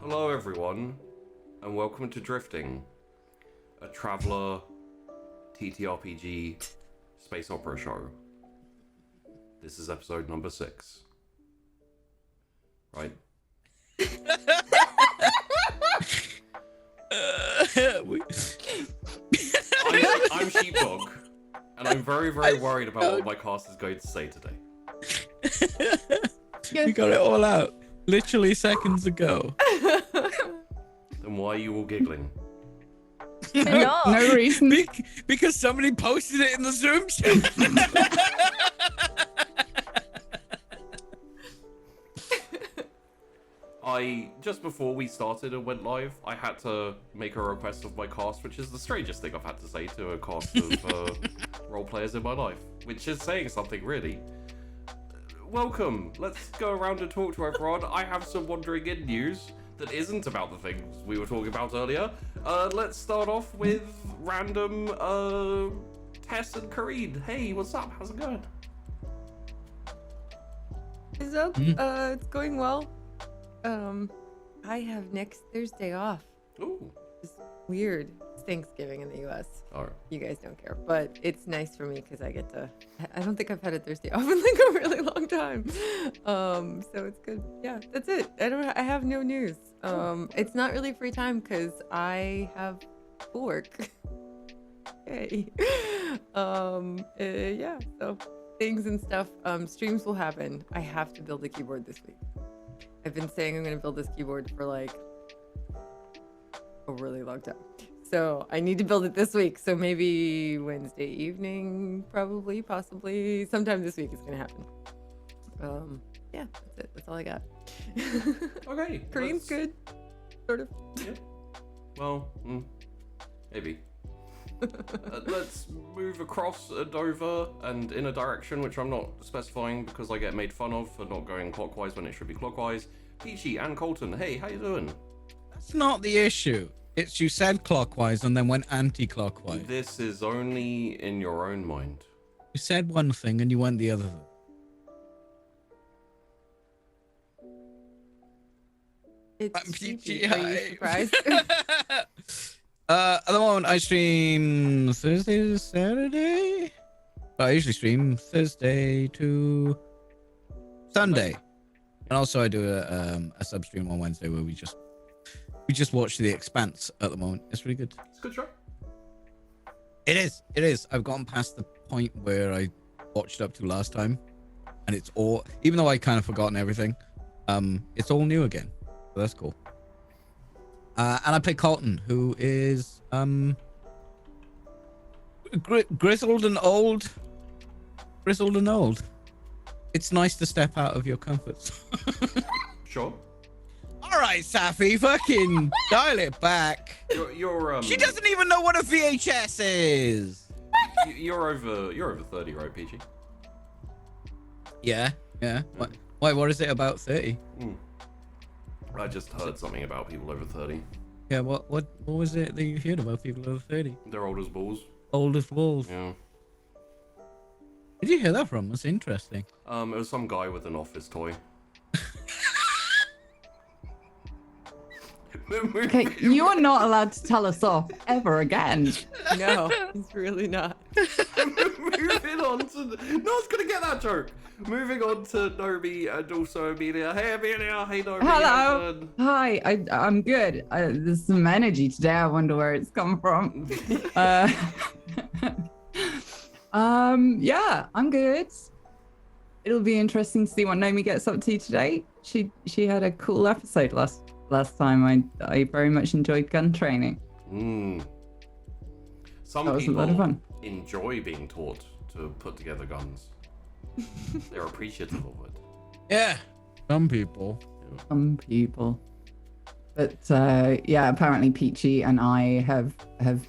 Hello everyone, and welcome to Drifting, a Traveller TTRPG space opera show. This is episode number 6. Right? I'm Sheepdog, and I'm very worried about what my cast is going to say today. We got it all out literally seconds ago. Then why are you all giggling? No reason. Because somebody posted it in the Zoom chat. Just before we started and went live, I had to make a request of my cast, which is the strangest thing I've had to say to a cast of role players in my life, which is saying something really. Welcome. Let's go around and talk to everyone. I have some wandering in news that isn't about the things we were talking about earlier. Let's start off with random Tess and Kareen. Hey, what's up? How's it going? What's up? It's going well. I have next Thursday off. Ooh. It's weird. It's Thanksgiving in the U.S. Alright. You guys don't care, but it's nice for me because I get to. I don't think I've had a Thursday off in like a really long time. So it's good. Yeah, that's it. I have no news. It's not really free time because I have schoolwork. Yay. Yeah. So things and stuff. Streams will happen. I have to build a keyboard this week. I've been saying I'm going to build this keyboard for like a really long time. So I need to build it this week. So maybe Wednesday evening, probably, possibly. Sometime this week it's going to happen. Yeah, that's it. That's all I got. Okay. Korean's good. Sort of. Yeah. Well, maybe. Let's move across and over and in a direction which I'm not specifying because I get made fun of for not going clockwise when it should be clockwise. Peachy and Colton, hey, how you doing? That's not the issue. It's you said clockwise and then went anti-clockwise. This is only in your own mind. You said one thing and you went the other. It's Peachy, Are you hi. surprised? At the moment, I stream Thursday to Saturday. I usually stream Thursday to Sunday, and also I do a sub stream on Wednesday where we just watch The Expanse at the moment. It's really good. It's a good show. It is. It is. I've gotten past the point where I watched up to last time, and it's all, even though I kind of forgotten everything, it's all new again. So that's cool. And I play Colton, who is grizzled and old. Grizzled and old. It's nice to step out of your comfort zone. Sure. All right, Safi, fucking dial it back. You're She doesn't even know what a VHS is. you're over 30, right, PG? Yeah. Why? What is it about 30? I just heard something about people over 30. Yeah. What was it that you heard about people over 30? They're old as balls. Old as wolves. Yeah. Where did you hear that from? That's interesting. It was some guy with an office toy. Okay, you are not allowed to tell us off ever again. No, it's really not. Moving on to no one's gonna get that joke. Moving on to Nobi and also Amelia. Hey Amelia, hey Nobi. Hello. Hi, I'm good. There's some energy today. I wonder where it's come from. Yeah, I'm good. It'll be interesting to see what Nomi gets up to today. She had a cool episode last time. I very much enjoyed gun training. Some people a lot of fun. Enjoy being taught to put together guns. They're appreciative of it. Yeah. Some people. Some people. But yeah, apparently Peachy and I have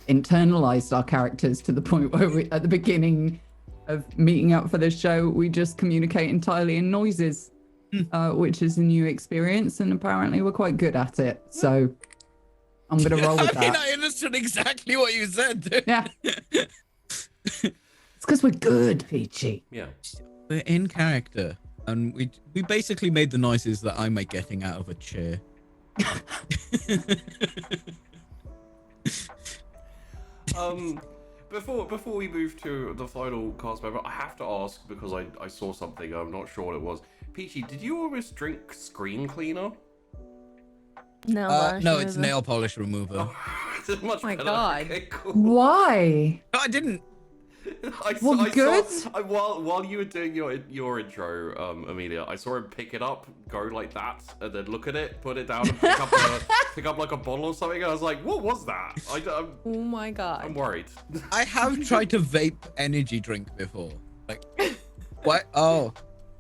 internalized our characters to the point where we, at the beginning of meeting up for this show, we just communicate entirely in noises, which is a new experience, and apparently we're quite good at it. So I'm gonna roll with that. I understood exactly what you said, dude. Yeah. It's because we're good, Peachy. Yeah. We're in character, and we basically made the noises that I make getting out of a chair. Before we move to the final cast member, I have to ask because I saw something. I'm not sure what it was. Peachy, did you almost drink screen cleaner? No, it's nail polish remover. It's much my better. God. Okay, cool. Why? No, I didn't. While you were doing your intro, Amelia, I saw him pick it up, go like that, and then look at it, put it down, and pick up like a bottle or something. I was like, what was that? Oh my God. I'm worried. I have tried to vape energy drink before. Like, what? Oh.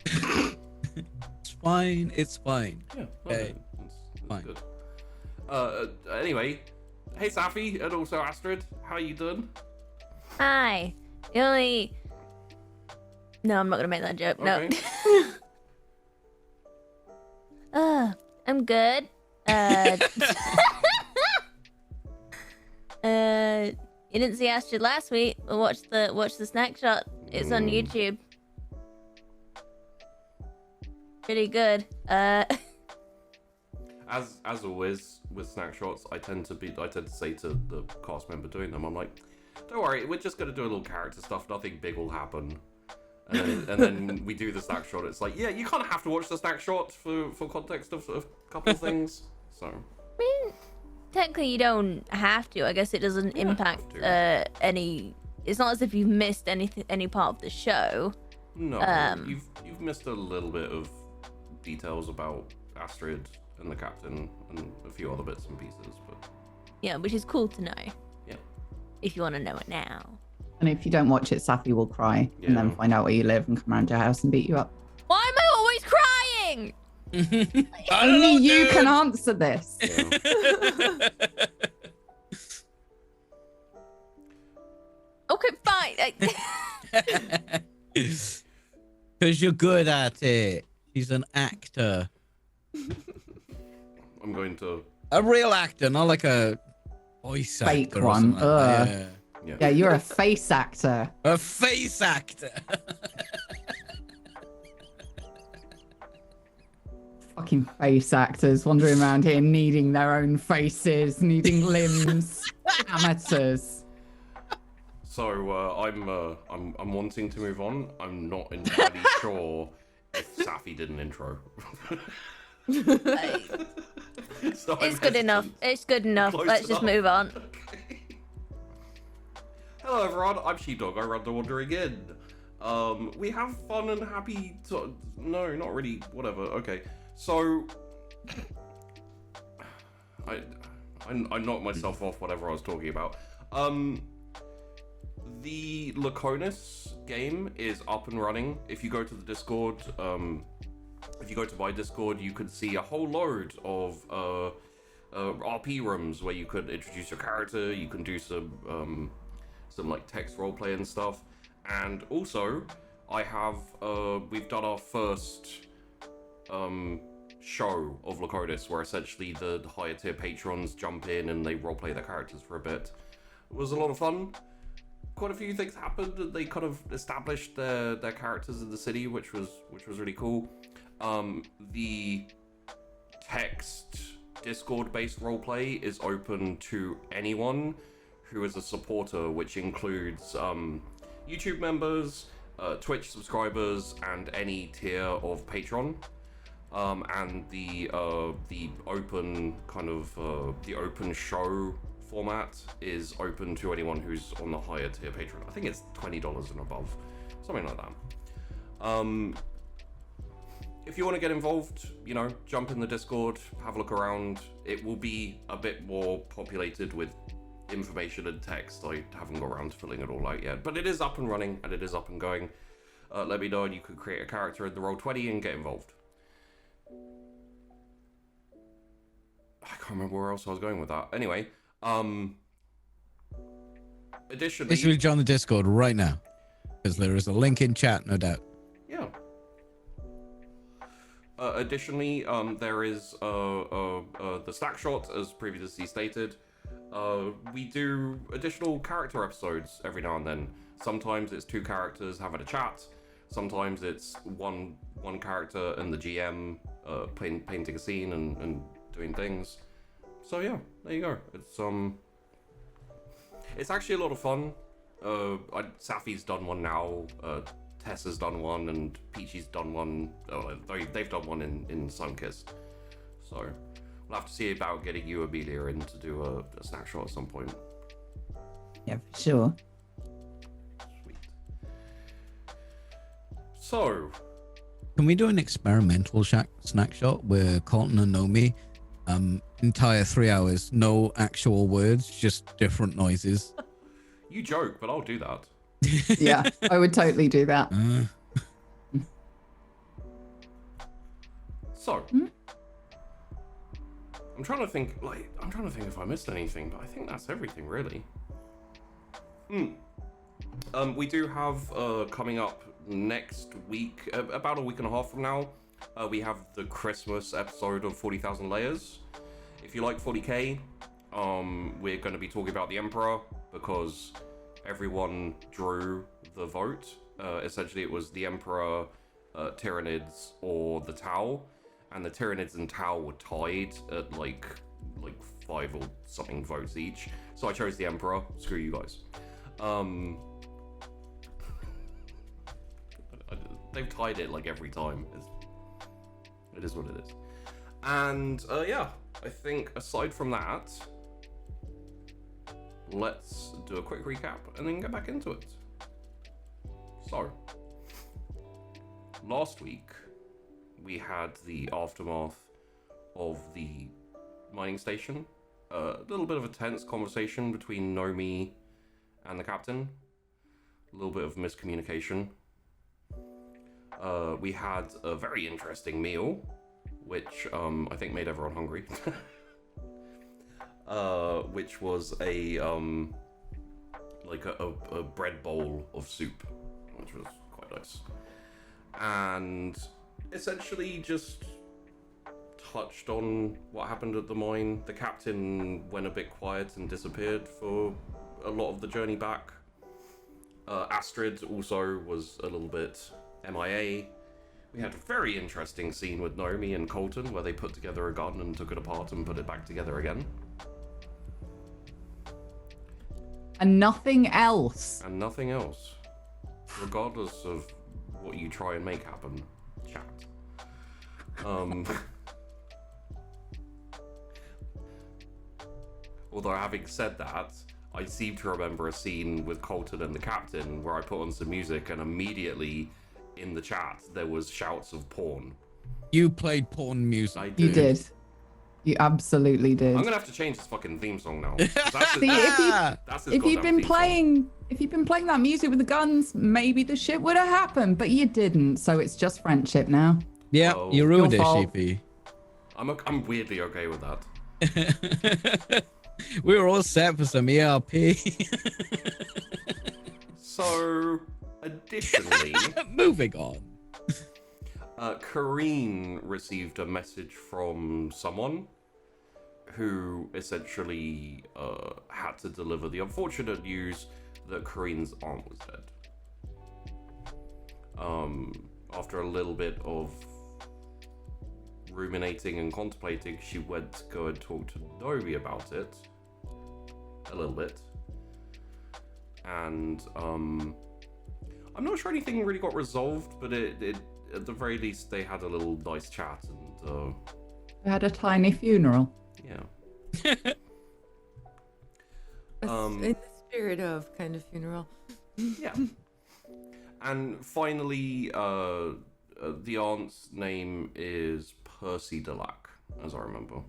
It's fine. It's fine. Yeah. Okay. That's Fine. good. Anyway, hey Safi, and also Astrid, how you doing? Hi. The only... No, I'm not gonna make that joke. Okay. No. I'm good. You didn't see Astrid last week. Well, watch the snack shot. It's on YouTube. Pretty good. As always with snack shots, I tend to say to the cast member doing them, I'm like, don't worry, we're just gonna do a little character stuff. Nothing big will happen. And then we do the snack shot. It's like, yeah, you kind of have to watch the snack shot for context of a couple of things. So. I mean, technically you don't have to. I guess it doesn't You don't impact have any. It's not as if you've missed any part of the show. No, you've missed a little bit of details about Astrid and the captain and a few other bits and pieces, but Yeah, which is cool to know. yeah. If you want to know it now. And if you don't watch it, Safi will cry and then Yeah. find out where you live and come around your house and beat you up. Why am I always crying? Only you can answer this. Yeah. Okay, fine. Because you're good at it. She's an actor. I'm going to. A real actor, not like a voice Fake actor or one. something like that. Yeah. Yeah, you're a face actor. Yeah. A face actor. Fucking face actors wandering around here needing their own faces, needing limbs. Amateurs. So I'm wanting to move on. I'm not entirely sure if Safi did an intro. So I'm It's good enough. hesitant. It's good enough. Close Let's just enough. move on. Okay. Hello everyone, I'm Sheepdog, I run the Wandering Inn. We have fun and happy no, not really, whatever, okay. So I knocked myself off whatever I was talking about. The Laconis game is up and running. If you go to the Discord, if you go to my Discord, you could see a whole load of RP rooms where you could introduce your character. You can do some like text roleplay and stuff. And also, I have we've done our first show of Laconis, where essentially the higher tier patrons jump in and they roleplay their characters for a bit. It was a lot of fun. Quite a few things happened, and they kind of established their characters in the city, which was really cool. The text Discord-based roleplay is open to anyone who is a supporter, which includes YouTube members, Twitch subscribers, and any tier of Patreon. And the open kind of the open show format is open to anyone who's on the higher tier Patreon. I think it's $20 and above, something like that. If you want to get involved, you know, jump in the Discord, have a look around. It will be a bit more populated with information and text. I haven't got around to filling it all out yet, but it is up and running and it is up and going. Let me know and you could create a character in the Roll20 and get involved. I can't remember where else I was going with that. Anyway, additionally, Basically, join the Discord right now. Because there is a link in chat, no doubt. yeah. Additionally, there is the stack shot, as previously stated. We do additional character episodes every now and then. Sometimes it's two characters having a chat. Sometimes it's one character and the GM painting a scene and doing things. So yeah, there you go. It's actually a lot of fun. Safi's done one now. Tessa's done one, and Peachy's done one. They've done one in Sunkist. So we'll have to see about getting you, Amelia, in to do a snack shot at some point. Yeah, for sure. Sweet. So, Can we do an experimental snack shot where Colton and Nomi, entire 3 hours, no actual words, just different noises? you joke, but I'll do that. Yeah, I would totally do that. So, I'm trying to think if I missed anything, but I think that's everything, really. We do have coming up next week, about a week and a half from now, we have the Christmas episode of 40,000 Layers. If you like 40k, we're going to be talking about the Emperor, because everyone drew the vote. Essentially, it was the Emperor, Tyranids, or the Tau, and the Tyranids and Tau were tied at like 5 or something votes each. So I chose the Emperor. Screw you guys. They've tied it like every time. It is what it is. And yeah, I think aside from that, let's do a quick recap and then get back into it. So, last week we had the aftermath of the mining station. A little bit of a tense conversation between Nomi and the captain. A little bit of miscommunication. We had a very interesting meal, which I think made everyone hungry. Which was a bread bowl of soup, which was quite nice. And essentially just touched on what happened at the mine. The captain went a bit quiet and disappeared for a lot of the journey back. Astrid also was a little bit MIA. We had a very interesting scene with Naomi and Colton where they put together a gun and took it apart and put it back together again. And nothing else. And nothing else. Regardless of what you try and make happen. Chat. Although having said that, I seem to remember a scene with Colton and the captain where I put on some music and immediately in the chat there was shouts of porn. You played porn music. I did. You did. You absolutely did. I'm gonna have to change this fucking theme song now. That's See, if you'd been playing that music with the guns, maybe the shit would have happened, but you didn't. So it's just friendship now. Yeah, Oh. you ruined it, Your fault. Sheepy. I'm weirdly okay with that. We were all set for some ERP. So, additionally, Moving on. Kareen received a message from someone who essentially had to deliver the unfortunate news that Kareen's aunt was dead. After a little bit of ruminating and contemplating, she went to go and talk to Nomi about it a little bit. And I'm not sure anything really got resolved, but it at the very least they had a little nice chat and We had a tiny funeral. yeah. In the spirit of kind of funeral. Yeah. And finally, the aunt's name is Percy Delac, as I remember.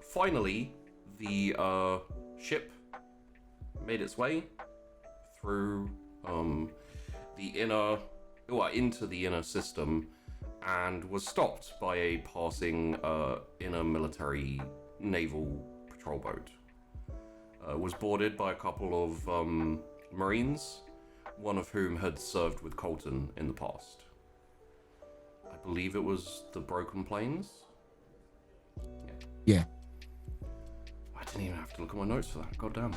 Finally, the ship made its way through into the inner system and was stopped by a passing inner military naval patrol boat. Was boarded by a couple of Marines, one of whom had served with Colton in the past. I believe it was the Broken Plains? Yeah. I didn't even have to look at my notes for that, goddamn.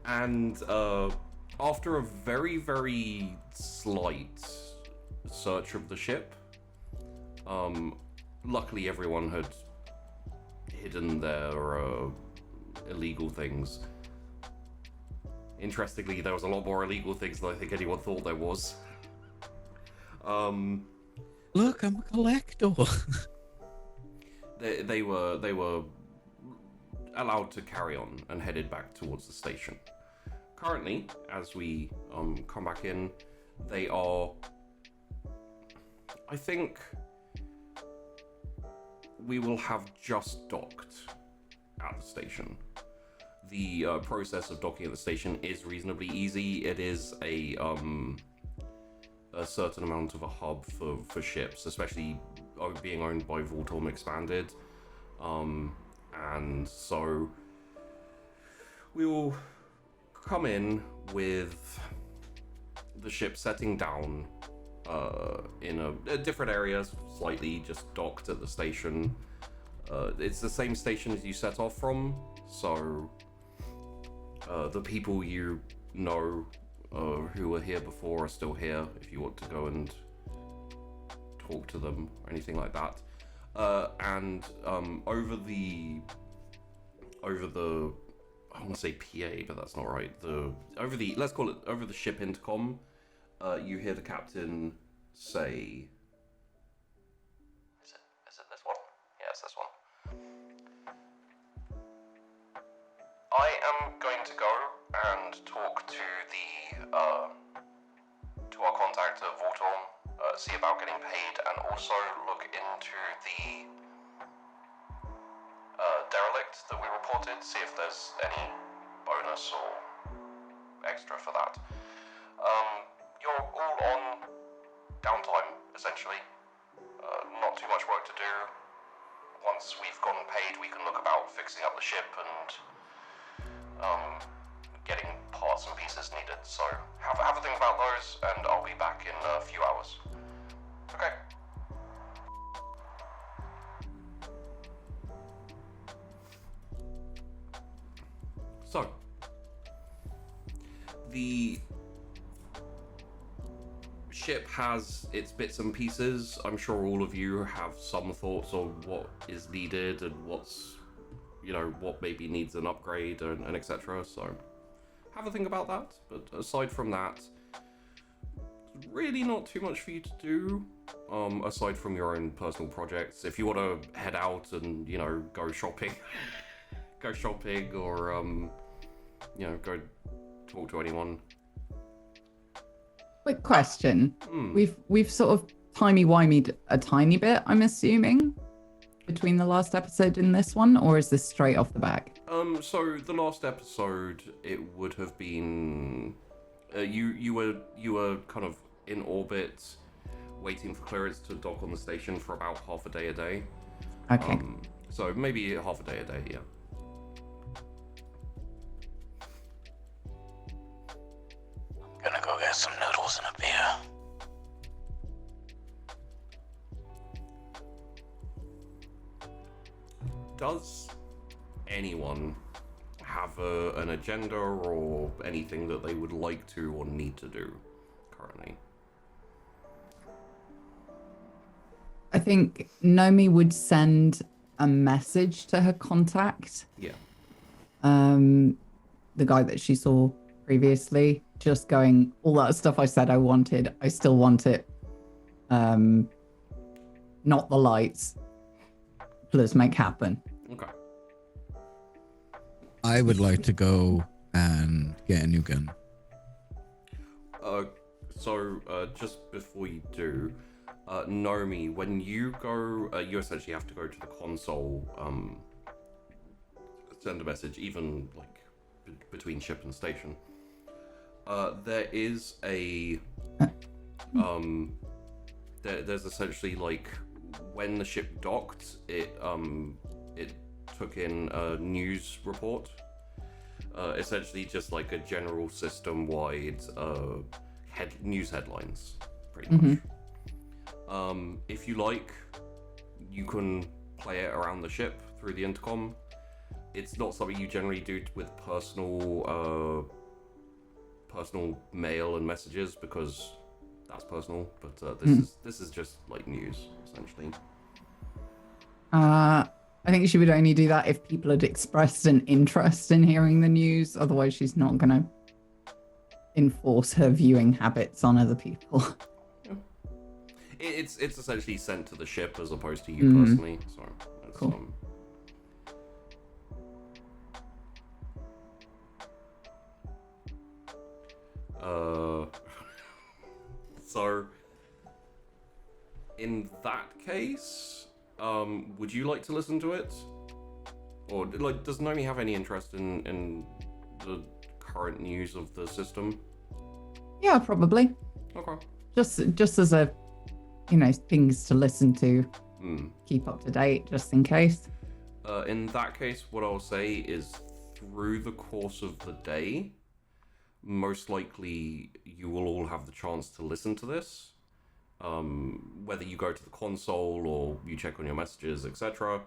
And after a very, very slight search of the ship. Luckily, everyone had hidden their illegal things. Interestingly, there was a lot more illegal things than I think anyone thought there was. Look, I'm a collector. They were allowed to carry on and headed back towards the station. Currently, as we come back in, they are, I think we will have just docked at the station. The process of docking at the station is reasonably easy. It is a certain amount of a hub for ships, especially being owned by Voltorm Expanded. And so we will come in with the ship setting down in a different areas, slightly just docked at the station. It's the same station as you set off from, so the people you know who were here before are still here if you want to go and talk to them or anything like that. And over the I want to say PA, but that's not right. Let's call it over the ship intercom. You hear the captain say, "Is it this one? Yeah, it's this one. I am going to go and talk to our contact at Voltorm, see about getting paid, and also look into the derelict that we reported, see if there's any bonus or extra for that. You're all on downtime, essentially. Not too much work to do. Once we've gotten paid, we can look about fixing up the ship and getting parts and pieces needed. So have a think about those, and I'll be back in a few hours. Okay. So, the ship has its bits and pieces. I'm sure all of you have some thoughts on what is needed and what's, what maybe needs an upgrade and etc. So, have a think about that. But aside from that, really not too much for you to do, aside from your own personal projects. If you want to head out and, go shopping, or, go talk to anyone. Quick question. We've sort of timey-wimeyed a tiny bit, I'm assuming, between the last episode and this one, or is this straight off the back? So the last episode, it would have been, you were kind of in orbit, waiting for clearance to dock on the station for about half a day. Okay. So maybe half a day, yeah. I'm gonna go get some noodles and a beer. Does anyone have an agenda or anything that they would like to or need to do currently? I think Nomi would send a message to her contact. Yeah. The guy that she saw previously, just going, all that stuff I said I wanted, I still want it. Not the lights. Please make happen. Okay. I would like to go and get a new gun. So just before you do, Nomi, when you go, you essentially have to go to the console, send a message, even like between ship and station. There is a, there's essentially like when the ship docked, it took in a news report, essentially just like a general system-wide news headlines, pretty much. If you like, you can play it around the ship through the intercom. It's not something you generally do with personal mail and messages because that's personal, but this is just like news essentially. I think she would only do that if people had expressed an interest in hearing the news. Otherwise, she's not going to enforce her viewing habits on other people. It's essentially sent to the ship as opposed to you personally. So it's, Cool. So in that case, would you like to listen to it, or like does Nomi have any interest in the current news of the system? Yeah, probably. Okay. Just as a, things to listen to, keep up to date, just in case. In that case, what I'll say is through the course of the day, most likely you will all have the chance to listen to this. Whether you go to the console or you check on your messages, etc.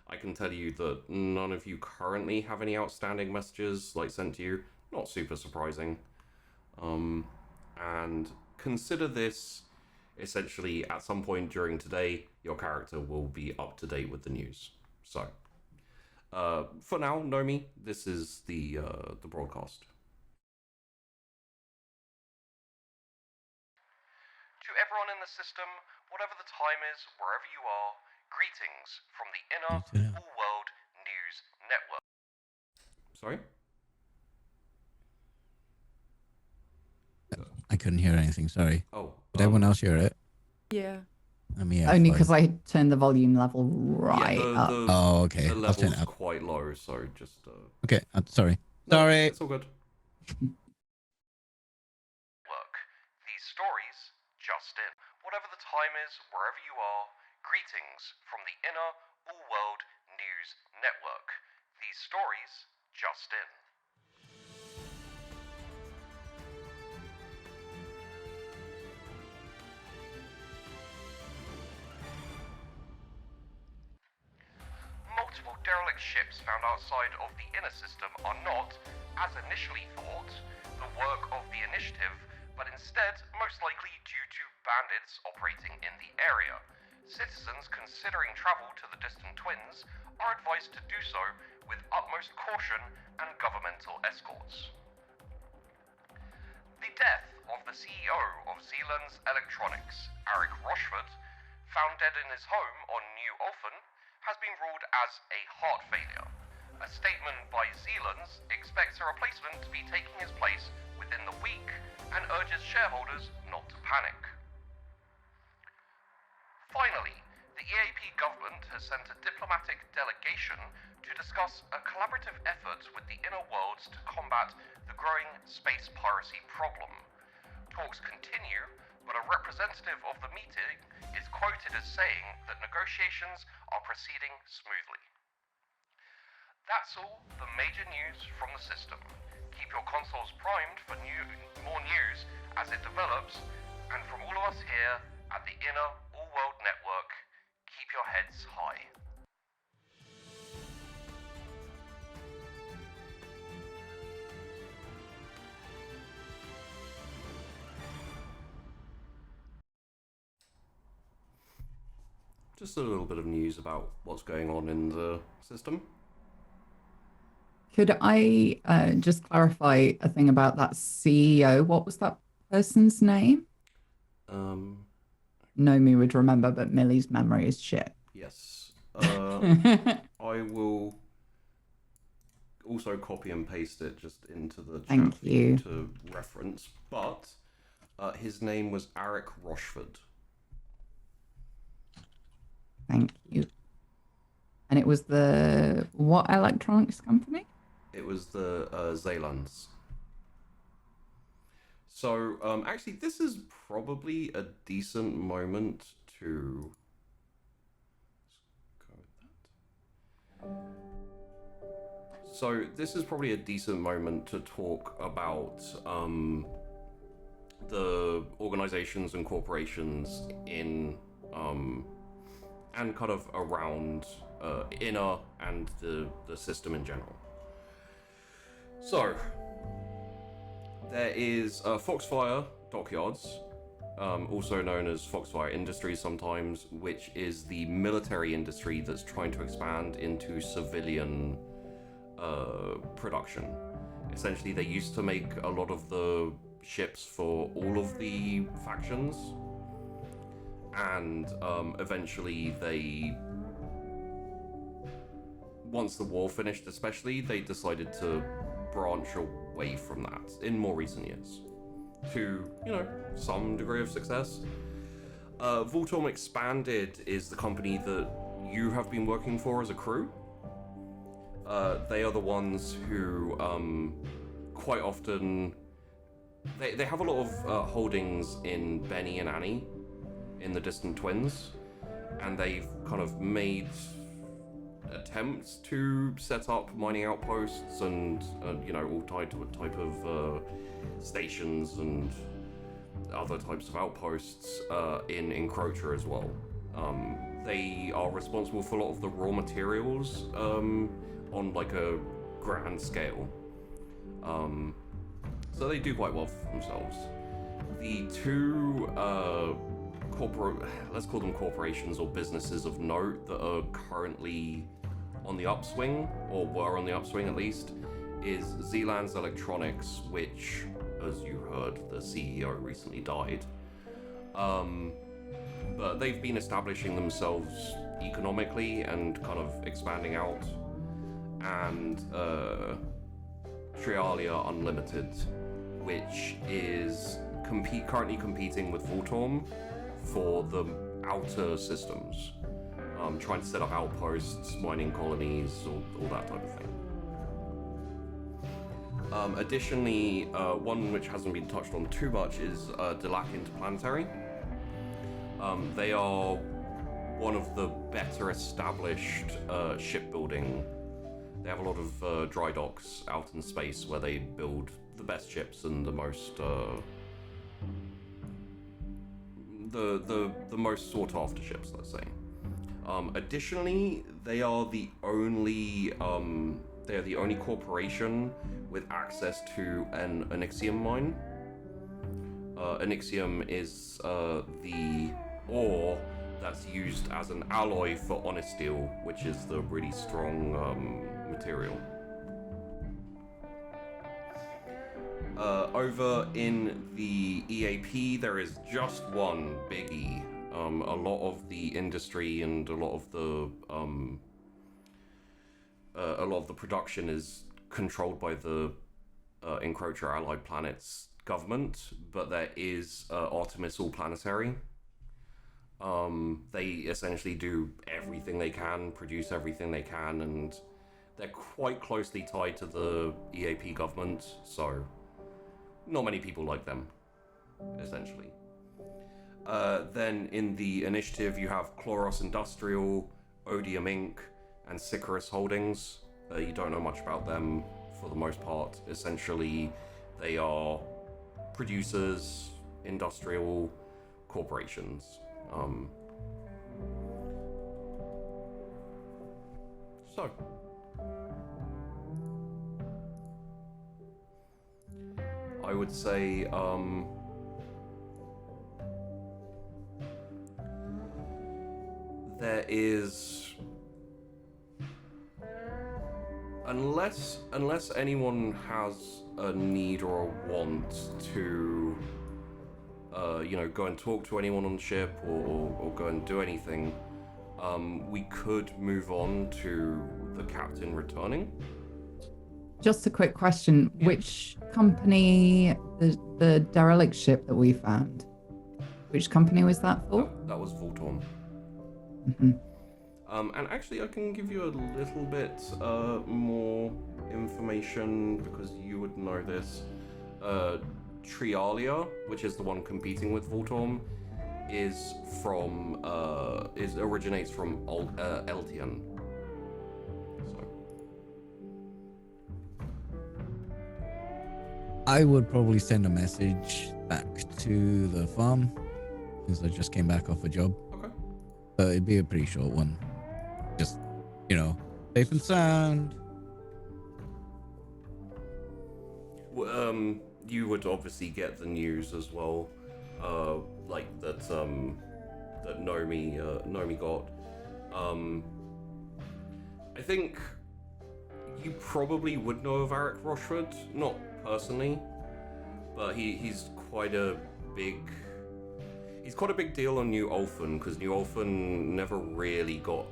I can tell you that none of you currently have any outstanding messages like sent to you. Not super surprising. And consider this essentially at some point during today, your character will be up to date with the news. So, for now, Nomi, this is the broadcast. To everyone in the system, whatever the time is, wherever you are, greetings from the Inner All World News Network. Sorry? I couldn't hear anything. Sorry. Oh. Did everyone else hear it? Yeah. Only because I turned the volume level right up. Oh, okay. The I'll turn level's it up. quite low, so just... Okay, sorry. No, Sorry. it's all good. Look, these stories just in. Whatever the time is, wherever you are, greetings from the Inner All World News Network. These stories just in. Multiple derelict ships found outside of the inner system are not, as initially thought, the work of the initiative, but instead most likely due to bandits operating in the area. Citizens considering travel to the distant twins are advised to do so with utmost caution and governmental escorts. The death of the CEO of Zealand's Electronics, Eric Rochford, found dead in his home on New Ulfen, has been ruled as a heart failure. A statement by Zealand's expects a replacement to be taking his place within the week and urges shareholders not to panic. Finally, the EAP government has sent a diplomatic delegation to discuss a collaborative effort with the inner worlds to combat the growing space piracy problem. Talks continue, but a representative of the meeting is quoted as saying that negotiations are proceeding smoothly. That's all the major news from the system. Keep your consoles primed for more news as it develops, and from all of us here at the Inner All World Network, keep your heads high. Just a little bit of news about what's going on in the system. Could I just clarify a thing about that CEO? What was that person's name? Nomi would remember, but Millie's memory is shit. Yes. I will also copy and paste it just into the chat Thank you. to reference. But his name was Eric Rochford. Thank you. And it was the what electronics company? It was the Zealands. So, actually, this is probably a decent moment to go with that. So, this is probably a decent moment to talk about the organizations and corporations in and kind of around Inner and the system in general. So, there is Foxfire Dockyards, also known as Foxfire Industries sometimes, which is the military industry that's trying to expand into civilian production. Essentially, they used to make a lot of the ships for all of the factions, and eventually once the war finished especially, they decided to branch away from that in more recent years to, some degree of success. Voltorm Expanded is the company that you have been working for as a crew. They are the ones who quite often they have a lot of holdings in Benny and Annie in the Distant Twins, and they've kind of made attempts to set up mining outposts and all type of stations and other types of outposts in Encroacher as well. They are responsible for a lot of the raw materials on like a grand scale. So they do quite well for themselves. The two let's call them corporations or businesses of note that are currently on the upswing, or were on the upswing at least, is Zealand's Electronics, which, as you heard, the CEO recently died. But they've been establishing themselves economically and kind of expanding out. And Trialia Unlimited, which is currently competing with Voltorm for the outer systems, trying to set up outposts, mining colonies, all that type of thing. Additionally, one which hasn't been touched on too much is Delac Interplanetary. They are one of the better established shipbuilding. They have a lot of dry docks out in space where they build the best ships and the most the most sought after ships, let's say. Additionally, they are the only corporation with access to an Onyxium mine. Onyxium is the ore that's used as an alloy for Honesteel, which is the really strong material. Over in the EAP, there is just one biggie. A lot of the industry and a lot of the production is controlled by the Encroacher Allied Planets government, but there is Artemis All Planetary. They essentially do everything they can, produce everything they can, and they're quite closely tied to the EAP government, so not many people like them, essentially. Then in the initiative, you have Chloros Industrial, Odium Inc., and Sicarus Holdings. You don't know much about them for the most part. Essentially, they are producers, industrial corporations. So, I would say there is, unless anyone has a need or a want to go and talk to anyone on the ship or go and do anything, we could move on to the captain returning. Just a quick question. Yeah. Which company, the derelict ship that we found, which company was that for? That was Voltorm. Mm-hmm. And actually, I can give you a little bit more information because you would know this. Trialia, which is the one competing with Voltorm, originates from Eltian. So. I would probably send a message back to the farm since I just came back off a job. Okay. But it'd be a pretty short one. Just, safe and sound. You would obviously get the news as well. like that that Nomi got. I think you probably would know of Eric Rochford, not personally, but he's quite a big deal on New Ulthen, because New Ulthen never really got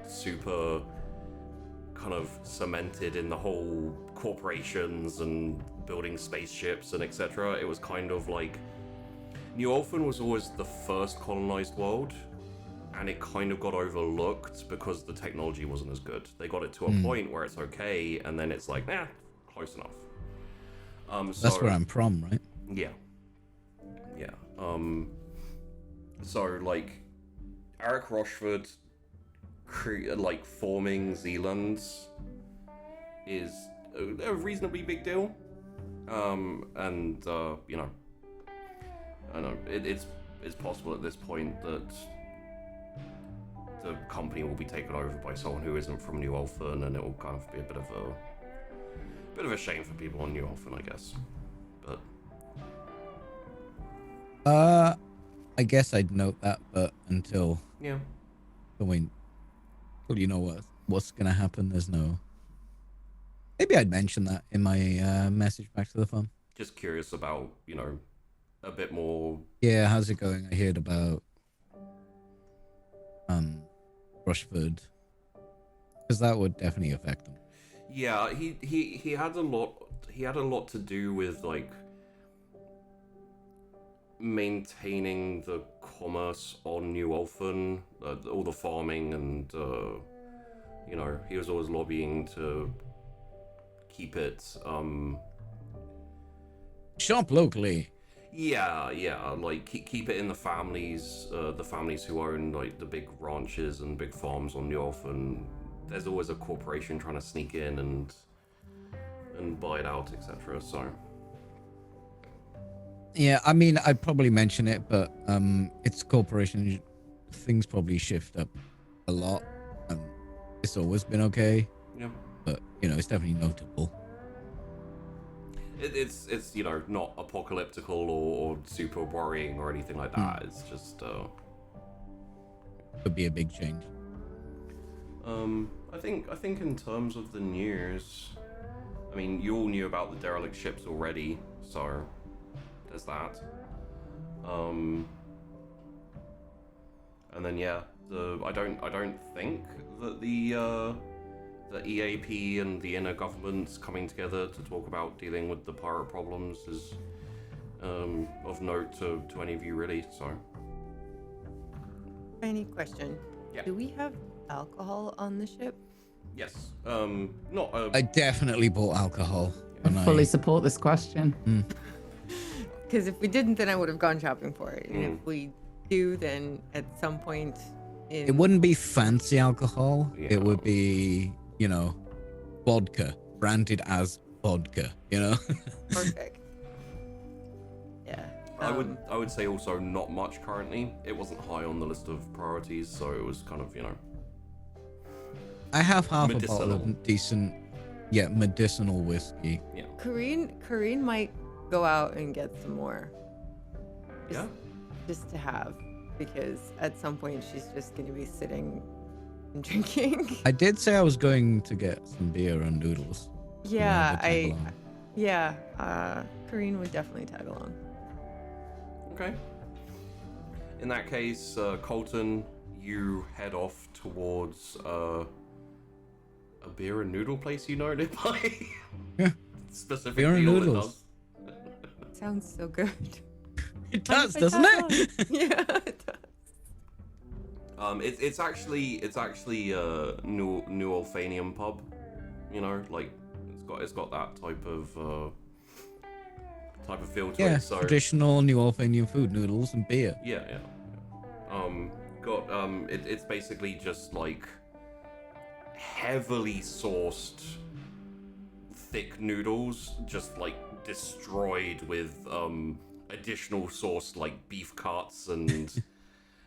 super kind of cemented in the whole corporations and building spaceships and etc. It was kind of like New Ulthen was always the first colonized world, and it kind of got overlooked because the technology wasn't as good. They got it to a point where it's okay, and then it's like, close enough. So, That's where I'm from, right? yeah. So like Eric Rochford like forming Zealand is a reasonably big deal. And you know, I know it's possible at this point that the company will be taken over by someone who isn't from New Ulthen, and it will kind of be a bit of a shame for people on New Ulthen, I guess. But I guess I'd note that, but until yeah, you know what's gonna happen, there's no. Maybe I'd mention that in my message back to the farm. just curious about, you know, a bit more. Yeah, how's it going? I heard about Rushford, because that would definitely affect them. Yeah, he had a lot to do with like maintaining the commerce on New Ulthen, all the farming, and you know, he was always lobbying to keep it Shop locally. yeah, like keep it in the families who own like the big ranches and big farms on New Ulthen. There's always a corporation trying to sneak in and buy it out, etc. So Yeah, I mean, I'd probably mention it, but it's corporation. Things probably shift up a lot. It's always been okay, yeah, but you know, it's definitely notable. it's you know, not apocalyptical or super worrying or anything like that. It's just Could be a big change. I think in terms of the news, I mean, you all knew about the derelict ships already, so there's that. And then yeah, I don't think that the EAP and the inner governments coming together to talk about dealing with the pirate problems is of note to any of you, really. So Any question? Yeah. Do we have alcohol on the ship? yes, not I definitely bought alcohol. I when fully support this question. Because if we didn't, then I would have gone shopping for it. And if we do, then at some point in... It wouldn't be fancy alcohol. Yeah. It would be, you know, vodka, branded as vodka, you know? Perfect. Yeah. I would say also not much currently. It wasn't high on the list of priorities, so it was kind of, you know. I have half a Medicinal. bottle of decent, medicinal whiskey. Yeah. Kareen might go out and get some more. Yeah. Just to have, because at some point she's just going to be sitting and drinking. I did say I was going to get some beer and noodles. Yeah, tag along. Kareen would definitely tag along. Okay. In that case, Colton, you head off towards a beer and noodle place you know nearby. Yeah. Specifically, Beer and all noodles. it does. Sounds so good. It does, If I doesn't tag it? along. Yeah, it does. It's actually New Olfanium pub. You know, like it's got that type of feel to Yeah, it. So traditional New Albanian food, noodles and beer. yeah. It's basically just like heavily sourced thick noodles, just like destroyed with additional sourced like beef cuts and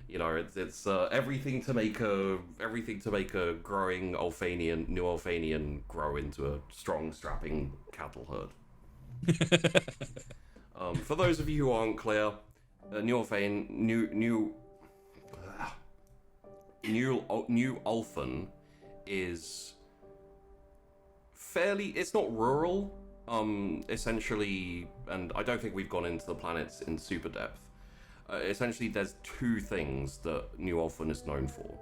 you know, it's everything to make a growing New Olfanian grow into a strong, strapping cattle herd. For those of you who aren't clear, New Orphan, New Ulfan is fairly. It's not rural. Essentially, and I don't think we've gone into the planets in super depth. Essentially, there's two things that New Ulfan is known for.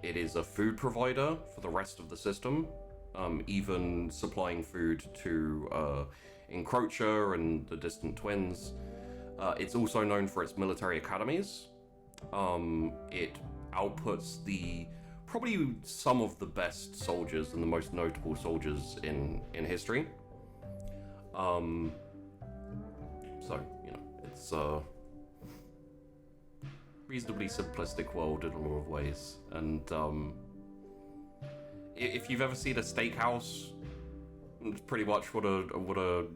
It is a food provider for the rest of the system, even supplying food to Encroacher and the Distant Twins. It's also known for its military academies. It outputs probably some of the best soldiers and the most notable soldiers in history. So, it's a reasonably simplistic world in a lot of ways. And if you've ever seen a steakhouse, it's pretty much what a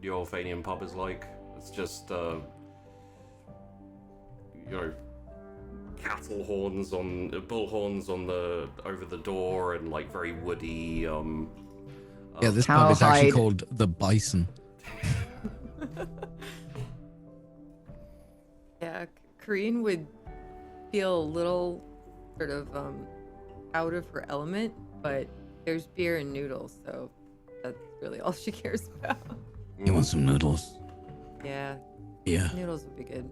New Orphanian pub is like. It's just cattle horns bull horns over the door, and like very woody. Yeah, this pub is actually Cowhide. called the Bison. Yeah, Corinne would feel a little sort of out of her element, but there's beer and noodles, so that's really all she cares about. You want some noodles? Yeah, Yeah. noodles would be good.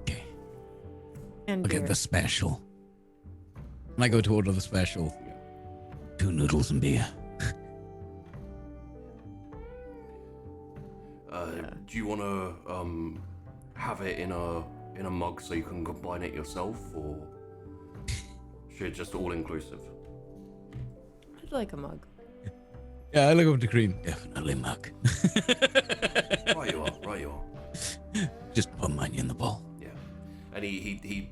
Okay. And Look beer. at the special. When I go to order the special, 2 noodles and beer. Do you want to have it in a mug so you can combine it yourself, or should it just all inclusive? I'd like a mug. Yeah, I look over to Green. Definitely mug. Right you are. Just put mine in the bowl. Yeah, and he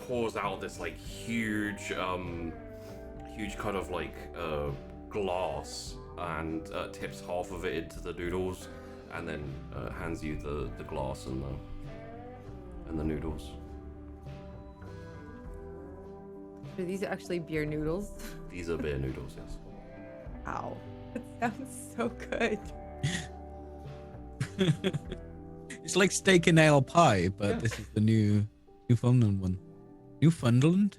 pours out this like huge kind of like glass, and tips half of it into the noodles, and then hands you the glass and the noodles. Are these actually beer noodles? These are beer noodles, yes. Ow. That sounds so good. It's like steak and ale pie, but Yeah. this is the Newfoundland one. Newfoundland?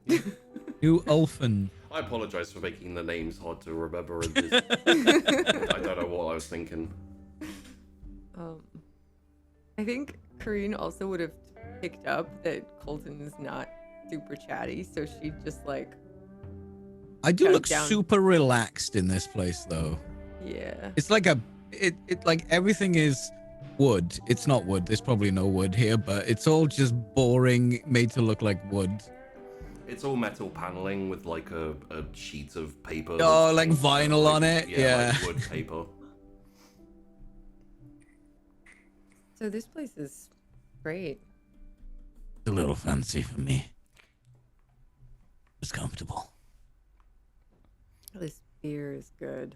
New Ulfan. I apologize for making the names hard to remember. And just, I don't know what I was thinking. I think Corinne also would have picked up that Colton is not super chatty, so she'd just like, I do Cut look down. super relaxed in this place, though. yeah. It's like it like everything is wood. It's not wood. There's probably no wood here, but it's all just boring, made to look like wood. It's all metal paneling with like a sheet of paper. Oh, that's like vinyl like- on it? Yeah. Like wood paper. So this place is great. It's a little fancy for me. It's comfortable. This beer is good.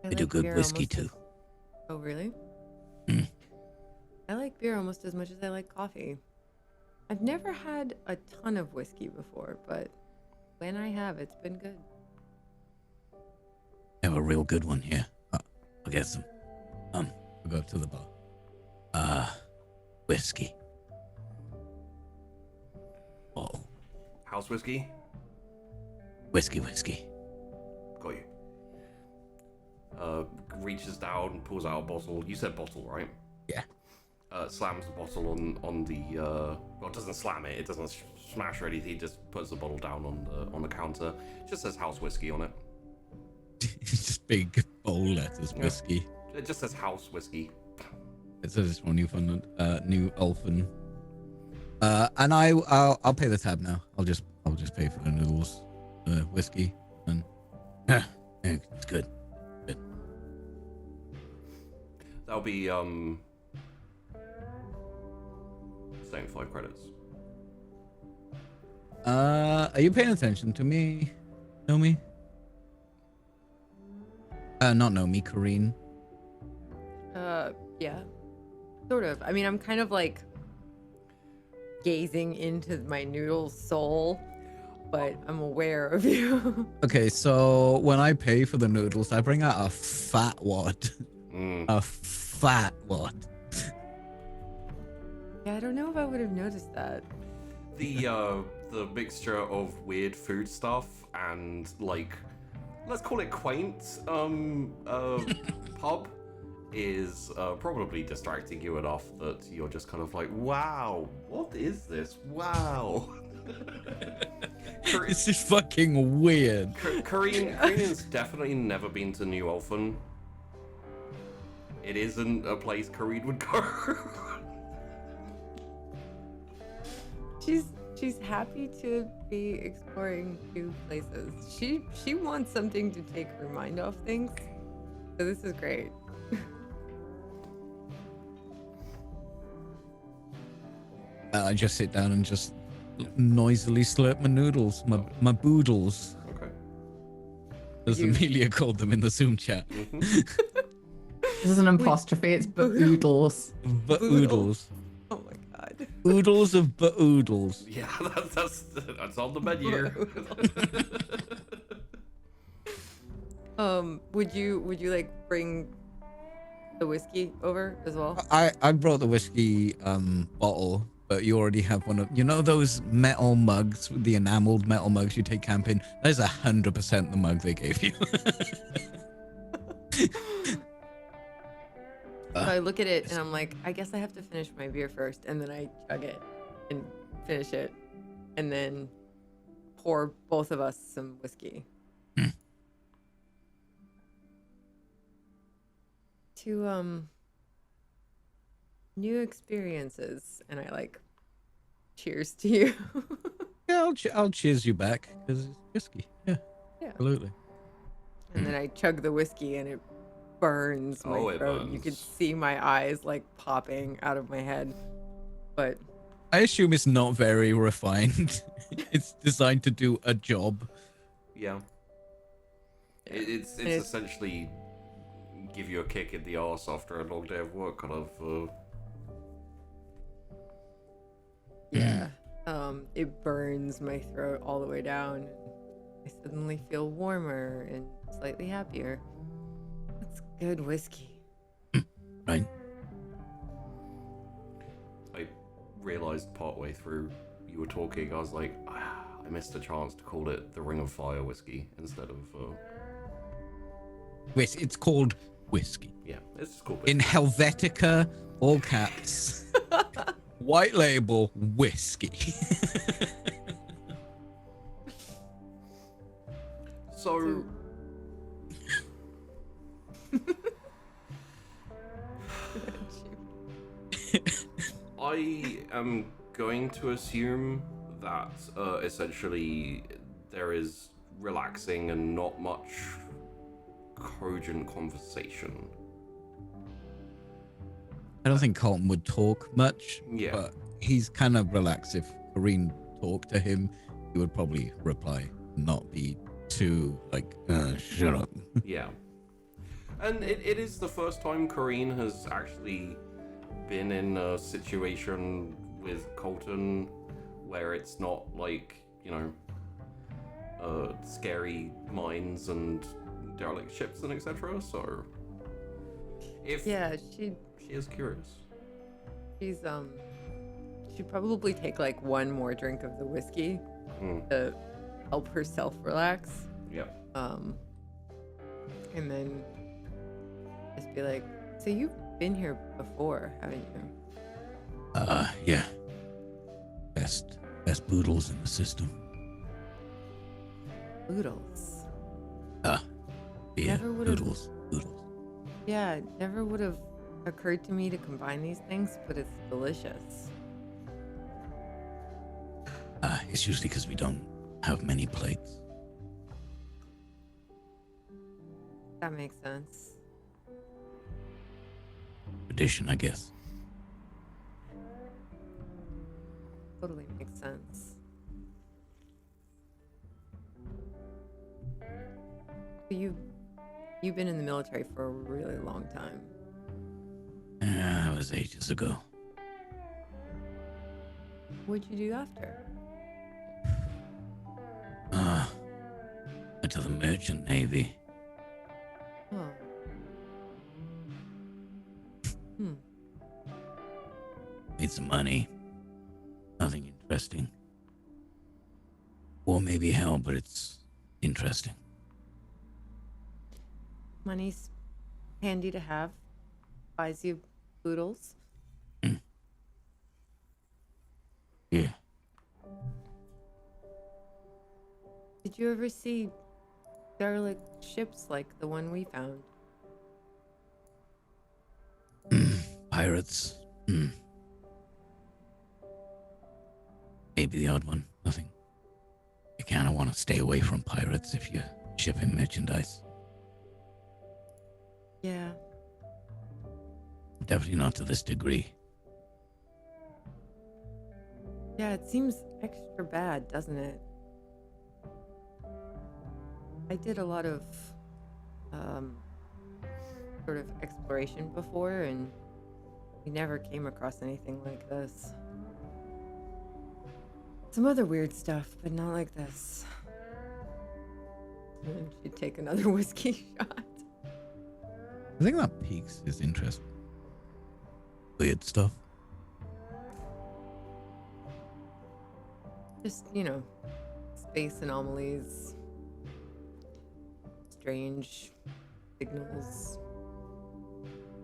They do good beer whiskey almost too. as- Oh, really? Mm. I like beer almost as much as I like coffee. I've never had a ton of whiskey before, but when I have, it's been good. I have a real good one here. I'll get some. I'll go up to the bar. Whiskey. Oh, House whiskey. whiskey. Got you. Reaches down, pulls out a bottle. You said bottle, right? Yeah. Slams the bottle on the. Well, doesn't slam it. It doesn't smash or anything. He just puts the bottle down on the counter. Just says house whiskey on it. It's just big bold letters, Yeah. whiskey. It just says house whiskey. It says it's from Newfoundland, New Ulfan. And I'll pay the tab now. I'll just pay for the noodles, whiskey, and it's good. That'll be 75 credits. Are you paying attention to me, Nomi? Not Nomi, Kareen. Yeah. Sort of. I mean, I'm kind of like gazing into my noodle soul. but I'm aware of you. Okay, so when I pay for the noodles, I bring out a fat wad. A fat wad. Yeah, I don't know if I would have noticed that. The mixture of weird food stuff and like, let's call it quaint pub is probably distracting you enough that you're just kind of like, wow, what is this? Wow. This is fucking weird. Korean's definitely never been to New Ulfen. It isn't a place Korean would go. She's happy to be exploring new places. She wants something to take her mind off things. So this is great. I just sit down and just noisily slurp my noodles, my boodles, Okay. as Amelia called them in the Zoom chat. This is an apostrophe. It's boodles. Boodles. Oh my god. Oodles of boodles. Yeah, that's on the menu. Would you like bring the whiskey over as well? I brought the whiskey bottle, but you already have one of, you know, those metal mugs, the enameled metal mugs you take camping. That is 100% the mug they gave you. So I look at it and I'm like, I guess I have to finish my beer first, and then I chug it and finish it, and then pour both of us some whiskey. To new experiences, and I like cheers to you. Yeah, I'll cheers you back because it's whiskey. Yeah, absolutely. And then I chug the whiskey and it burns my it throat. You burns. could see my eyes like popping out of my head. But I assume it's not very refined. It's designed to do a job. Yeah. It's it's- essentially give you a kick in the arse after a long day of work, kind of. yeah, it burns my throat all the way down. I suddenly feel warmer and slightly happier. That's good whiskey. Right. I realized partway through you were talking, I was like, I missed a chance to call it the Ring of Fire whiskey instead of. It's called whiskey. Yeah, it's just called. In Helvetica, all caps. White label whiskey. So. I am going to assume that essentially there is relaxing and not much cogent conversation. I don't think Colton would talk much, Yeah. but he's kind of relaxed. If Kareen talked to him, he would probably reply, not be too like, shut up. Yeah. And it is the first time Corrine has actually been in a situation with Colton where it's not like, you know, scary mines and derelict ships and etc. So if Yeah, she is curious. she'd probably take like one more drink of the whiskey to help herself relax. Yeah. And then just be like, so you've been here before, haven't you? Yeah. Best boodles in the system. Oodles. Yeah, Never would've- boodles. Yeah, it never would have occurred to me to combine these things, but it's delicious. It's usually because we don't have many plates. That makes sense. Tradition, I guess. Totally makes sense. You've been in the military for a really long time. That was ages ago. What'd you do after? To the merchant navy. Oh. Hmm. Made some money. Nothing interesting. Or maybe hell, but it's interesting. Money's handy to have. Buys you boodles. Yeah. Did you ever see derelict ships like the one we found? Pirates. Maybe the odd one. Nothing. You kind of want to stay away from pirates if you're shipping merchandise. Yeah. Definitely not to this degree. Yeah, it seems extra bad, doesn't it? I did a lot of sort of exploration before, and we never came across anything like this. Some other weird stuff, but not like this. And then she'd take another whiskey shot. I think that piques his interest. Weird stuff. Just, space anomalies, strange signals,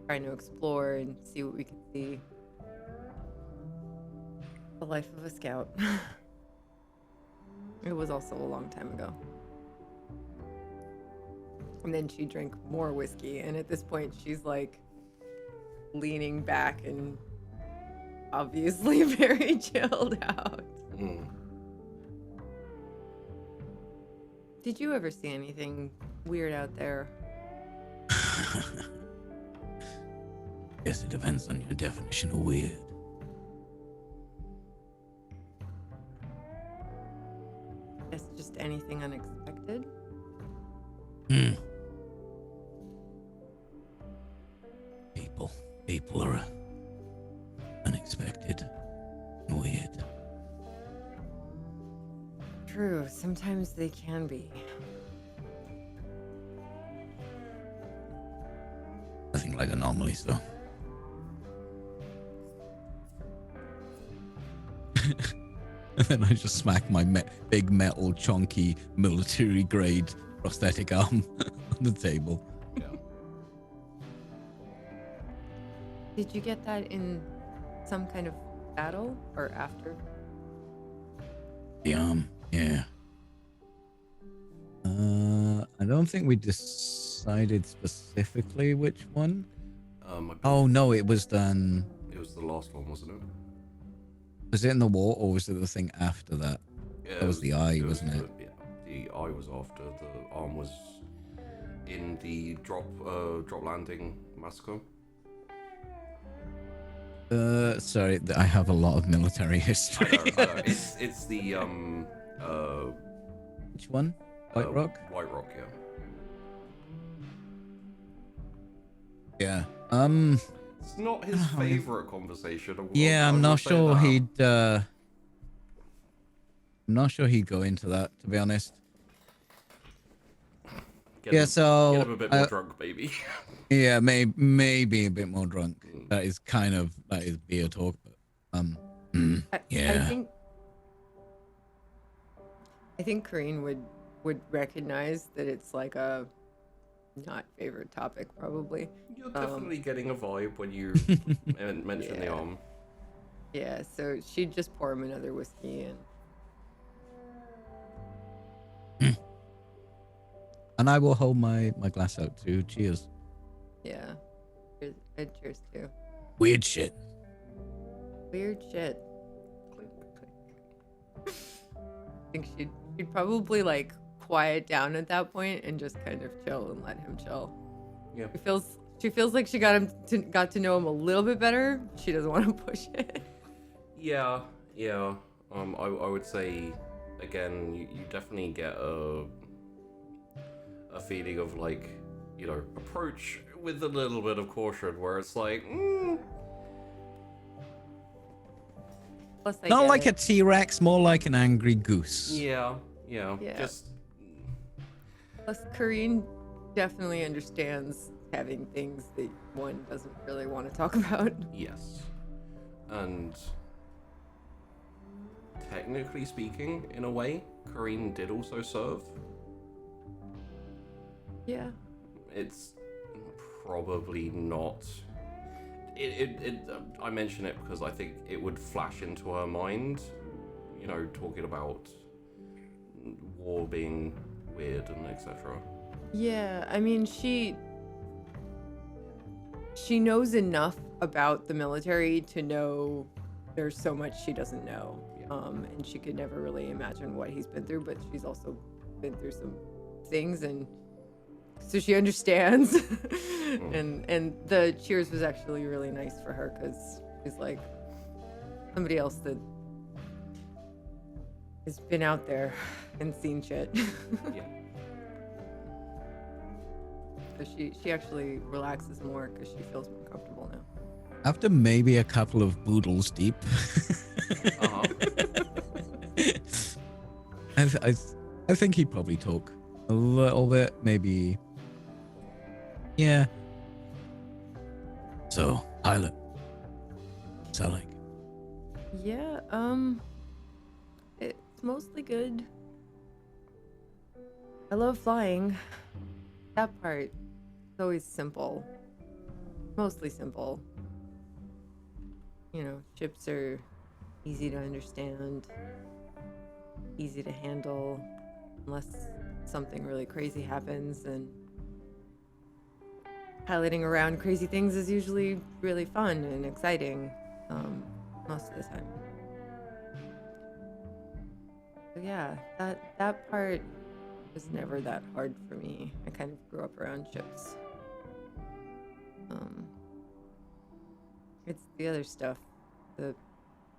trying to explore and see what we can see. The life of a scout. It was also a long time ago. And then she drank more whiskey, and at this point she's like leaning back and obviously very chilled out. Did you ever see anything weird out there? Guess it depends on your definition of weird. Guess just anything unexpected? People are unexpected and weird. True, sometimes they can be. Nothing like anomalies, though. And then I just smack my big metal, chunky, military-grade prosthetic arm on the table. Yeah. Did you get that in some kind of battle or after? The arm, yeah. I don't think we decided specifically which one. Oh no, it was done. It was the last one, wasn't it? Was it in the war, or was it the thing after that? Yeah, That was the eye, wasn't it? Yeah, the eye was after. The arm was in the drop landing massacre. Sorry, I have a lot of military history. I know. It's the Which one? White Rock? White Rock, yeah. Yeah. It's not his favorite conversation. Yeah, I'm I not will say sure that. he'd. I'm not sure he'd go into that, to be honest. Get Yeah, him, so get him a bit more drunk, baby. yeah, maybe a bit more drunk. That is beer talk. But, yeah. I think Kareen would recognize that it's like a not favorite topic, probably. You're definitely getting a vibe when you mention the arm. Yeah, so she'd just pour him another whiskey and And I will hold my glass out too. Cheers. yeah. Cheers too. Weird shit. Weird shit. I think she'd probably like quiet down at that point and just kind of chill and let him chill. Yeah. She feels like she got to know him a little bit better. She doesn't want to push it. Yeah. I would say again, you definitely get a feeling of like, approach with a little bit of caution, where it's like, Plus, I Not get like it. a T-Rex, more like an angry goose. yeah, Yeah, Yeah. just Plus, Kareen definitely understands having things that one doesn't really want to talk about. yes. And technically speaking, in a way, Kareen did also serve. Yeah. It's probably not. I mention it because I think it would flash into her mind, you know, talking about war being weird and etc. Yeah, I mean, she knows enough about the military to know there's so much she doesn't know. Yeah. And she could never really imagine what he's been through, but she's also been through some things, and so she understands. And the cheers was actually really nice for her, because she's like somebody else that has been out there and seen shit. Yeah. So she actually relaxes more because she feels more comfortable now. After maybe a couple of boodles deep, Uh-huh. I think he'd probably talk a little bit, maybe. Yeah. So, pilot. What's that like? Yeah, it's mostly good. I love flying. That part is always simple. Mostly simple. You know, ships are easy to understand, easy to handle, unless something really crazy happens, and piloting around crazy things is usually really fun and exciting, most of the time. So yeah, that part was never that hard for me. I kind of grew up around ships. It's the other stuff, the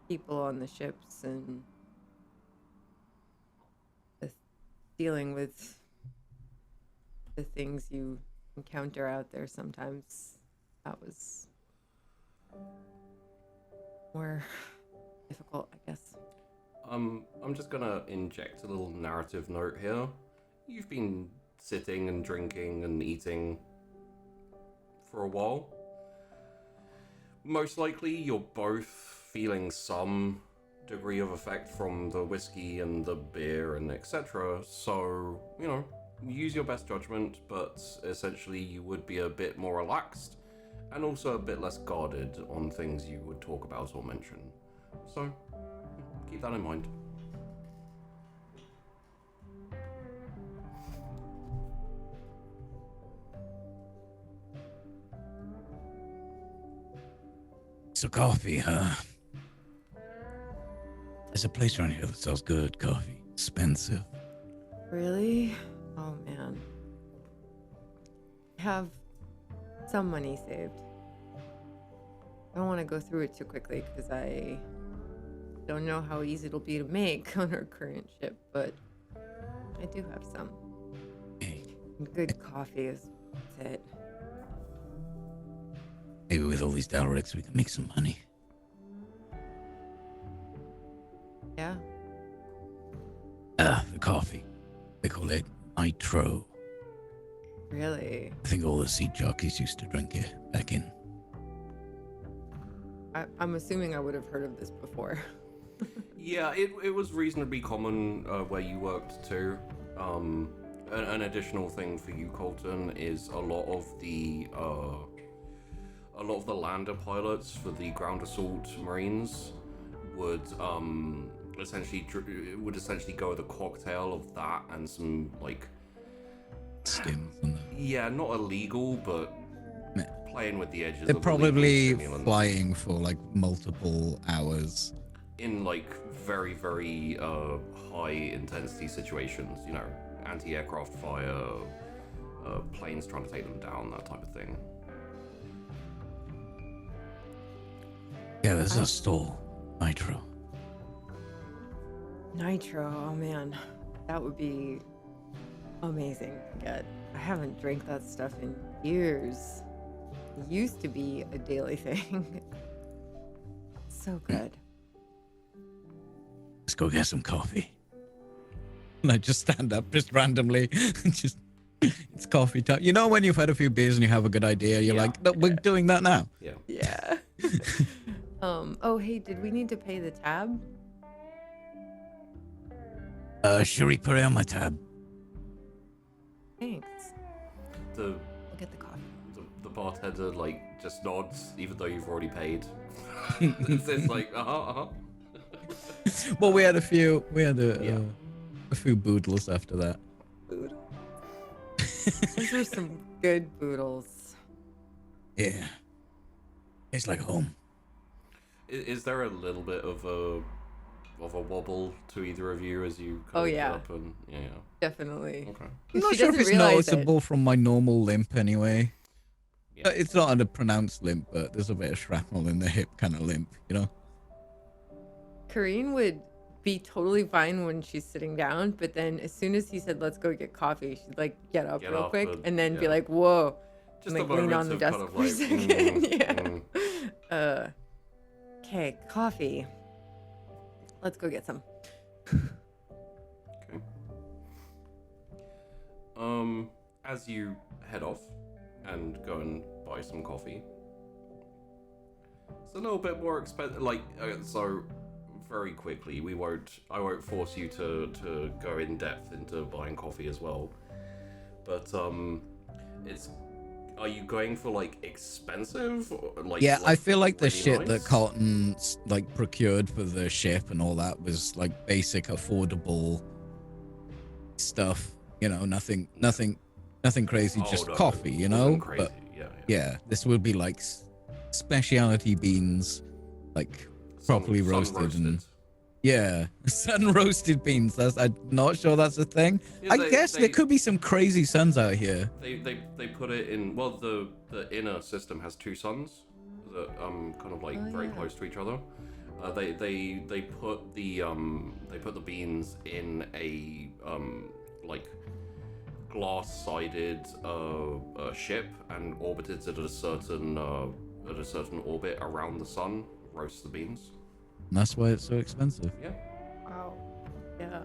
people on the ships and the dealing with the things you encounter out there sometimes. That was more difficult, I guess. I'm just gonna inject a little narrative note here. You've been sitting and drinking and eating for a while. Most likely you're both feeling some degree of effect from the whiskey and the beer and etc. So, you know, use your best judgment, but essentially you would be a bit more relaxed and also a bit less guarded on things you would talk about or mention. So, keep that in mind. So coffee, huh? There's a place around here that sells good coffee. Expensive. Really? Oh man. I have some money saved. I don't want to go through it too quickly because I don't know how easy it'll be to make on our current ship, but I do have some. Hey, And good coffee is it. maybe with all these Dalrics we can make some money. Yeah. The coffee. They call it nitro. Really? I think all the sea jockeys used to drink it back in. I'm assuming I would have heard of this before. Yeah, it was reasonably common where you worked too. An additional thing for you, Colton, is a lot of the lander pilots for the ground assault marines would essentially go with a cocktail of that and some like Skins and that. yeah, not illegal, but Meh. playing with the edges. They're of probably illegal stimulants flying for like multiple hours. in like very very high intensity situations. You know, anti-aircraft fire, planes trying to take them down, that type of thing. Yeah, there's a store. Nitro. Nitro, oh man. That would be amazing to get. I haven't drank that stuff in years. It used to be a daily thing. So good. Let's go get some coffee. And I just stand up, just randomly, just it's coffee time. You know when you've had a few beers and you have a good idea, you're Yeah. like, no, we're doing that now. Yeah. Yeah. Oh, hey, did we need to pay the tab? Shuri, put it on my tab. Thanks. The I'll get the coffee. the bartender like just nods, even though you've already paid. It's like Well, we had a few Yeah. a few boodles after that. Boodle. Those were some good boodles. Yeah. It's like home. Is there a little bit of a wobble to either of you as you Oh, kind of yeah. get up and yeah. Definitely. Okay. I'm not She sure if doesn't it's realize noticeable from my normal limp anyway. Yeah. It's not a pronounced limp, but there's a bit of shrapnel in the hip kind of limp, you know? Kareen would be totally fine when she's sitting down, but then as soon as he said, let's go get coffee, she'd like get up Get real up quick and- and then be yeah. like, whoa. Just and, a like lean moment on the of desk kind of for a like, second. Yeah. mm. Okay, coffee. Let's go get some. Okay. As you head off and go and buy some coffee, it's a little bit more expensive. Like, so very quickly, I won't force you to go in depth into buying coffee as well. But are you going for like expensive? Or, like, Yeah, I feel like the really shit that nice? Carlton like procured for the ship and all that was like basic, affordable stuff. You know, nothing crazy, Oh, just no, coffee. You it know, wasn't crazy. but Yeah. yeah, this would be like specialty beans, like properly roasted and yeah, sun roasted beans. I'm not sure that's a thing. Yeah, I guess there could be some crazy suns out here. They put it in. Well, the inner system has two suns that kind of like Oh, very yeah. close to each other. They put the beans in a like glass-sided ship and orbited at a certain orbit around the sun. Roast the beans. And that's why it's so expensive. Yeah. Wow. Yeah.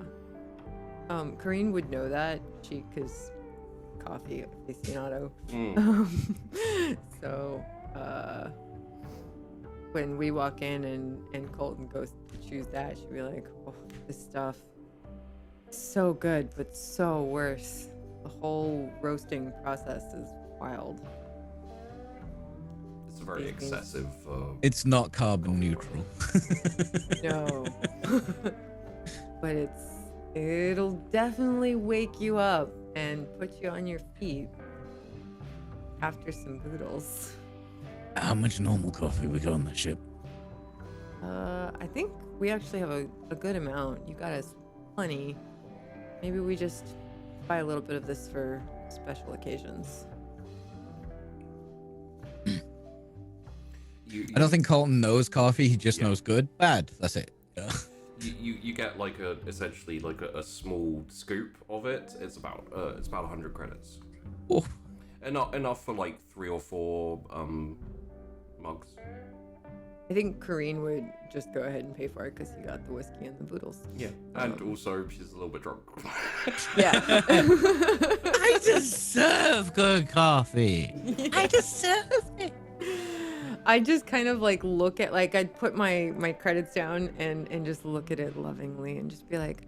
Kareen would know that because coffee aficionado. So when we walk in and Colton goes to choose that, she'd be like, "Oh, this stuff is so good, but so worse. The whole roasting process is wild." It's a very These beans. excessive. It's not carbon neutral. No. But it'll definitely wake you up and put you on your feet after some boodles. How much normal coffee we got on the ship? I think we actually have a good amount. You got us plenty. Maybe we just buy a little bit of this for special occasions. I don't think Colton knows coffee. He just Yeah. knows good, bad. That's it. Yeah. You get like essentially like a small scoop of it. It's about 100 credits. Oh, Enough for like 3 or 4 mugs. I think Kareen would just go ahead and pay for it because he got the whiskey and the boodles. Yeah, and also she's a little bit drunk. Yeah. I deserve good coffee. I deserve it. I just kind of like look at like I'd put my credits down and just look at it lovingly and just be like,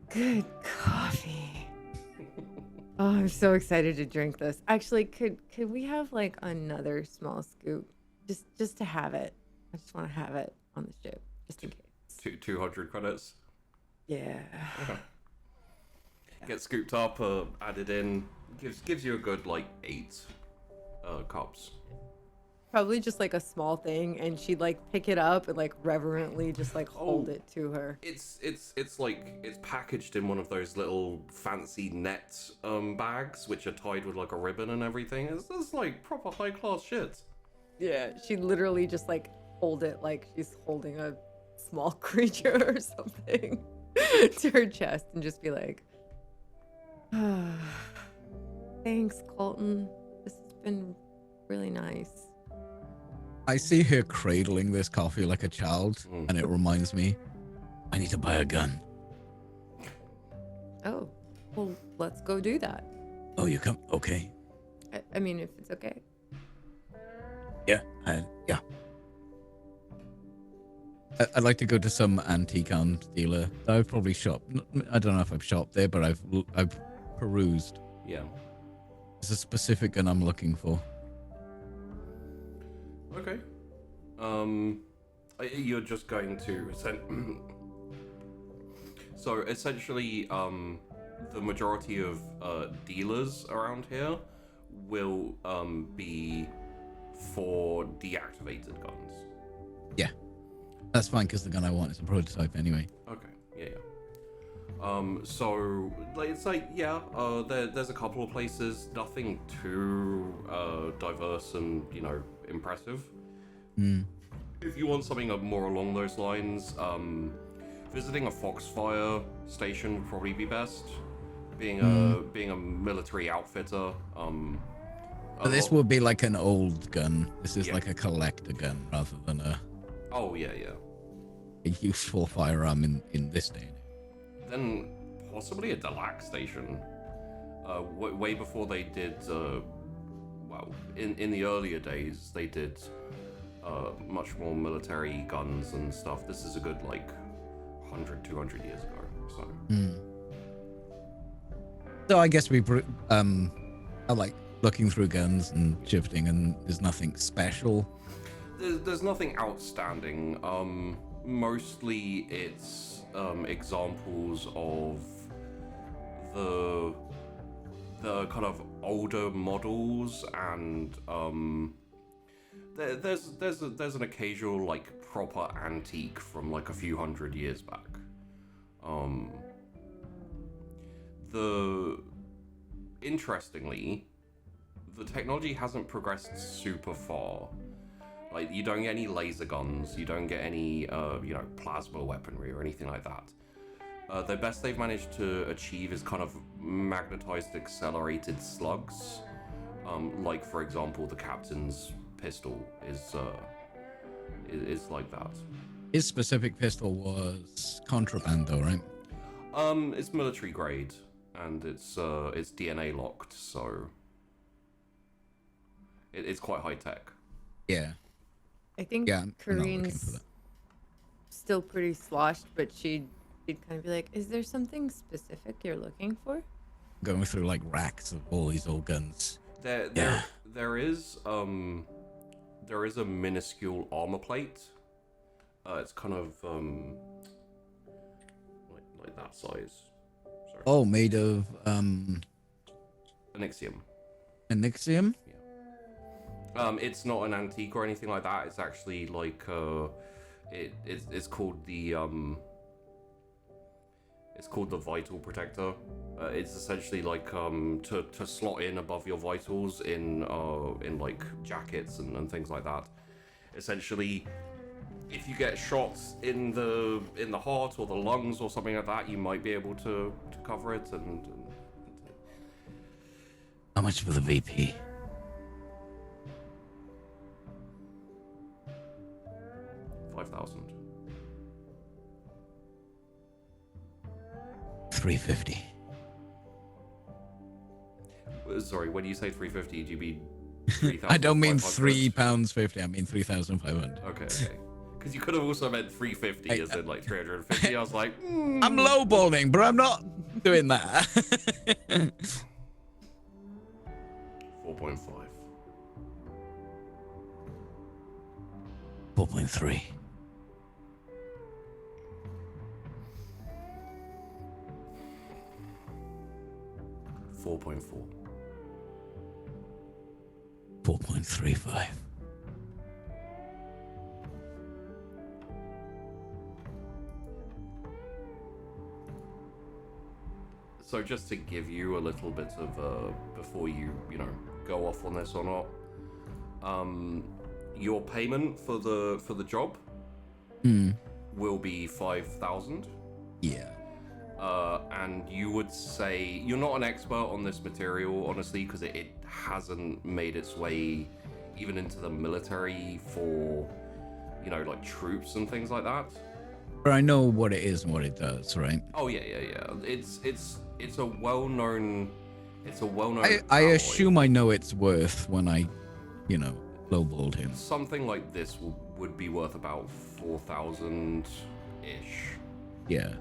good coffee. Oh, I'm so excited to drink this. Actually, could we have like another small scoop just to have it? I just want to have it on the ship just in case. 200 credits. Yeah. Okay. Get scooped up, added in. Gives you a good like 8 cups. Probably just like a small thing, and she'd like pick it up and like reverently just like hold Oh. it to her. It's like it's packaged in one of those little fancy net bags which are tied with like a ribbon and everything. It's like proper high class shit. Yeah, she literally just like hold it like she's holding a small creature or something to her chest and just be like, thanks, Colton. This has been really nice. I see her cradling this coffee like a child, and it reminds me, I need to buy a gun. Oh, well, let's go do that. Oh, you come? Okay. I mean, if it's okay. Yeah. Yeah. I'd like to go to some antique arms dealer. I've probably shopped. I don't know if I've shopped there, but I've perused. Yeah. There's a specific gun I'm looking for. Okay. You're just going to so essentially, the majority of dealers around here will be for deactivated guns. Yeah, that's fine because the gun I want is a prototype anyway. Okay. Yeah. So it's like, yeah, there's a couple of places, nothing too diverse and, you know, impressive. If you want something more along those lines, visiting a Foxfire station would probably be best. Being a military outfitter. But this would be like an old gun. This is like a collector gun rather than a useful firearm in this day and age. Then possibly a Delac station. Way before they did, well, in the earlier days, they did much more military guns and stuff. This is a good, like, 100, 200 years ago, so. So I guess I like looking through guns and shifting, and there's nothing special. There's nothing outstanding. Mostly it's examples of the kind of older models, and there's an occasional like proper antique from like a few hundred years back. Interestingly, the technology hasn't progressed super far. Like, you don't get any laser guns, you don't get any, you know, plasma weaponry or anything like that. The best they've managed to achieve is kind of magnetized accelerated slugs. Like, for example, the captain's pistol is like that. His specific pistol was contraband, though, right? It's military grade, and it's DNA locked, so it's quite high tech. Yeah. I think Yeah, I'm not looking for Corinne's that. still pretty sloshed, but she'd kind of be like, "Is there something specific you're looking for?" Going through like racks of all these old guns. There is a minuscule armor plate. It's kind of like that size. Sorry. Oh, made of Onyxium. Onyxium? It's not an antique or anything like that. It's actually like it's called the Vital Protector. It's essentially like to slot in above your vitals in like jackets and things like that. Essentially, if you get shots in the heart or the lungs or something like that, you might be able to cover it. And How much for the VP? $5,000. 350. Sorry, when you say 350, do you mean 3,000? I don't mean £3.50. I mean 3,500. Okay. Because you could have also meant 350 as in like 350. I was like, I'm lowballing, but I'm not doing that. 4.5. 4.3. $4.4. 4.35. So just to give you a little bit of before you go off on this or not, your payment for the job will be 5,000. Yeah. And you would say you're not an expert on this material, honestly, because it hasn't made its way even into the military for, like troops and things like that. But I know what it is and what it does, right? Oh yeah. It's it's a well-known. I alloy. assume I know its worth when I, lowballed him. Something like this would be worth about 4,000 ish. Yeah.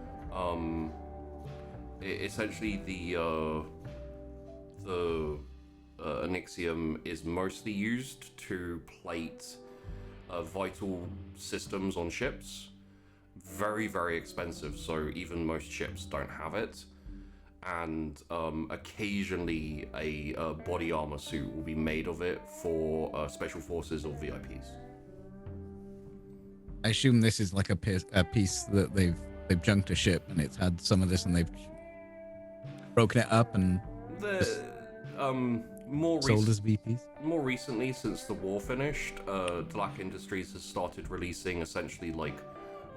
Essentially the Onyxium is mostly used to plate vital systems on ships. Very, very expensive, so even most ships don't have it. And occasionally a body armor suit will be made of it for special forces or VIPs. I assume this is like a piece that they've junked a ship and it's had some of this and they've broken it up and sold as VPs. More recently, since the war finished, Black Industries has started releasing essentially like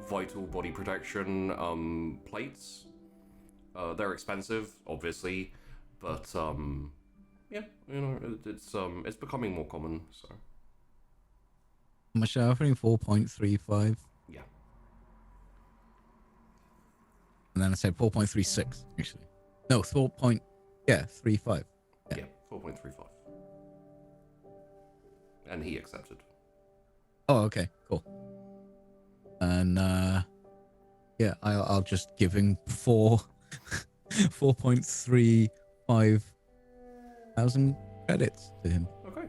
vital body protection plates. They're expensive, obviously, but yeah, it's becoming more common. So. How much are offering? 4.35. Yeah. And then I said 4.36 actually. No, 4.35. Yeah, 4.35. And he accepted. Oh, okay, cool. And yeah, I'll just give him 4.35 thousand credits to him. Okay.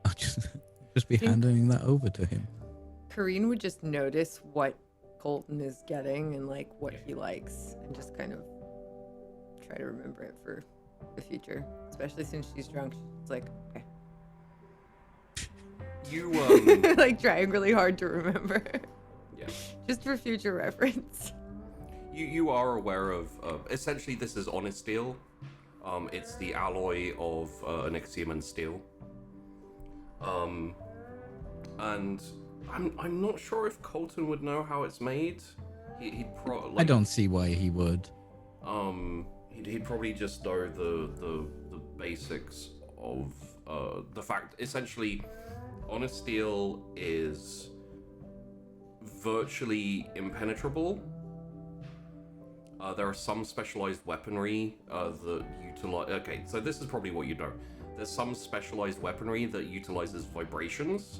I'll just be handing that over to him. Kareen would just notice what Colton is getting and like what he likes, and just kind of try to remember it for the future. Especially since she's drunk, she's like, okay. You like trying really hard to remember. Yeah. Just for future reference. You are aware of essentially this is honest steel. It's the alloy of Onyxium and steel. And I'm not sure if Colton would know how it's made. He'd probably. I don't see why he would. He'd probably just know the basics of the fact. Essentially, honest steel is virtually impenetrable. There are some specialized weaponry that utilize. Okay, so this is probably what you know. There's some specialized weaponry that utilizes vibrations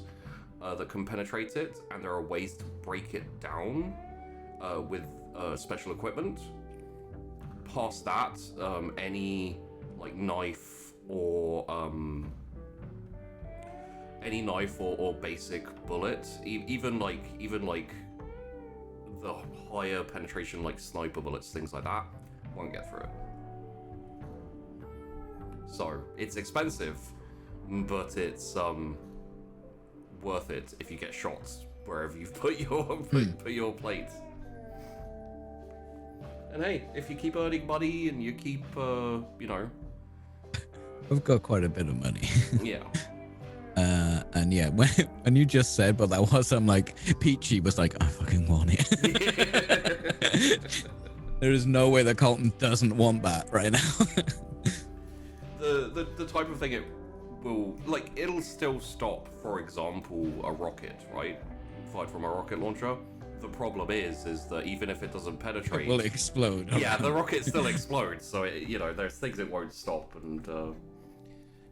that can penetrate it, and there are ways to break it down with special equipment. Past that, any like knife or basic bullet, even like the higher penetration like sniper bullets, things like that, won't get through it. So it's expensive, but it's worth it if you get shots wherever you've put your plate. And hey, if you keep earning money and you keep I've got quite a bit of money. Yeah. And yeah, when you just said, but that was, I'm like, Peachy was like, I fucking want it. There is no way that Colton doesn't want that right now. the type of thing it will, like, it'll still stop, for example, a rocket, right? Fired from a rocket launcher. The problem is that even if it doesn't penetrate, It will explode. yeah, the rocket still explodes. So there's things it won't stop, and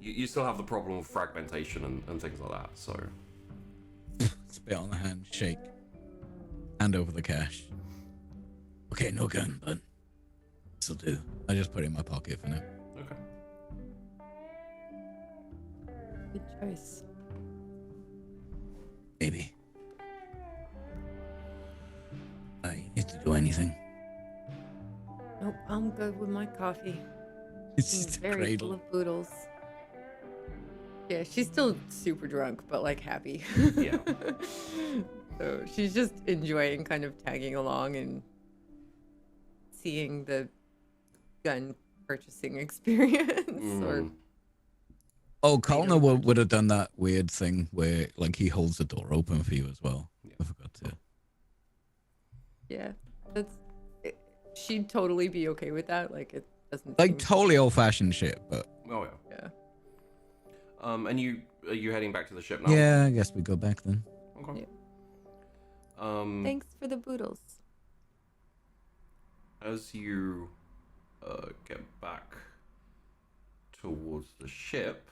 you still have the problem of fragmentation and things like that. So Spit on the hand, shake, hand over the cash. Okay, no gun, but this'll do. I just put it in my pocket for now. okay. Good choice. Baby, I need to do anything. Nope, I'm good with my coffee. It's Being just a very full cradle. of boodles. Yeah, she's still super drunk, but like happy. Yeah. So she's just enjoying kind of tagging along and seeing the gun purchasing experience. Or Oh, Colton would have done that weird thing where, like, he holds the door open for you as well. Yeah. I forgot to. yeah, she'd totally be okay with that. Like it doesn't Like, seem- totally old-fashioned shit, but Oh yeah. Yeah. And are you heading back to the ship now? yeah, I guess we go back then. Okay. Thanks for the boodles. As you get back towards the ship,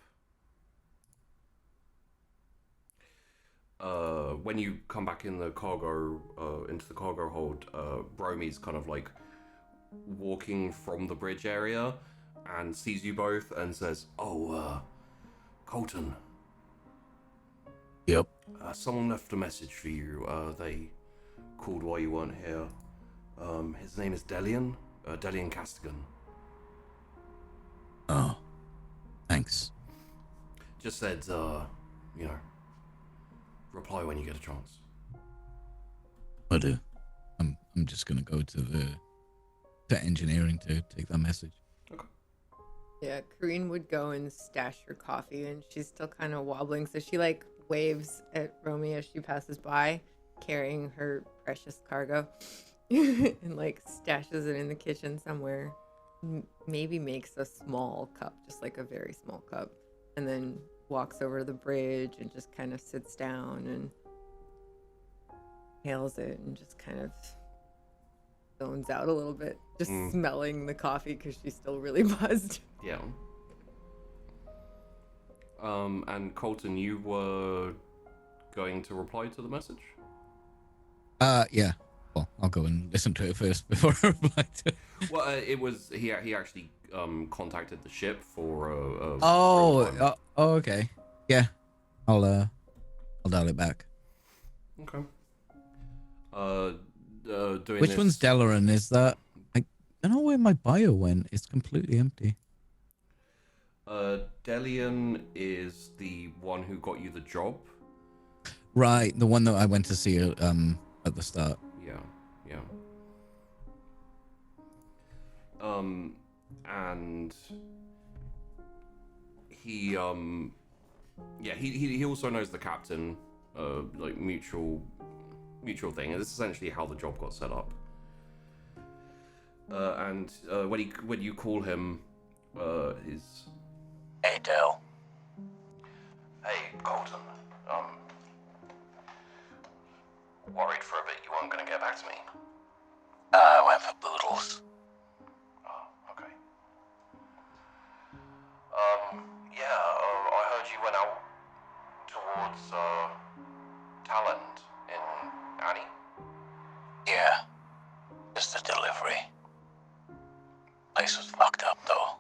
when you come back in the cargo, into the cargo hold, Bromy's kind of like walking from the bridge area and sees you both and says, "Oh, Colton. Yep. Someone left a message for you. They called while you weren't here. His name is Delian Castigan. Oh, thanks. Just said, reply when you get a chance." I'll do. I'm just gonna go to engineering to take that message. Yeah, Kareen would go and stash her coffee, and she's still kind of wobbling, so she like waves at Romy as she passes by, carrying her precious cargo, and like stashes it in the kitchen somewhere. Maybe makes a small cup, just like a very small cup, and then walks over to the bridge and just kind of sits down and hails it and just kind of zones out a little bit, just smelling the coffee because she's still really buzzed. Yeah. And Colton, you were going to reply to the message? Yeah. Well, I'll go and listen to it first before I reply to it. Well, it was he actually contacted the ship for Oh, okay. Yeah. I'll dial it back. Okay. Doing Which this... one's Delaran? Is that? I don't know where my bio went. It's completely empty. Delian is the one who got you the job. Right, the one that I went to see at the start. Yeah. And he he also knows the captain, like mutual thing. And this is essentially how the job got set up. And when you call him, his... Hey, Del. Hey, Colton. Worried for a bit you weren't gonna get back to me. I went for boodles. Oh, okay. I heard you went out towards, Talent in Annie. Yeah. Just a delivery. Place was fucked up, though.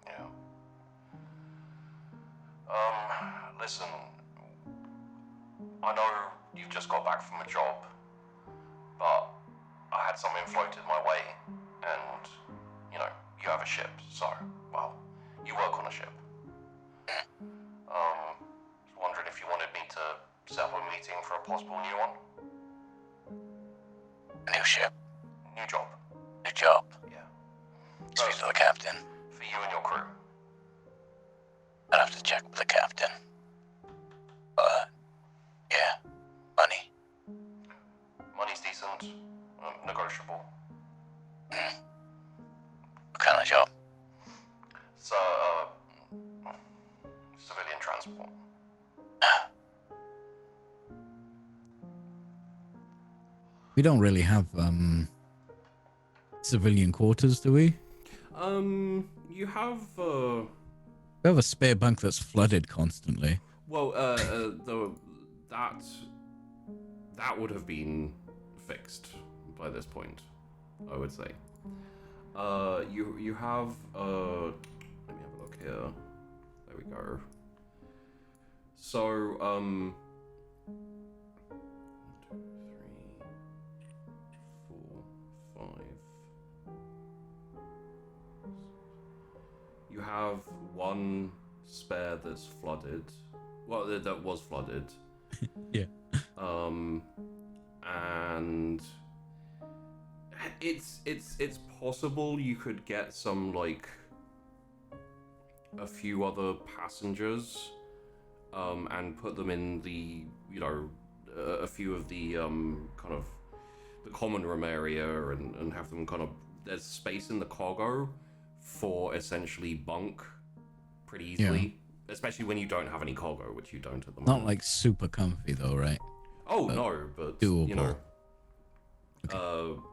Yeah. Listen, I know you've just got back from a job, but I had something floated my way, and, you have a ship, so, well, you work on a ship. Was wondering if you wanted me to set up a meeting for a possible new one? A new ship. New job. New job. Yeah. Speak to the captain. For you and your crew. I'd have to check with the captain. But, yeah, money. Money's decent, negotiable. What kind of job? It's, civilian transport. We don't really have civilian quarters, do we? You have, We have a spare bunk that's flooded constantly. well, that would have been fixed by this point, I would say. You have, let me have a look here. There we go. So, 1, 2, 3, 4, 5. You have one spare that's flooded. Well, that was flooded. Yeah. And it's possible you could get some, like, a few other passengers, and put them in the, a few of the, kind of the common room area, and have them kind of, there's space in the cargo for essentially bunk pretty easily, especially when you don't have any cargo, which you don't at the moment. Not like super comfy though, right? Oh, no, but doable.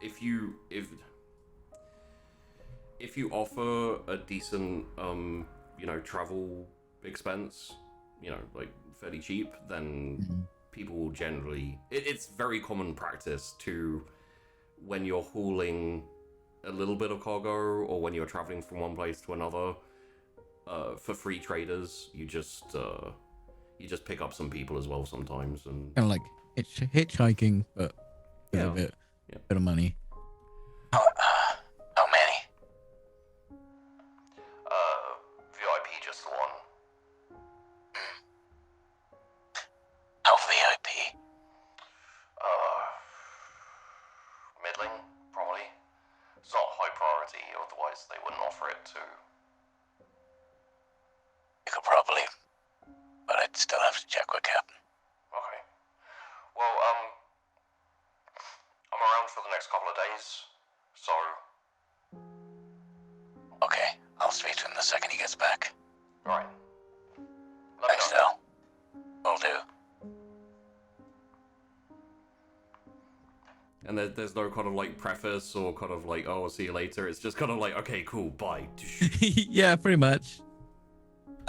if if you offer a decent, travel expense, like fairly cheap, then people will generally. It's very common practice to, when you're hauling a little bit of cargo or when you're traveling from one place to another, for free traders, you just pick up some people as well sometimes, and Kind of like hitchhiking, but with Yeah. a bit Yeah. of money. How many? VIP just the one. How VIP? Middling, probably. It's not high priority, otherwise they wouldn't offer it to. You could probably, but I'd still have to check with Captain. Okay. Well, I'm around for the next couple of days, so Okay, I'll speak to him the second he gets back. alright. Let me Thanks, know. Del. Will do. And there's no kind of like preface or kind of like, oh, I'll see you later. It's just kind of like, okay, cool, bye. Yeah, pretty much.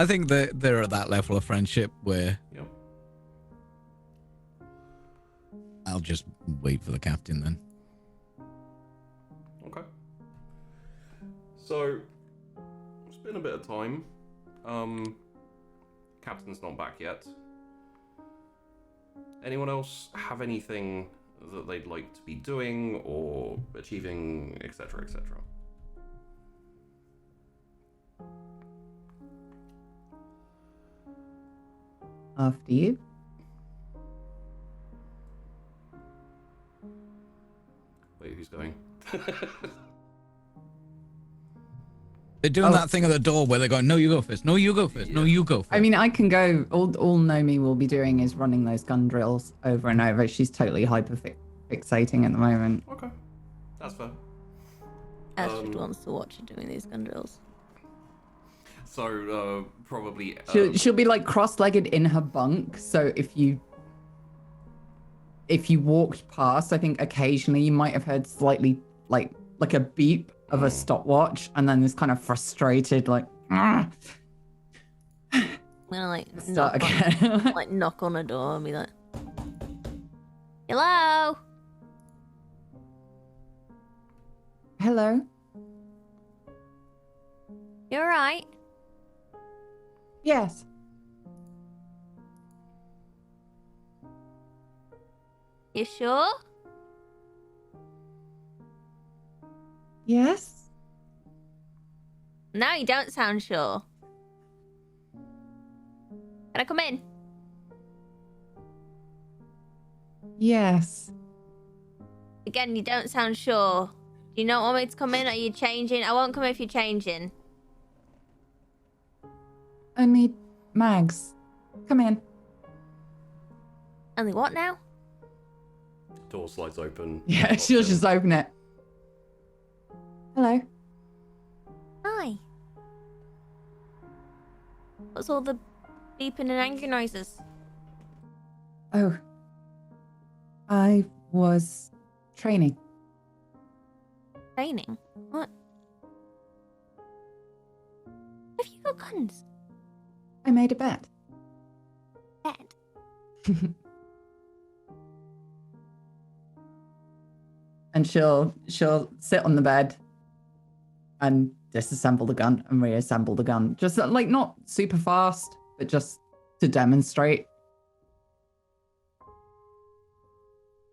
I think that they're at that level of friendship where Yep. I'll just wait for the captain then. Okay. So it's been a bit of time. Captain's not back yet. Anyone else have anything that they'd like to be doing or achieving, etc., etc.? After you. Wait, who's going? They're doing that thing at the door where they're going, no, you go first. No, you go first. No, you go first. I mean, I can go. All Nomi will be doing is running those gun drills over and over. She's totally fixating at the moment. Okay, that's fair. Astrid wants to watch her doing these gun drills. So, probably... She'll be like cross-legged in her bunk. So if you walked past, I think occasionally you might have heard slightly like a beep of a stopwatch, and then this kind of frustrated like. I'm gonna like Start knock on, again. like knock on a door and be like, "Hello." Hello. You alright? Yes. You sure? Yes. No, you don't sound sure. Can I come in? Yes. Again, you don't sound sure. Do you not want me to come in? Are you changing? I won't come if you're changing. Only Mags. Come in. Only what now? Door slides open. Yeah, she'll just open it. Hello. Hi. What's all the beeping and angry noises? Oh. I was training. Training? What? Have you got guns? I made a bet. Dead. And she'll sit on the bed and disassemble the gun and reassemble the gun. Just like not super fast, but just to demonstrate.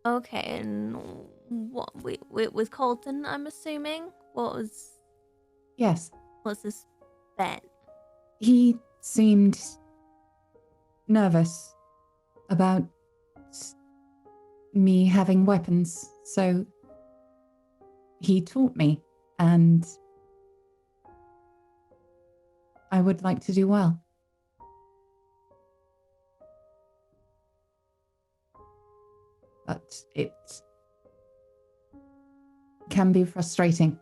Okay, and what? With Colton, I'm assuming? What's Yes. this bet? He seemed nervous about me having weapons, so he taught me, and I would like to do well. But it can be frustrating,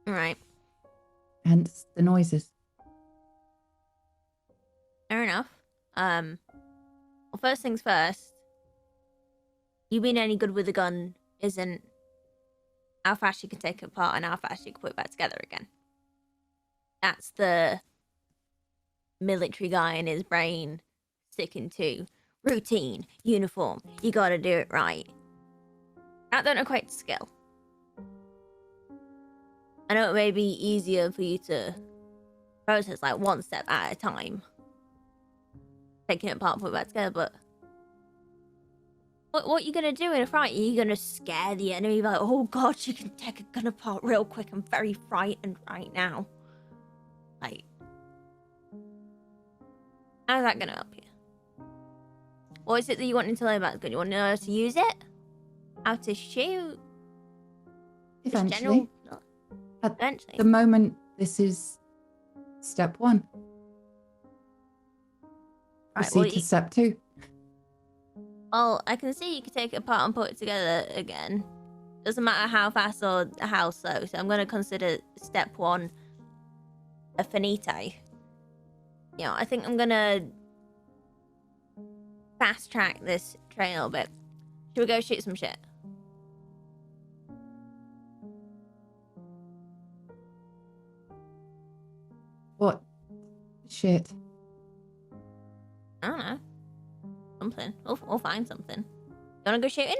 Right. hence the noises. Fair enough. Well, first things first. You being any good with a gun isn't how fast you can take it apart and how fast you can put it back together again. That's the military guy in his brain sticking to routine, uniform. You gotta do it right. That don't equate to skill. I know it may be easier for you to process like one step at a time, taking it apart and put it back together, but what are you gonna do in a fight? Are you gonna scare the enemy like, oh god, you can take a gun apart real quick, I'm very frightened right now? Like, how's that gonna help you? What is it that you want to learn about the gun? You want to know how to use it? How to shoot? Just Eventually. Eventually. The moment, this is step 1. Right, Proceed to step 2. Well, I can see you can take it apart and put it together again. Doesn't matter how fast or how slow. So I'm going to consider step 1 a finito. You know, I think I'm going to fast track this trail a bit. Should we go shoot some shit? What? Shit. I don't know. Something. We'll find something. You want to go shooting?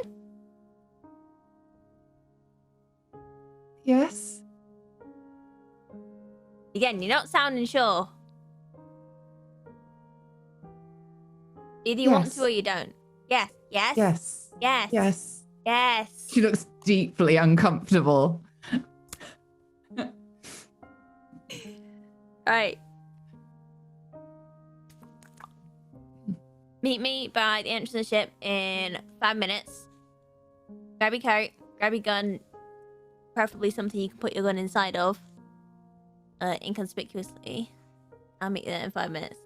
Yes. Again, you're not sounding sure. Either you want Yes. to or you don't. Yes. Yes. Yes. Yes. Yes. Yes. She looks deeply uncomfortable. Alright. Meet me by the entrance of the ship in 5 minutes. Grab your coat, grab your gun, preferably something you can put your gun inside of. Inconspicuously. I'll meet you there in 5 minutes.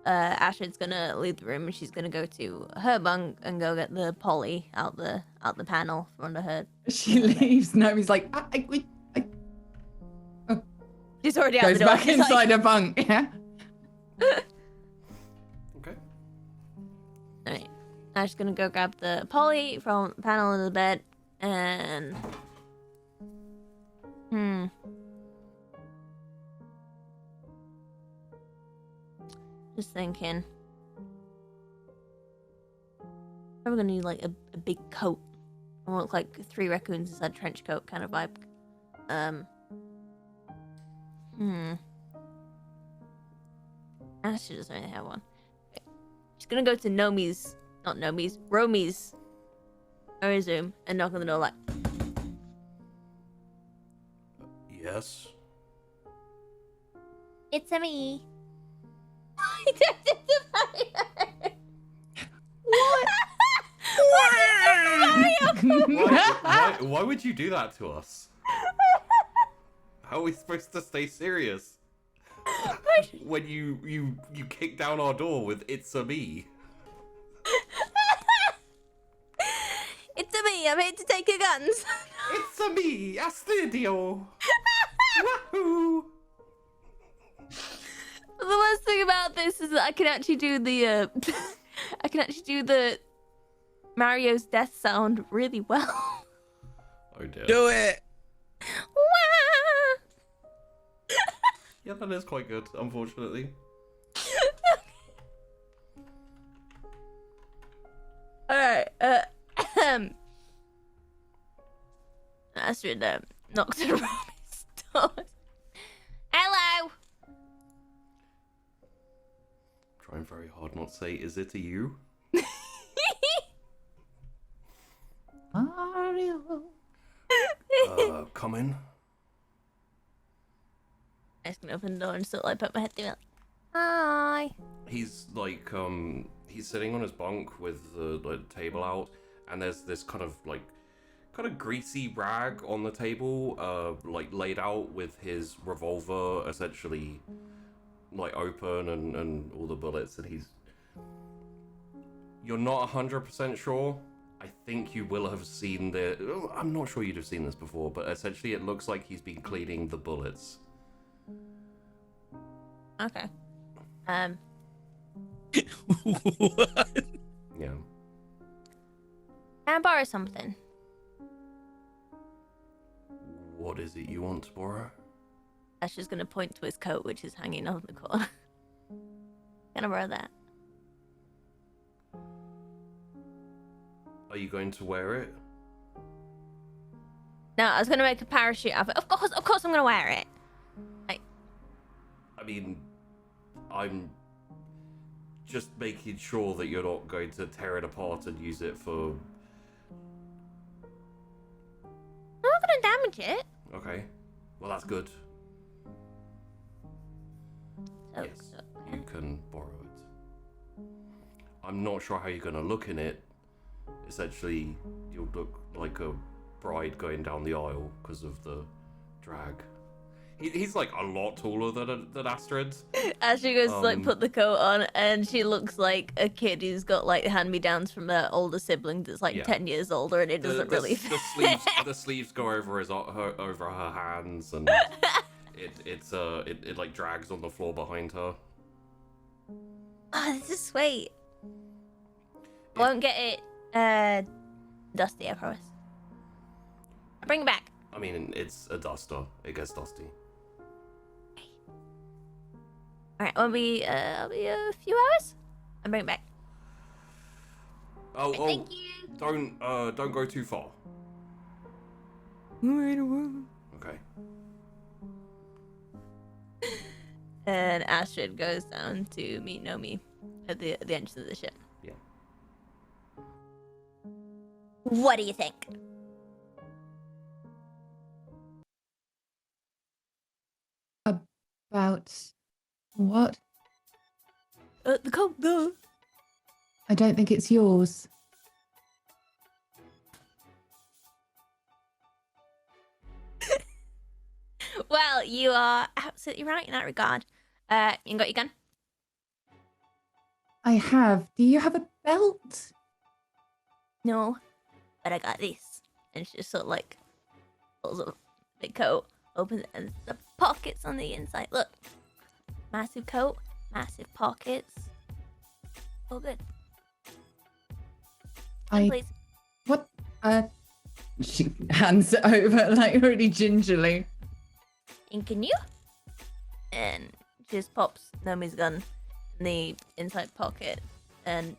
Astrid's gonna leave the room and she's gonna go to her bunk and go get the poly out the panel from under her. She leaves. Naomi's like, She's already out goes the door. back She's inside like, her bunk. Yeah. Okay. Alright. I'm just gonna go grab the poly from the panel under the bed and just thinking. Probably gonna need like a big coat. I want like 3 raccoons inside a trench coat kind of vibe. She doesn't really have one. Okay. She's gonna go to Romy's Zoom and knock on the door like, Yes. it's a me. He turned into Mario. What? Why would you do that to us? How are we supposed to stay serious? When you kick down our door with "It's a me." It's a me. I'm here to take your guns. It's a me, Astidio. Wahoo! The worst thing about this is that I can actually do the Mario's death sound really well. Oh dear. Do it. Yeah, that is quite good, unfortunately. Alright, Astrid knocks on Romy's door. Hello! Trying very hard not to say, is it a you? Mario. Come in. I'm just gonna open the door and sort of like put my head through it. Hi. He's like, he's sitting on his bunk with the table out, and there's this kind of greasy rag on the table, like laid out with his revolver essentially like open and all the bullets, and you're not 100% sure. I think you will have seen I'm not sure you'd have seen this before, but essentially it looks like he's been cleaning the bullets. Okay. What? Yeah. Can I borrow something? What is it you want to borrow? Ash is gonna point to his coat, which is hanging on the corner. Gonna borrow that. Are you going to wear it? No, I was gonna make a parachute outfit. Of course, I'm gonna wear it. I mean, I'm just making sure that you're not going to tear it apart and use it for... I'm not gonna damage it. Okay. Well, that's good. So, Yes, you can borrow it. I'm not sure how you're going to look in it. Essentially, you'll look like a bride going down the aisle because of the drag. He's like a lot taller than Astrid. As she goes to like put the coat on, and she looks like a kid who's got like hand-me-downs from her older sibling that's like 10 years older, and it doesn't really fit. The sleeves go over over her hands, and it like drags on the floor behind her. Oh, this is sweet. Won't get it dusty, I promise. I'll bring it back. I mean, it's a duster. It gets dusty. Alright, I'll be a few hours. I'll bring it back. Thank you. Don't go too far. Okay. And Astrid goes down to meet Nomi at the entrance of the ship. Yeah. What do you think? About what? The coat, though. I don't think it's yours. Well, you are absolutely right in that regard. You got your gun? I have. Do you have a belt? No, but I got this. And she just sort of like pulls up the coat, opens it, and the pockets on the inside. Look, massive coat, massive pockets. All good. Please. What? She hands it over like really gingerly. And can you? And just pops Nomi's gun in the inside pocket, and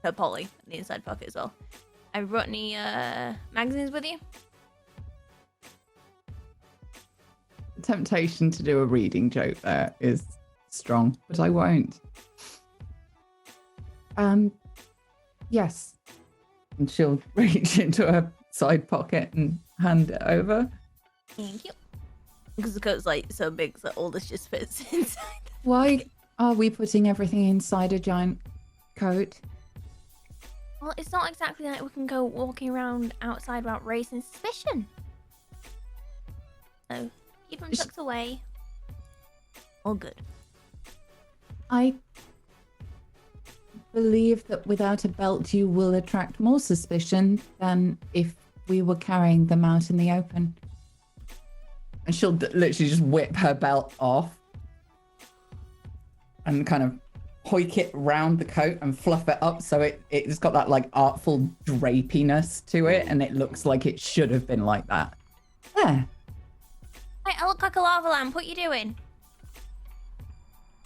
her Polly in the inside pocket as well. Have you brought any magazines with you? The temptation to do a reading joke there is strong, but I won't. Yes. And she'll reach into her side pocket and hand it over. Thank you. Because the coat's like so big, so all this just fits inside. Why are we putting everything inside a giant coat? Well, it's not exactly like we can go walking around outside without raising suspicion. So keep them tucked away. All good. I believe that without a belt you will attract more suspicion than if we were carrying them out in the open. And she'll literally just whip her belt off and kind of hoik it round the coat and fluff it up so it's got that like artful drapiness to it, and it looks like it should have been like that. There. Hey, I look like a lava lamp. What you doing?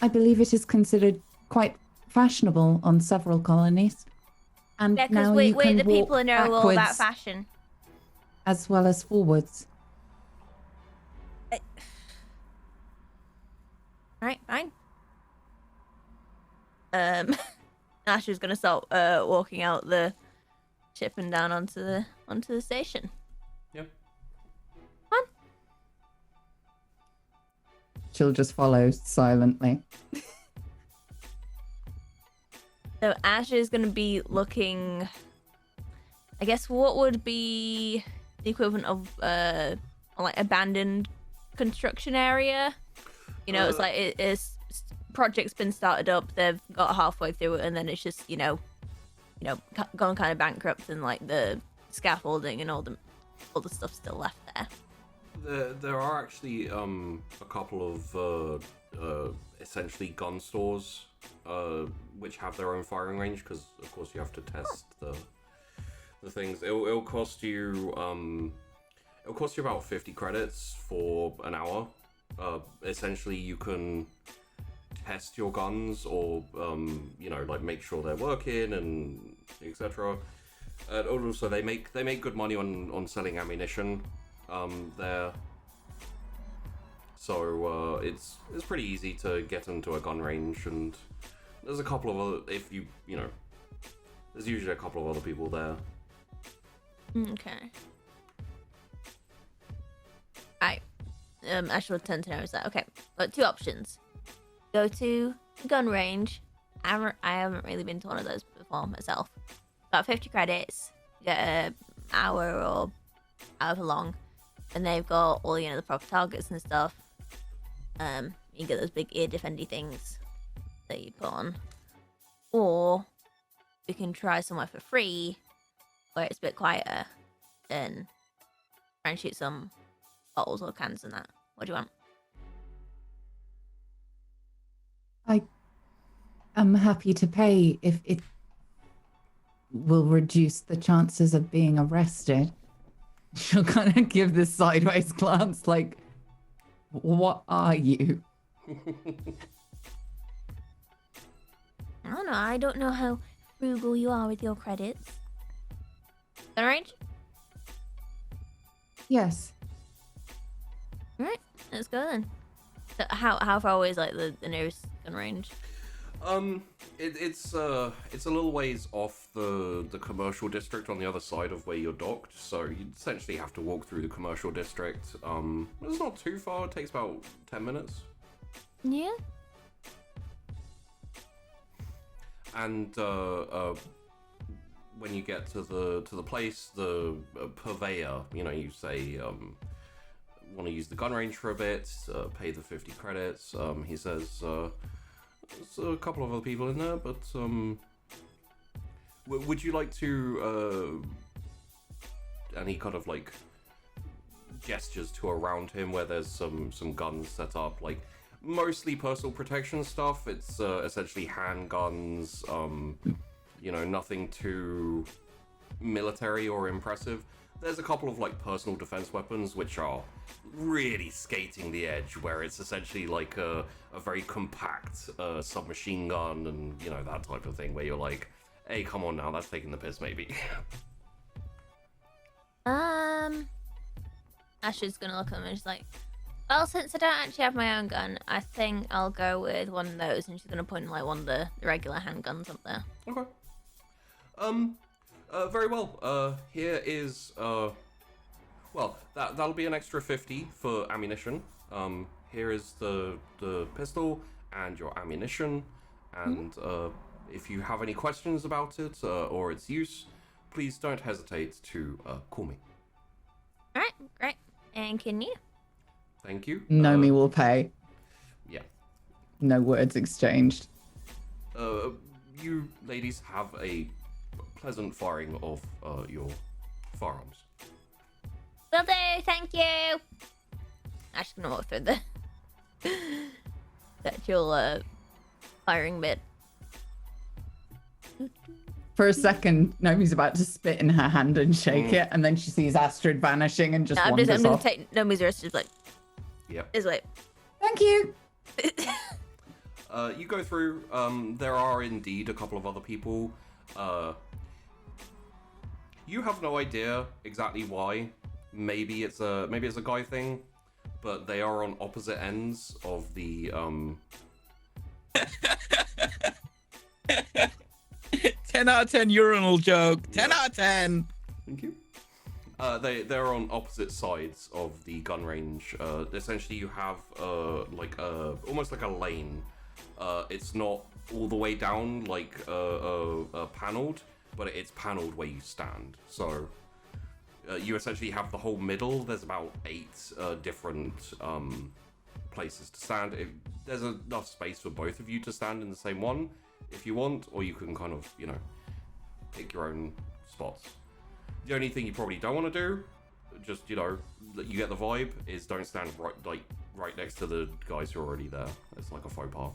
I believe it is considered quite fashionable on several colonies. And Yeah, because now we're you can the people walk who know all about backwards fashion. as well as forwards. Alright, fine. Ash is gonna start walking out the ship and down onto the station. Yep. Come on. She'll just follow silently. So Ash is gonna be looking. I guess what would be the equivalent of like abandoned construction area? You know, it's like it's project's been started up. They've got halfway through it, and then it's just gone kind of bankrupt, and like the scaffolding and all the stuff still left there. There are actually a couple of essentially gun stores which have their own firing range, because of course you have to test the things. It'll cost you It'll cost you about 50 credits for an hour. Essentially, you can test your guns or, like make sure they're working and etc. And also, they make good money on selling ammunition there. So it's pretty easy to get into a gun range, and there's a couple of other, there's usually a couple of other people there. Okay. I should tend to know is that okay? Got two options. Go to the gun range. I haven't really been to one of those before myself. Got 50 credits. Get an hour or however long, and they've got all the proper targets and stuff. You get those big ear defendy things that you put on, or you can try somewhere for free where it's a bit quieter and try and shoot some bottles or cans and that. What do you want? I am happy to pay if it will reduce the chances of being arrested. She'll kind of give this sideways glance like, what are you? I don't know. I don't know how frugal you are with your credits. Gun range? Yes. Alright, let's go then. So how far away is like the nearest gun range? It's a little ways off the commercial district on the other side of where you're docked, so you essentially have to walk through the commercial district. It's not too far. It takes about 10 minutes. Yeah. And when you get to the place, the purveyor, you say want to use the gun range for a bit, pay the 50 credits. He says there's a couple of other people in there, but would you like to and he kind of like gestures to around him where there's some guns set up, like mostly personal protection stuff. It's essentially handguns, nothing too military or impressive. There's a couple of like personal defense weapons which are really skating the edge, where it's essentially like a very compact submachine gun and that type of thing, where you're like, hey, come on now, that's taking the piss maybe. Ashley's gonna look at him and she's like, well, since I don't actually have my own gun, I think I'll go with one of those, and she's gonna point like one of the regular handguns up there. Okay. Very well. Here is that'll be an extra 50 for ammunition. Here is the pistol and your ammunition, and if you have any questions about it or its use, please don't hesitate to call me. All right, great. And can you? Thank you. Nomi will pay. Yeah. No words exchanged. You ladies have a pleasant firing of your firearms. Will do, thank you. I'm just gonna walk through the actual firing bit. For a second, Nomi's about to spit in her hand and shake it, and then she sees Astrid vanishing and just I'm wanders gonna off. take Nomi's wrist, just like, Yep. this way. Thank you. You go through. There are indeed a couple of other people. You have no idea exactly why. Maybe it's a guy thing, but they are on opposite ends of the 10 out of 10 urinal joke. 10 out of 10. Thank you. They're on opposite sides of the gun range. Essentially, you have almost like a lane. It's not all the way down like paneled, but it's paneled where you stand. So you essentially have the whole middle. There's about 8 different places to stand. There's enough space for both of you to stand in the same one if you want, or you can kind of pick your own spots. The only thing you probably don't want to do, just you get the vibe, is don't stand right next to the guys who are already there. It's like a faux pas.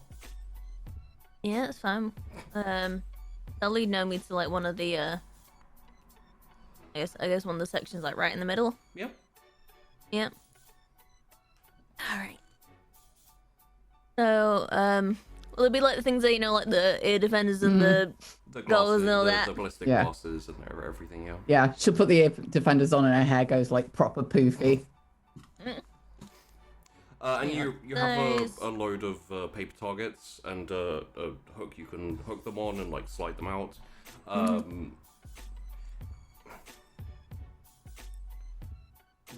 Yeah, that's fine. I'll lead Nomi to like one of the I guess one of the sections like right in the middle. Yep. Yep. All right. So, will it be like the things that, you know, like the air defenders and the The goals and all the, that? the ballistic Yeah. glasses and everything, yeah. Yeah, she'll put the ear defenders on and her hair goes like proper poofy. And Yeah, you have those. a load of paper targets and a hook you can hook them on and like slide them out.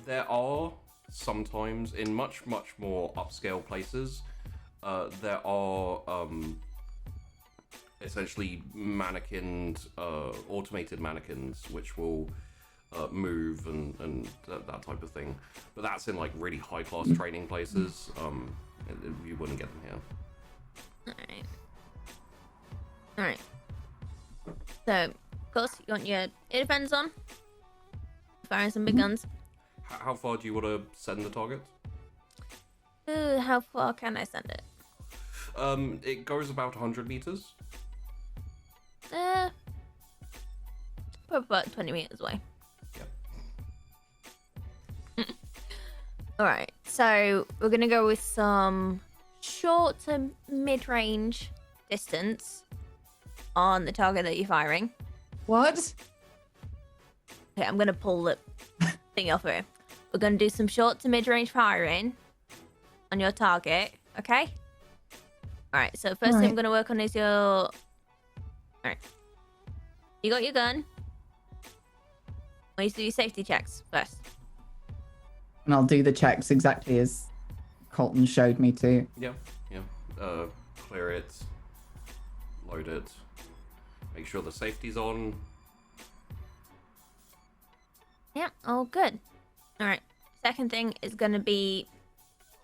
There are sometimes in much more upscale places, there are essentially mannequined, automated mannequins which will move and that type of thing. But that's in like really high class training places. You wouldn't get them here. Alright. So, of course, you want your air defenders on. Firing some big guns. How far do you want to send the target? Ooh, how far can I send it? It goes about 100 meters. Probably about 20 meters away. Yep. Alright, so we're gonna go with some short to mid-range distance on the target that you're firing. What? Okay, I'm gonna pull the thing off here. We're gonna do some short to mid-range firing on your target, okay? Alright, so first thing I'm Alright. gonna work on is your... Alright. You got your gun. I need to do your safety checks first. And I'll do the checks exactly as Colton showed me to. Yeah. Clear it. Load it. Make sure the safety's on. Yeah, all good. Alright. Second thing is gonna be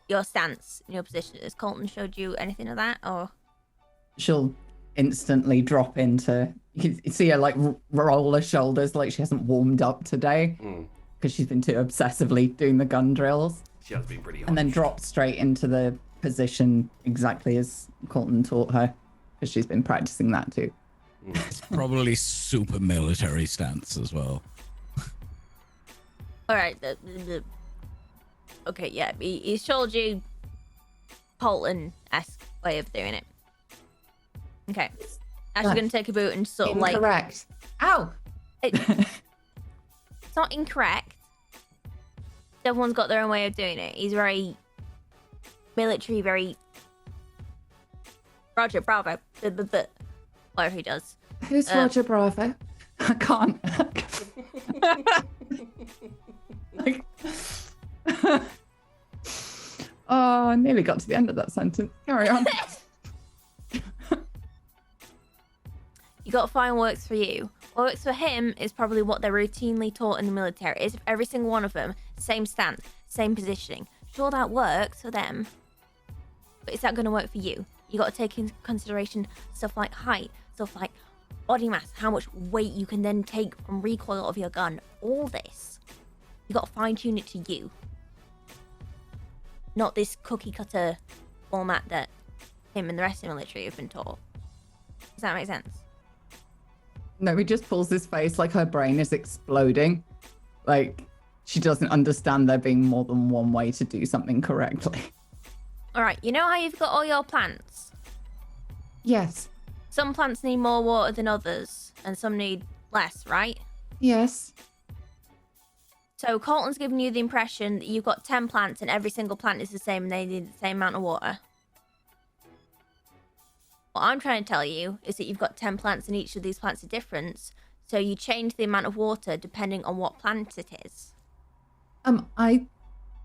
your stance, your position. Has Colton showed you anything of that, or? She'll instantly drop into. You can see her like roll her shoulders like she hasn't warmed up today because she's been too obsessively doing the gun drills. She has been pretty hard. And then drop straight into the position exactly as Colton taught her because she's been practicing that too. Probably super military stance as well. Alright, okay, yeah, he showed you Colton-esque way of doing it. Okay. Actually gonna take a boot and sort of like... Incorrect. Ow! It's not incorrect. Everyone's got their own way of doing it. He's very military, very Roger, bravo, whatever he does. Who's Roger Bravo? I can't. Like... Oh, I nearly got to the end of that sentence. Carry on. You got to find what works for you. What works for him is probably what they're routinely taught in the military. Is every single one of them same stance, same positioning. Sure, that works for them, but is that going to work for you? You got to take into consideration stuff like height, stuff like body mass, how much weight you can then take from recoil of your gun. All this, you got to fine tune it to you, not this cookie cutter format that him and the rest of the military have been taught. Does that make sense? No, he just pulls his face like her brain is exploding. Like, she doesn't understand there being more than one way to do something correctly. All right, you know how you've got all your plants? Yes. Some plants need more water than others, and some need less, right? Yes. So Colton's giving you the impression that you've got 10 plants and every single plant is the same and they need the same amount of water. What I'm trying to tell you is that you've got 10 plants and each of these plants are different, so you change the amount of water depending on what plant it is.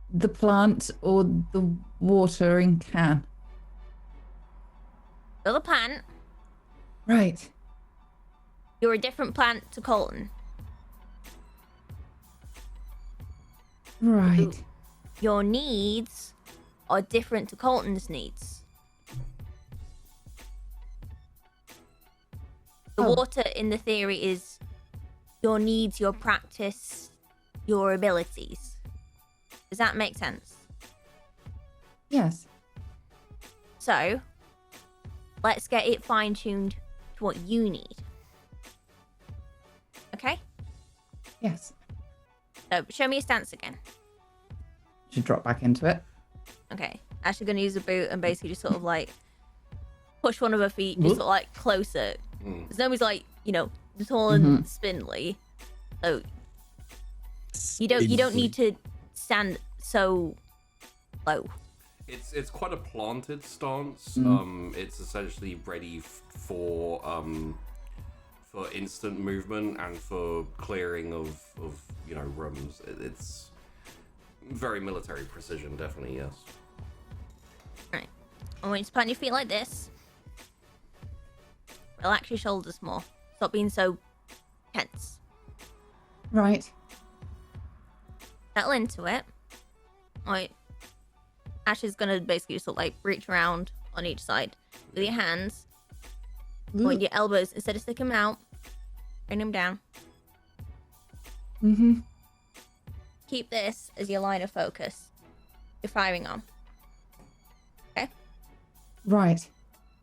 The plant or the watering can? So the plant, Right. you're a different plant to Colton. Right. Your needs are different to Colton's needs. The water in the theory is your needs, your practice, your abilities. Does that make sense? Yes. So, let's get it fine-tuned to what you need. Okay? Yes. So, show me your stance again. She dropped back into it. Okay. Ashley's gonna use a boot and basically just sort of like push one of her feet just sort of like closer. Because nobody's like, tall and spindly. So you don't need to stand so low. It's quite a planted stance. It's essentially ready for instant movement and for clearing of rooms. It's very military precision, definitely, yes. Alright. I want you to plant your feet like this. Relax your shoulders more. Stop being so tense. Right. Settle into it. Alright. Ash is gonna basically just sort of like reach around on each side with your hands. Point your elbows, instead of sticking them out, bring them down. Mm-hmm. Keep this as your line of focus. You're firing arm. Okay? Right.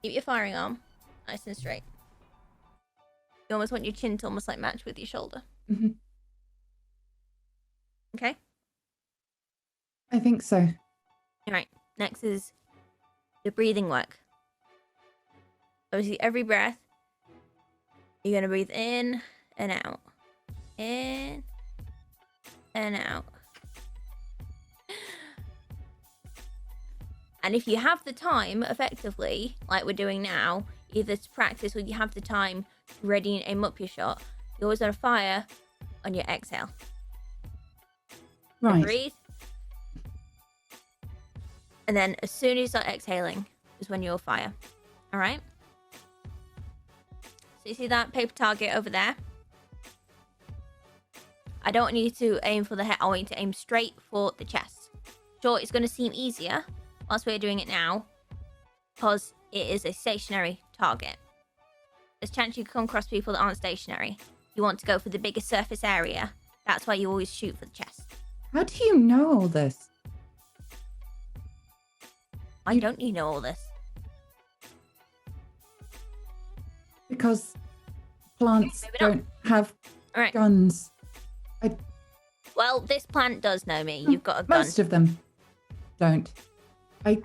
Keep your firing arm nice and straight. You almost want your chin to almost like match with your shoulder. Mm-hmm. Okay? I think so. Alright, next is the breathing work. Obviously, every breath, you're going to breathe in and out. In and out. And if you have the time, effectively, like we're doing now, either to practice or you have the time to ready and aim up your shot, you always want to fire on your exhale. So Right. breathe. And then as soon as you start exhaling is when you'll fire. All right? So you see that paper target over there? I don't want you to aim for the head. I want you to aim straight for the chest. Sure, it's going to seem easier whilst we're doing it now because it is a stationary target. There's a chance you can come across people that aren't stationary. You want to go for the biggest surface area. That's why you always shoot for the chest. How do you know all this? I don't need to know all this. Because plants Maybe not. don't have All right. guns. Well, this plant does know me. You've got a gun. Most of them don't. All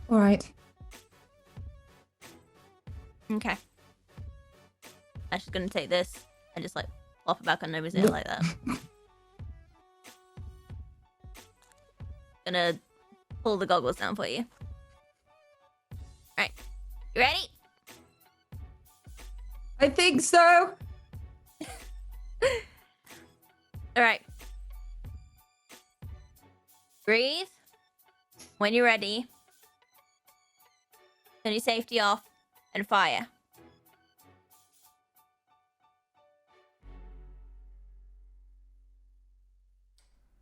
right. Okay. I'm just gonna take this and just like plop it back on Nova's ear like that. Gonna pull the goggles down for you. Right. You ready? I think so. Alright. Breathe. When you're ready, turn your safety off and fire.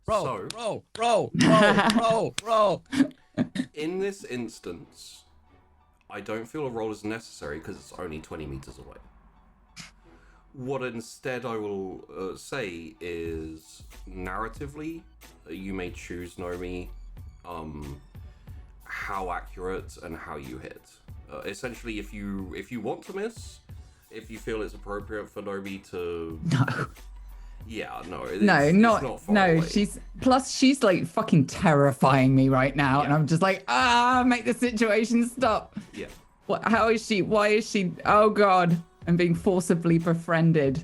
Roll. In this instance, I don't feel a roll is necessary because it's only 20 meters away. What instead I will say is, narratively, you may choose, Nomi, how accurate and how you hit. Essentially, if you want to miss, if you feel it's appropriate for Nomi to... No. Yeah, no. No, it's not not far no. away. She's like fucking terrifying me right now, and I'm just like, make the situation stop. Yeah. What? How is she? Why is she? Oh God, I'm being forcibly befriended.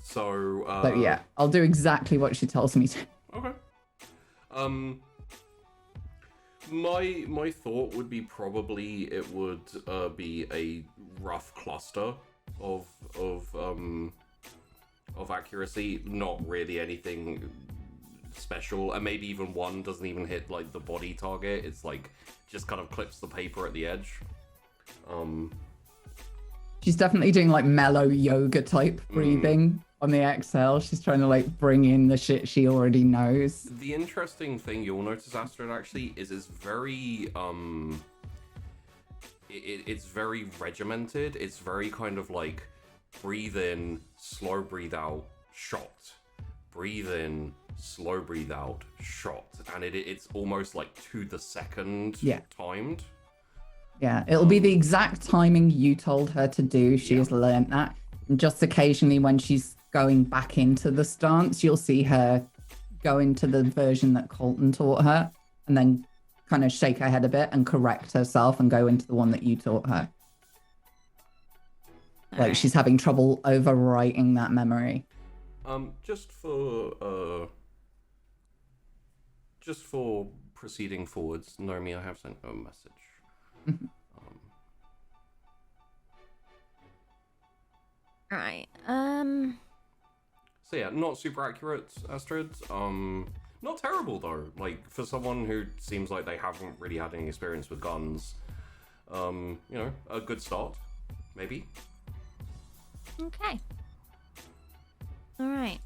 So. But yeah, I'll do exactly what she tells me to. Okay. My thought would be probably it would be a rough cluster of accuracy, not really anything special, and maybe even one doesn't even hit like the body target. It's like just kind of clips the paper at the edge. She's definitely doing like mellow yoga type breathing on the exhale. She's trying to like bring in the shit she already knows. The interesting thing you'll notice, Astrid, actually, is it's very it's very regimented. It's very kind of like breathe in, slow breathe out, shot. Breathe in, slow breathe out, shot. And it's almost like to the second timed. Yeah, it'll be the exact timing you told her to do. She has learned that. And just occasionally when she's going back into the stance, you'll see her go into the version that Colton taught her and then kind of shake her head a bit and correct herself and go into the one that you taught her. Like she's having trouble overwriting that memory. Just for proceeding forwards, Nomi, I have sent a message. Right. So yeah, not super accurate, Astrid. Not terrible though. Like for someone who seems like they haven't really had any experience with guns, you know, a good start, maybe. Okay. All right.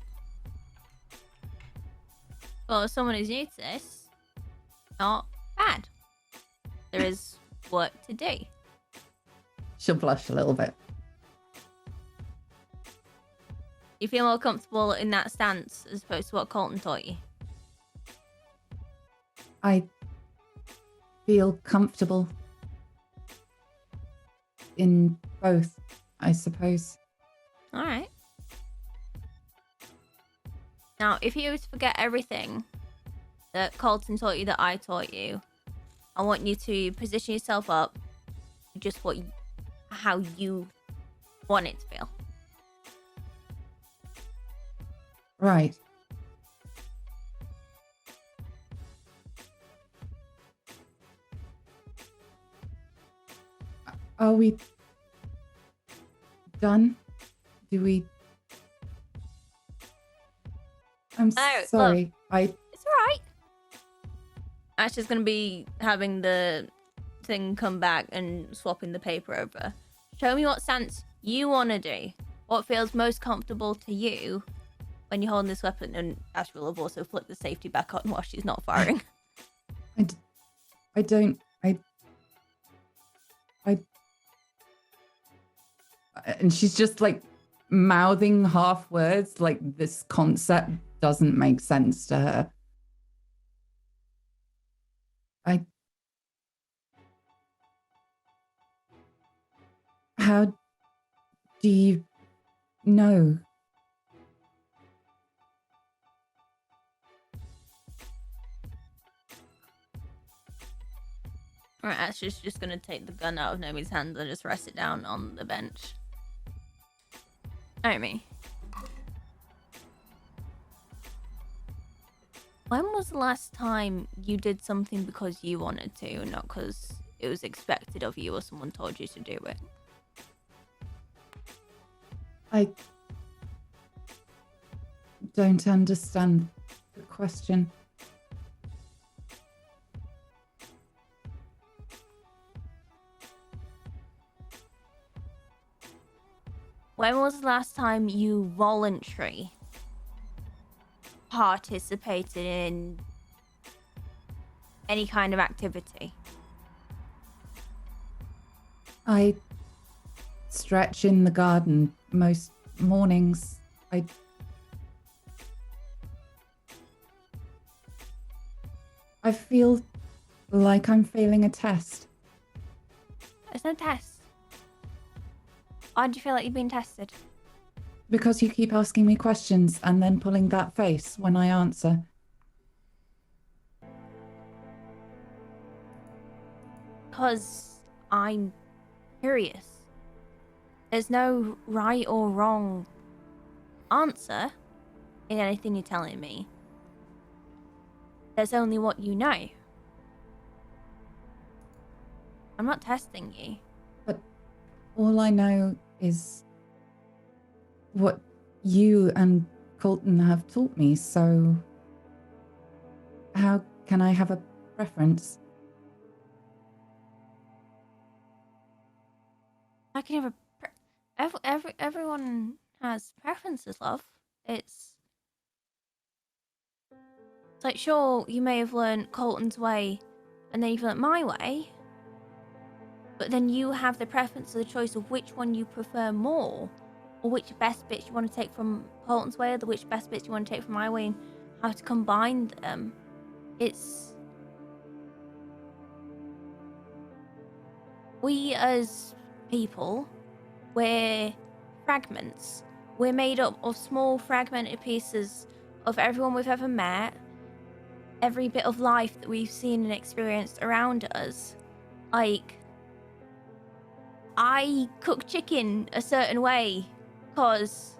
Well, as someone who's new to this, not bad. There is work to do. She'll blush a little bit. You feel more comfortable in that stance as opposed to what Colton taught you? I feel comfortable in both, I suppose. All right. Now, if you were to forget everything that Colton taught you, that I taught you, I want you to position yourself up just how you want it to feel. Right. Are we done? Do we... I'm Oh, sorry. It's all right. Ash is going to be having the thing come back and swapping the paper over. Show me what stance you want to do. What feels most comfortable to you when you're holding this weapon. And Ash will have also flipped the safety back on while she's not firing. I don't... And she's just like mouthing half words, like this concept doesn't make sense to her. How do you know? Alright, Ash is just going to take the gun out of Nomi's hand and just rest it down on the bench. Naomi. When was the last time you did something because you wanted to, not because it was expected of you or someone told you to do it? I don't understand the question. When was the last time you voluntarily participated in any kind of activity? I stretch in the garden most mornings. I feel like I'm failing a test. There's no test. Why do you feel like you've been tested? Because you keep asking me questions and then pulling that face when I answer. Because I'm curious. There's no right or wrong answer in anything you're telling me. There's only what you know. I'm not testing you. But all I know is what you and Colton have taught me, so how can I have a preference? I can have everyone has preferences, love. It's like, sure, you may have learned Colton's way and then you've learnt my way, but then you have the preference or the choice of which one you prefer more, or which best bits you want to take from Colton's way, or the which best bits you want to take from my way, and how to combine them. It's... We as people, we're fragments. We're made up of small fragmented pieces of everyone we've ever met, every bit of life that we've seen and experienced around us. Like, I cook chicken a certain way because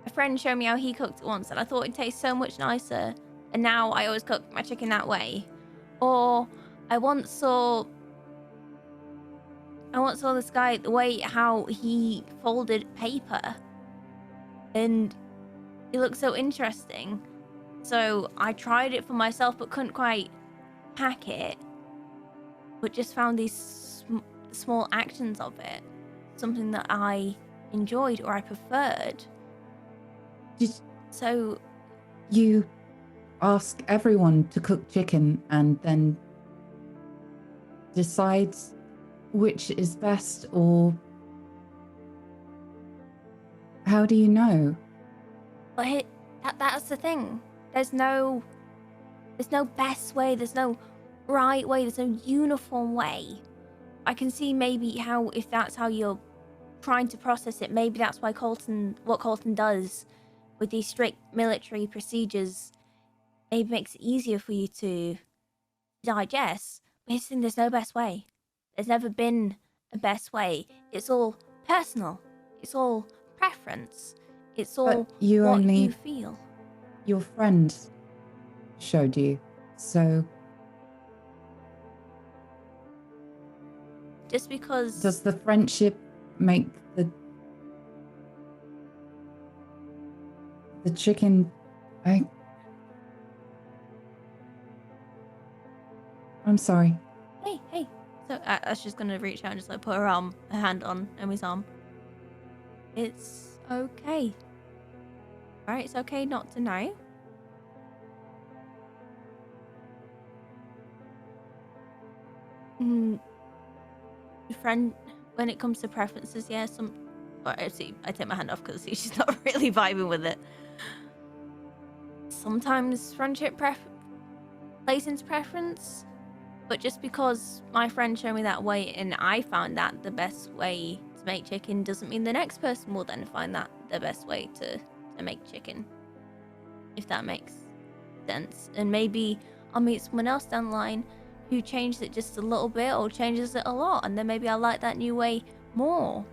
a friend showed me how he cooked it once and I thought it tastes so much nicer, and now I always cook my chicken that way. Or I once saw this guy, the way how he folded paper, and it looked so interesting. So I tried it for myself but couldn't quite hack it, but just found these small actions of it something that I enjoyed or I preferred. Did So you ask everyone to cook chicken and then decide which is best, or how do you know? but that's the thing. There's no best way, there's no right way, there's no uniform way. I can see maybe how, if that's how you're trying to process it, maybe that's why what Colton does with these strict military procedures maybe makes it easier for you to digest. But here's the thing, there's no best way. There's never been a best way. It's all personal. It's all preference. It's all But you what only- you feel. Your friend showed you, so Just because does the friendship make the chicken? I'm sorry. Hey. So Ash is gonna reach out and just like put her hand on Emi's arm. It's okay. Alright, it's okay not to know. Friend, when it comes to preferences, yeah, I take my hand off because she's not really vibing with it. Sometimes friendship plays into preference, but just because my friend showed me that way and I found that the best way to make chicken doesn't mean the next person will then find that the best way to make chicken. If that makes sense. And maybe I'll meet someone else down the line who changed it just a little bit or changes it a lot, and then maybe I like that new way more.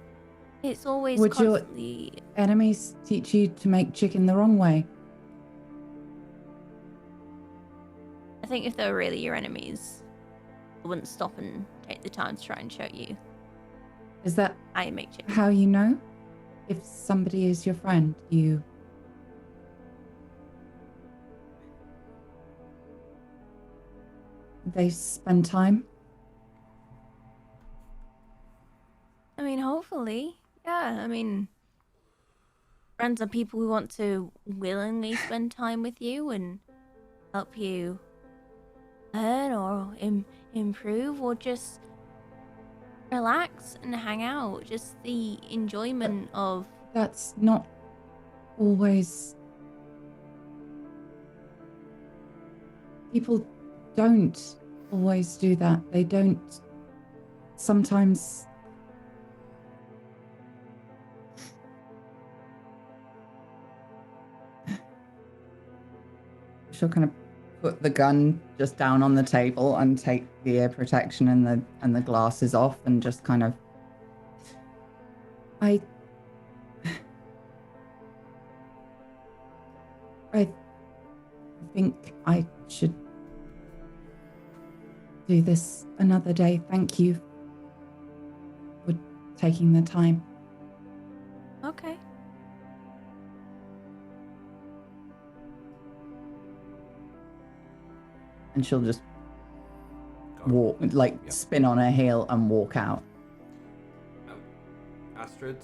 It's always Would your constantly... enemies teach you to make chicken the wrong way? I think if they were really your enemies, I wouldn't stop and take the time to try and show you Is that I make chicken. how you know if somebody is your friend? They spend time? I mean, hopefully. Yeah, I mean, friends are people who want to willingly spend time with you and help you learn or improve or just relax and hang out. Just the enjoyment of... That's not always... People don't always do that. They don't sometimes... She'll kind of put the gun just down on the table and take the ear protection and the glasses off and just kind of... I think I should do this another day. Thank you for taking the time. Okay. And she'll just Go. walk, like Yeah. spin on her heel and walk out. Astrid,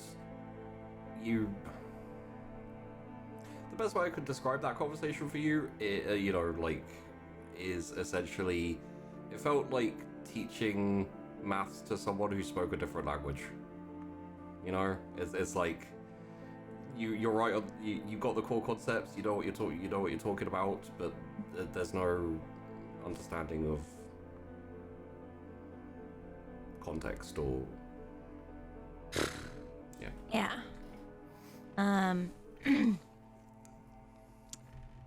the best way I could describe that conversation for you, is essentially, it felt like teaching maths to someone who spoke a different language. You know, it's like you're right on, you got the core concepts, you know what you're talking about, but there's no understanding of context or Yeah.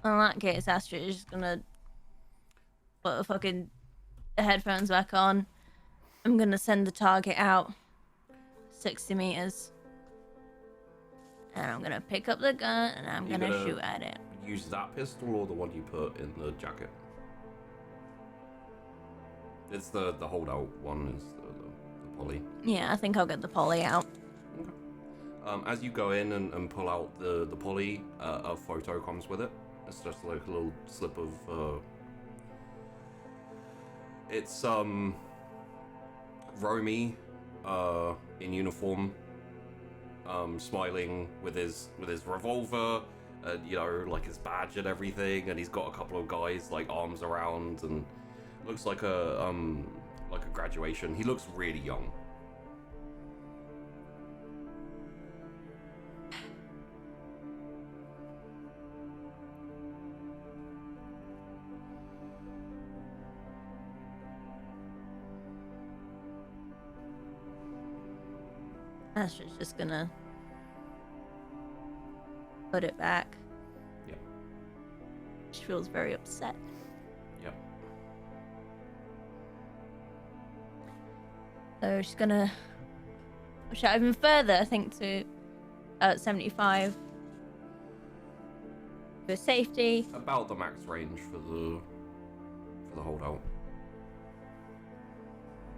In that case, Astrid is just gonna put the fucking headphones back on. I'm gonna send the target out 60 meters. And I'm gonna pick up the gun and I'm gonna shoot at it. Use that pistol or the one you put in the jacket? It's the holdout one, is the poly. Yeah, I think I'll get the poly out. Okay. As you go in and pull out the poly, a photo comes with it. It's just like a little slip of it's Romy in uniform, smiling with his revolver and, you know, like his badge and everything, and he's got a couple of guys like arms around, and looks like a graduation. He looks really young. Astrid's just gonna put it back. Yep. She feels very upset. Yep. So she's gonna push out even further, I think, to 75 for safety. About the max range for the holdout.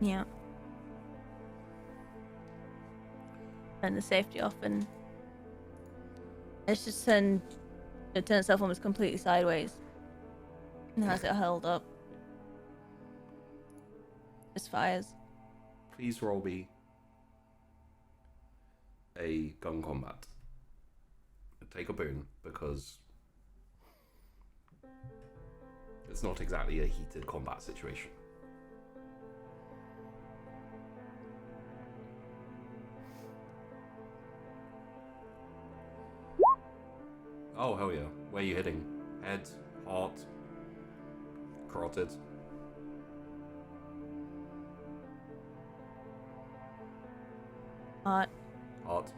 Yeah. Turn the safety off, and it's just turn itself almost completely sideways. And has it held up. Just fires. Please roll me a gun combat. Take a boon, because it's not exactly a heated combat situation. Oh, hell yeah. Where are you hitting? Head, heart, carotid? Hot. Heart.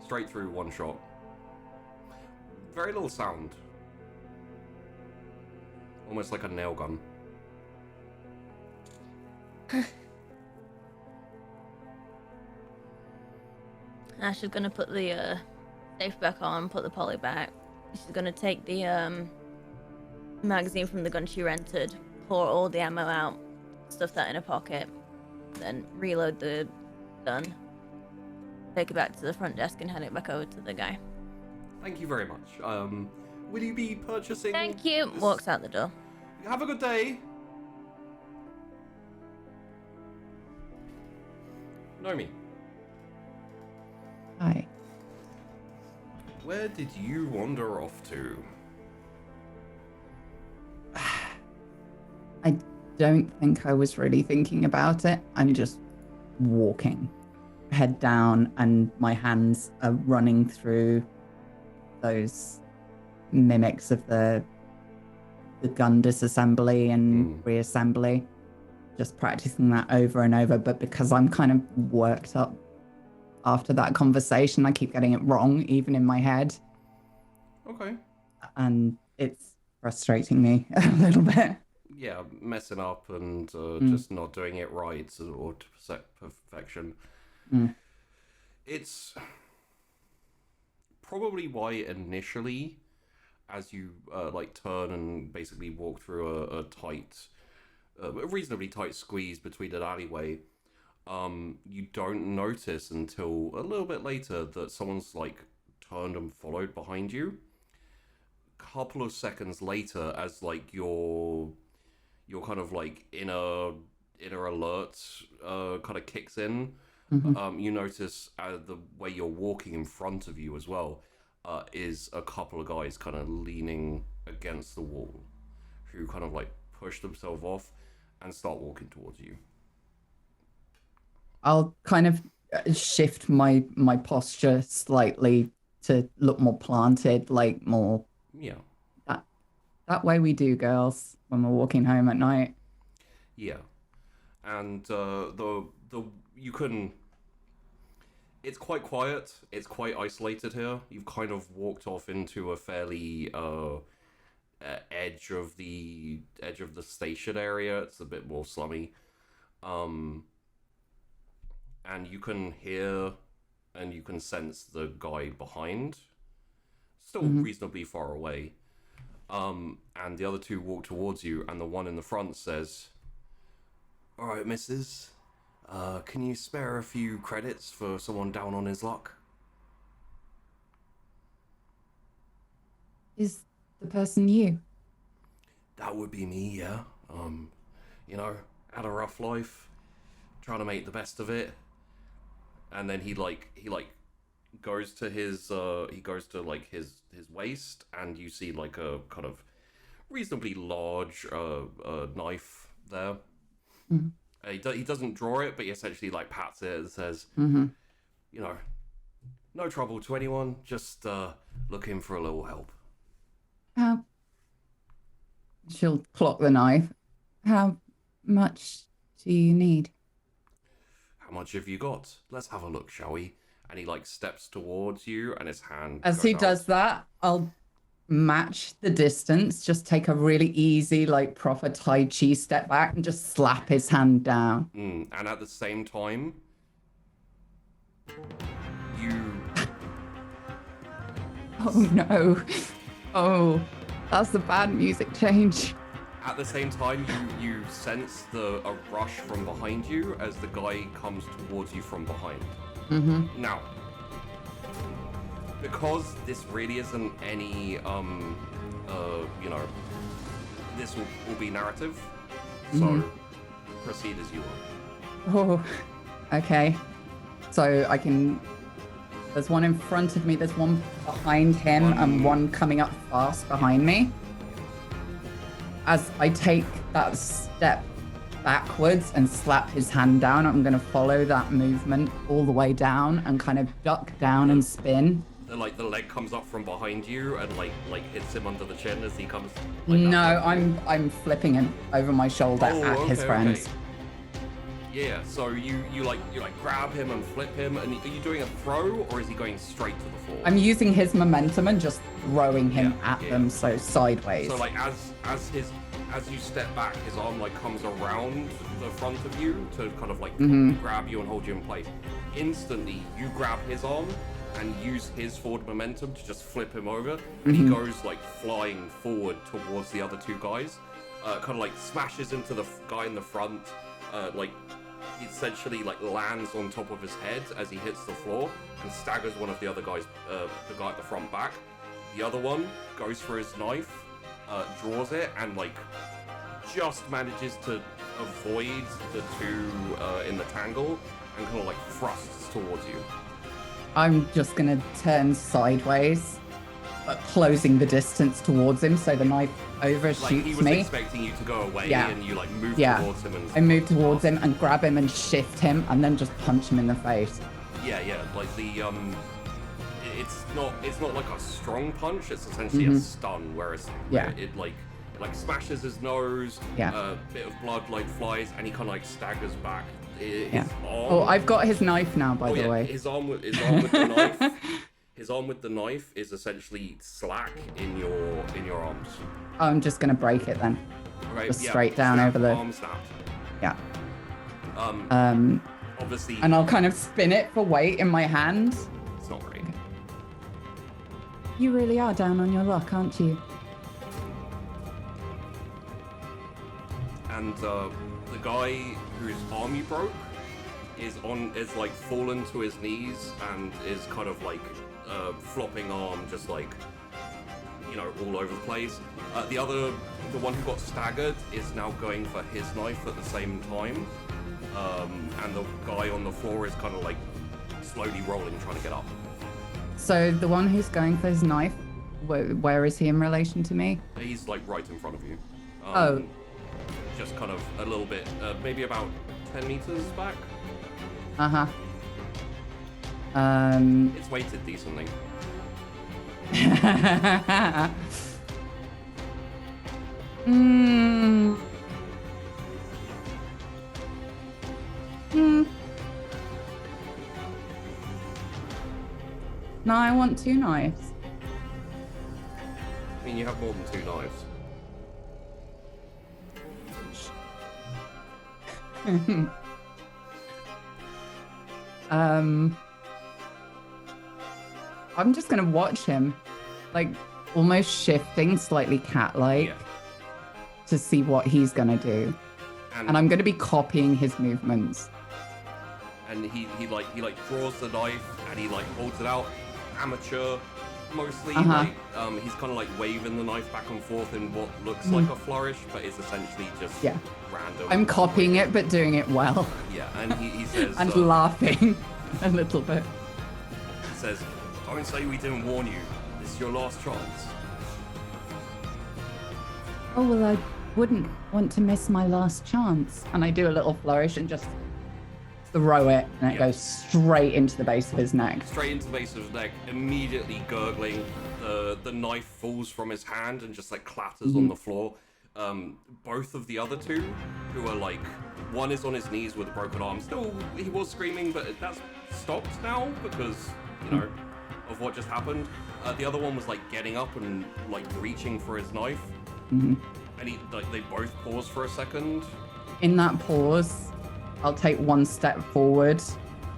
Straight through, one shot. Very little sound. Almost like a nail gun. Ash is gonna put the safe back on, put the poly back. She's gonna take the magazine from the gun she rented, pour all the ammo out, stuff that in a pocket, then reload the gun, take it back to the front desk and hand it back over to the guy. Thank you very much. Will you be purchasing... Thank you. this? Walks out the door. Have a good day. Nomi, Hi. where did you wander off to? I don't think I was really thinking about it. I'm just walking, head down, and my hands are running through those mimics of the gun disassembly and reassembly. Just practicing that over and over. But because I'm kind of worked up after that conversation, I keep getting it wrong, even in my head. Okay. And it's frustrating me a little bit. Yeah, messing up and just not doing it right or to perfection. It's probably why initially, as you like turn and basically walk through a tight, a reasonably tight squeeze between an alleyway, you don't notice until a little bit later that someone's like turned and followed behind you. Couple of seconds later, as like your kind of like inner alert kind of kicks in, you notice the way you're walking in front of you as well is a couple of guys kind of leaning against the wall, who kind of like push themselves off and start walking towards you. I'll kind of shift my posture slightly to look more planted, like more. Yeah. That way we do, girls, when we're walking home at night. Yeah. And the you can, It's quite quiet. It's quite isolated here. You've kind of walked off into a fairly edge of the station area. It's a bit more slummy. And you can hear and you can sense the guy behind, still reasonably far away. And the other two walk towards you, and the one in the front says, "All right, missus, can you spare a few credits for someone down on his luck?" Is the person you? That would be me, yeah. You know, had a rough life, trying to make the best of it. And then he goes to his his waist, and you see like a kind of reasonably large knife there. He doesn't draw it, but he essentially like pats it and says, you know, no trouble to anyone, just looking for a little help. She'll clock the knife. How much do you need? How much have you got? Let's have a look, shall we? And he like steps towards you, and his hand As goes he out. does that, I'll match the distance, just take a really easy, like proper Tai Chi step back and just slap his hand down. And at the same time, you Oh no. Oh, that's the bad music change. At the same time, you sense a rush from behind you as the guy comes towards you from behind. Now, because this really isn't any, you know, this will be narrative, so proceed as you will. Oh, okay. So I can... There's one in front of me, there's one behind him, and one coming up fast behind me. As I take that step backwards and slap his hand down, I'm going to follow that movement all the way down and kind of duck down and spin. The leg comes up from behind you and like hits him under the chin as he comes. Like, No, I'm flipping him over my shoulder at his friends. Okay. Yeah, so you grab him and flip him, and are you doing a throw or is he going straight to the floor? I'm using his momentum and just throwing him at them, so sideways. So like as you step back, his arm like comes around the front of you to kind of like grab you and hold you in place. Instantly, you grab his arm and use his forward momentum to just flip him over, and he goes like flying forward towards the other two guys, kind of like smashes into the guy in the front, like he essentially like lands on top of his head as he hits the floor and staggers one of the other guys, the guy at the front back. The other one goes for his knife, draws it, and like just manages to avoid the two in the tangle and kind of like thrusts towards you. I'm just going to turn sideways, but closing the distance towards him so the knife overshoots Like he was me. expecting you to go away, Yeah. and you like move Yeah. towards him and I move towards him and grab him and shift him and then just punch him in the face. yeah, like the it's not like a strong punch. It's essentially a stun, whereas it like smashes his nose. Yeah. A bit of blood like flies, and he kind of like staggers back. His Yeah. arm. Oh, I've got his knife now, by the way. His arm with the knife. His arm with the knife is essentially slack in your arms. I'm just going to break it then. Okay, Just straight down over the- arm snapped. Yeah. Obviously, And I'll kind of spin it for weight in my hand. it's not great. You really are down on your luck, aren't you? And the guy whose arm you broke is like fallen to his knees and is kind of like flopping arm, just like, you know, all over the place. The one who got staggered is now going for his knife at the same time, and the guy on the floor is kind of like slowly rolling, trying to get up. So the one who's going for his knife, where is he in relation to me? He's like right in front of you. Oh. Just kind of a little bit, maybe about 10 meters back. Uh-huh. It's weighted decently. No, I want 2 knives. I mean, you have more than 2 knives. I'm just gonna watch him, like almost shifting slightly cat-like Yeah. to see what he's gonna do, and I'm gonna be copying his movements. And he draws the knife and he like holds it out, amateur mostly. Like, he's kind of like waving the knife back and forth in what looks like a flourish, but it's essentially just random. I'm copying it, but doing it well. Yeah, and he says and laughing a little bit. He says, "Don't say we didn't warn you. This is your last chance." Oh, well, I wouldn't want to miss my last chance. And I do a little flourish and just throw it, and it goes straight into the base of his neck. Straight into the base of his neck, immediately gurgling. The knife falls from his hand and just like clatters on the floor. Both of the other two, who are like, one is on his knees with a broken arm. Still, he was screaming, but that's stopped now because, you know, of what just happened. The other one was like getting up and like reaching for his knife. And they both pause for a second. In that pause, I'll take 1 step forward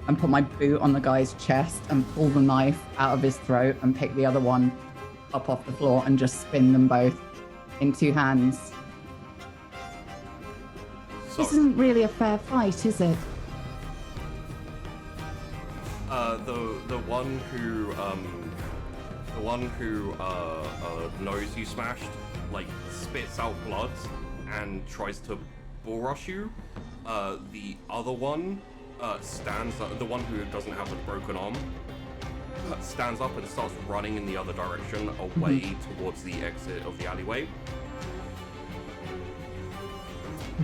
and put my boot on the guy's chest and pull the knife out of his throat and pick the other one up off the floor and just spin them both in 2 hands. So, This isn't really a fair fight, is it? the one who knows you smashed, like spits out blood and tries to bull rush you. The other one stands up. The one who doesn't have the broken arm stands up and starts running in the other direction, away towards the exit of the alleyway.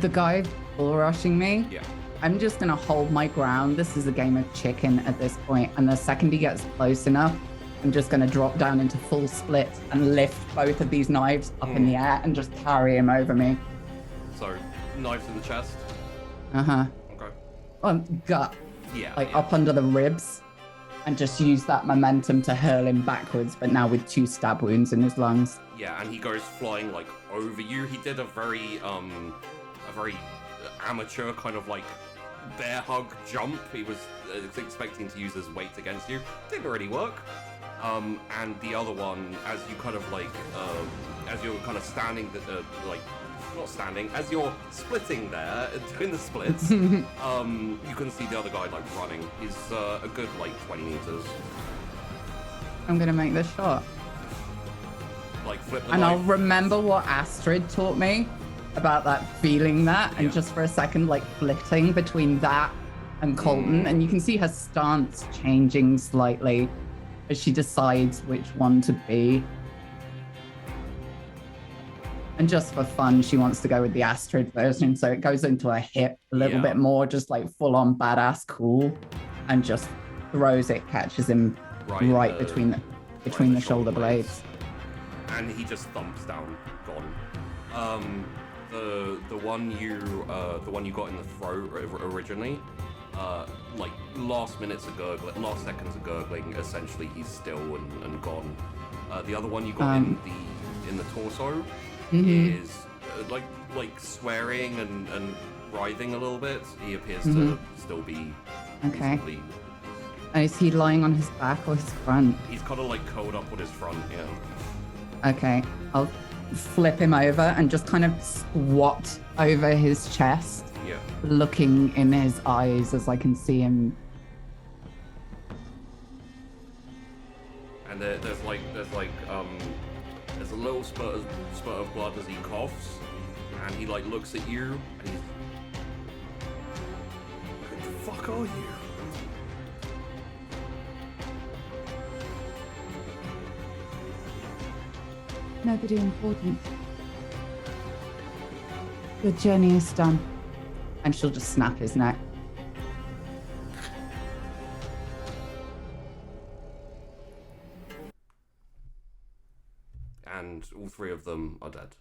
The guy bull rushing me. Yeah. I'm just gonna hold my ground. This is a game of chicken at this point, and the second he gets close enough, I'm just gonna drop down into full split and lift both of these knives up in the air and just carry him over me. So, knives in the chest. Okay. Gut. Yeah. Like up under the ribs, and just use that momentum to hurl him backwards, but now with 2 stab wounds in his lungs. Yeah, and he goes flying like over you. He did a very amateur kind of like bear hug jump. He was expecting to use his weight against you. Didn't really work. And the other one, as you kind of like, as you're kind of standing, like, not standing, as you're splitting there, doing the splits, you can see the other guy like running. He's a good like 20 meters. I'm gonna make this shot. Like flip the And knife. I'll remember what Astrid taught me about that feeling that, and just for a second, like flitting between that and Colton, and you can see her stance changing slightly as she decides which one to be. And just for fun, she wants to go with the Astrid version, so it goes into her hip a little bit more, just like full on badass cool, and just throws it, catches him right between the shoulder blades. And he just thumps down, gone. The one you got in the throat originally, like last seconds of gurgling, essentially he's still and gone. The other one you got in the torso is like swearing and writhing a little bit. He appears to still be reasonably. And is he lying on his back or his front? He's kind of like curled up on his front, yeah. Okay, I'll flip him over and just kind of squat over his chest, looking in his eyes as I can see him. And there's a little spurt of blood as he coughs, and he like looks at you, and he's, "Who the fuck are you?" Nobody important. Your journey is done. And she'll just snap his neck. And all 3 of them are dead.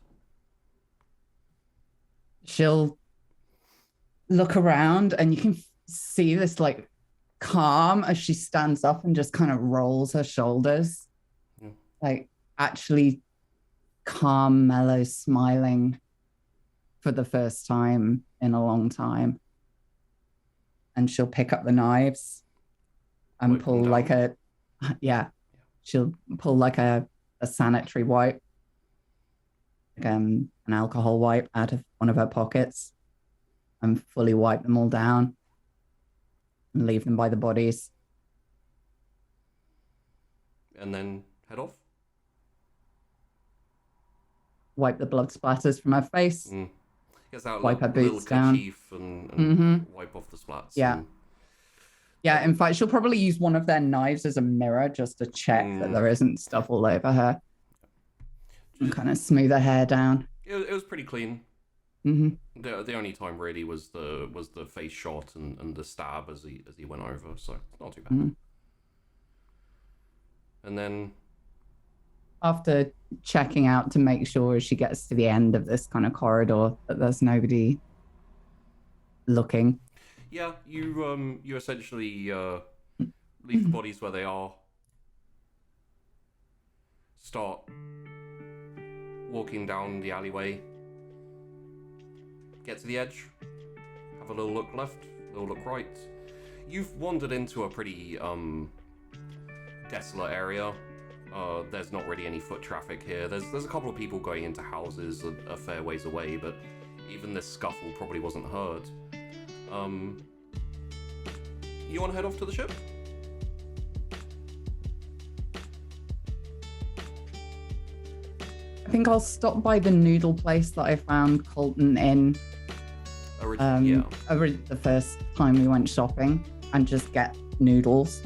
She'll look around and you can see this like calm as she stands up and just kind of rolls her shoulders. Yeah. Like actually calm, mellow, smiling for the first time in a long time. And she'll pick up the knives and Wipe them pull down. like a, she'll pull like a sanitary wipe, like an alcohol wipe out of one of her pockets and fully wipe them all down and leave them by the bodies. And then head off. Wipe the blood splatters from her face. Gets out Wipe her a little boots down. kerchief and wipe off the splats. Yeah. and- Yeah, in fact, she'll probably use one of their knives as a mirror just to check that there isn't stuff all over her. And kind of smooth her hair down. It was pretty clean. Hmm. The only time really was the face shot and the stab as he went over, so not too bad. Mhm. And then After checking out to make sure as she gets to the end of this kind of corridor that there's nobody looking. yeah, you essentially leave the bodies where they are. Start walking down the alleyway. Get to the edge. Have a little look left, a little look right. You've wandered into a pretty desolate area. There's not really any foot traffic here. There's a couple of people going into houses a fair ways away, but even this scuffle probably wasn't heard. You want to head off to the ship? I think I'll stop by the noodle place that I found Colton in Yeah. the first time we went shopping and just get noodles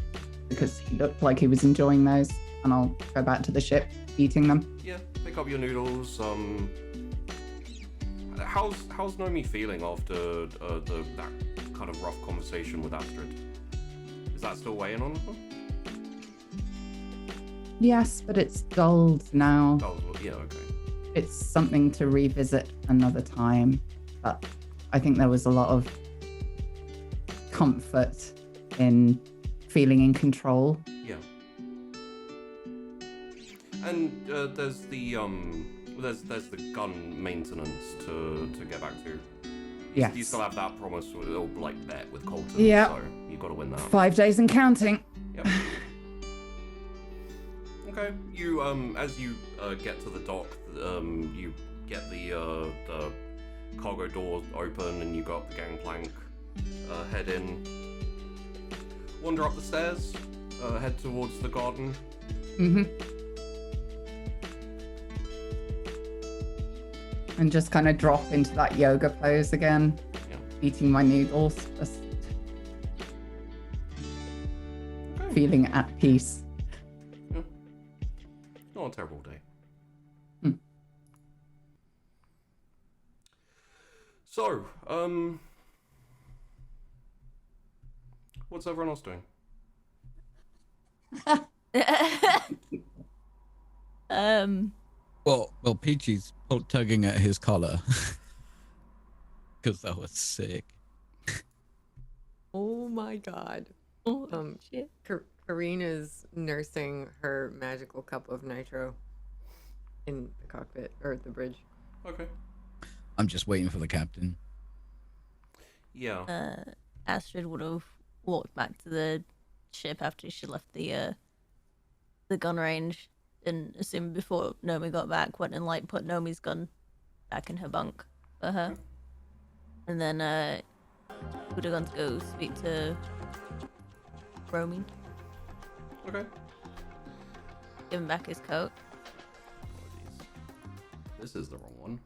because he looked like he was enjoying those, and I'll go back to the ship eating them. Yeah, pick up your noodles. How's Nomi feeling after that kind of rough conversation with Astrid? Is that still weighing on her? Yes, but it's dulled now. Oh, yeah, okay. It's something to revisit another time, but I think there was a lot of comfort in feeling in control. Yeah. And there's the gun maintenance to get back to. Yes. You still have that promise or like bet with Colton. Yeah. So you got to win that. 5 days and counting. Yep. Okay. You as you get to the dock, you get the cargo door open and you got the gangplank. Head in. Wander up the stairs. Head towards the garden. Mm-hmm. And just kind of drop into that yoga pose again. Yeah. Eating my noodles. Just Okay. feeling at peace. Not a terrible day. Hmm. So, what's everyone else doing? Well, Peachy's tugging at his collar because that was sick. Oh my god. Oh, shit. Karina's nursing her magical cup of nitro in the cockpit or the bridge. Okay. I'm just waiting for the captain. Yeah. Astrid would have walked back to the ship after she left the gun range, and assumed before Nomi got back, went and like put Nomi's gun back in her bunk for her, and then would have gone to go speak to Romy, Okay. give him back his coat. Apologies. This is the wrong one.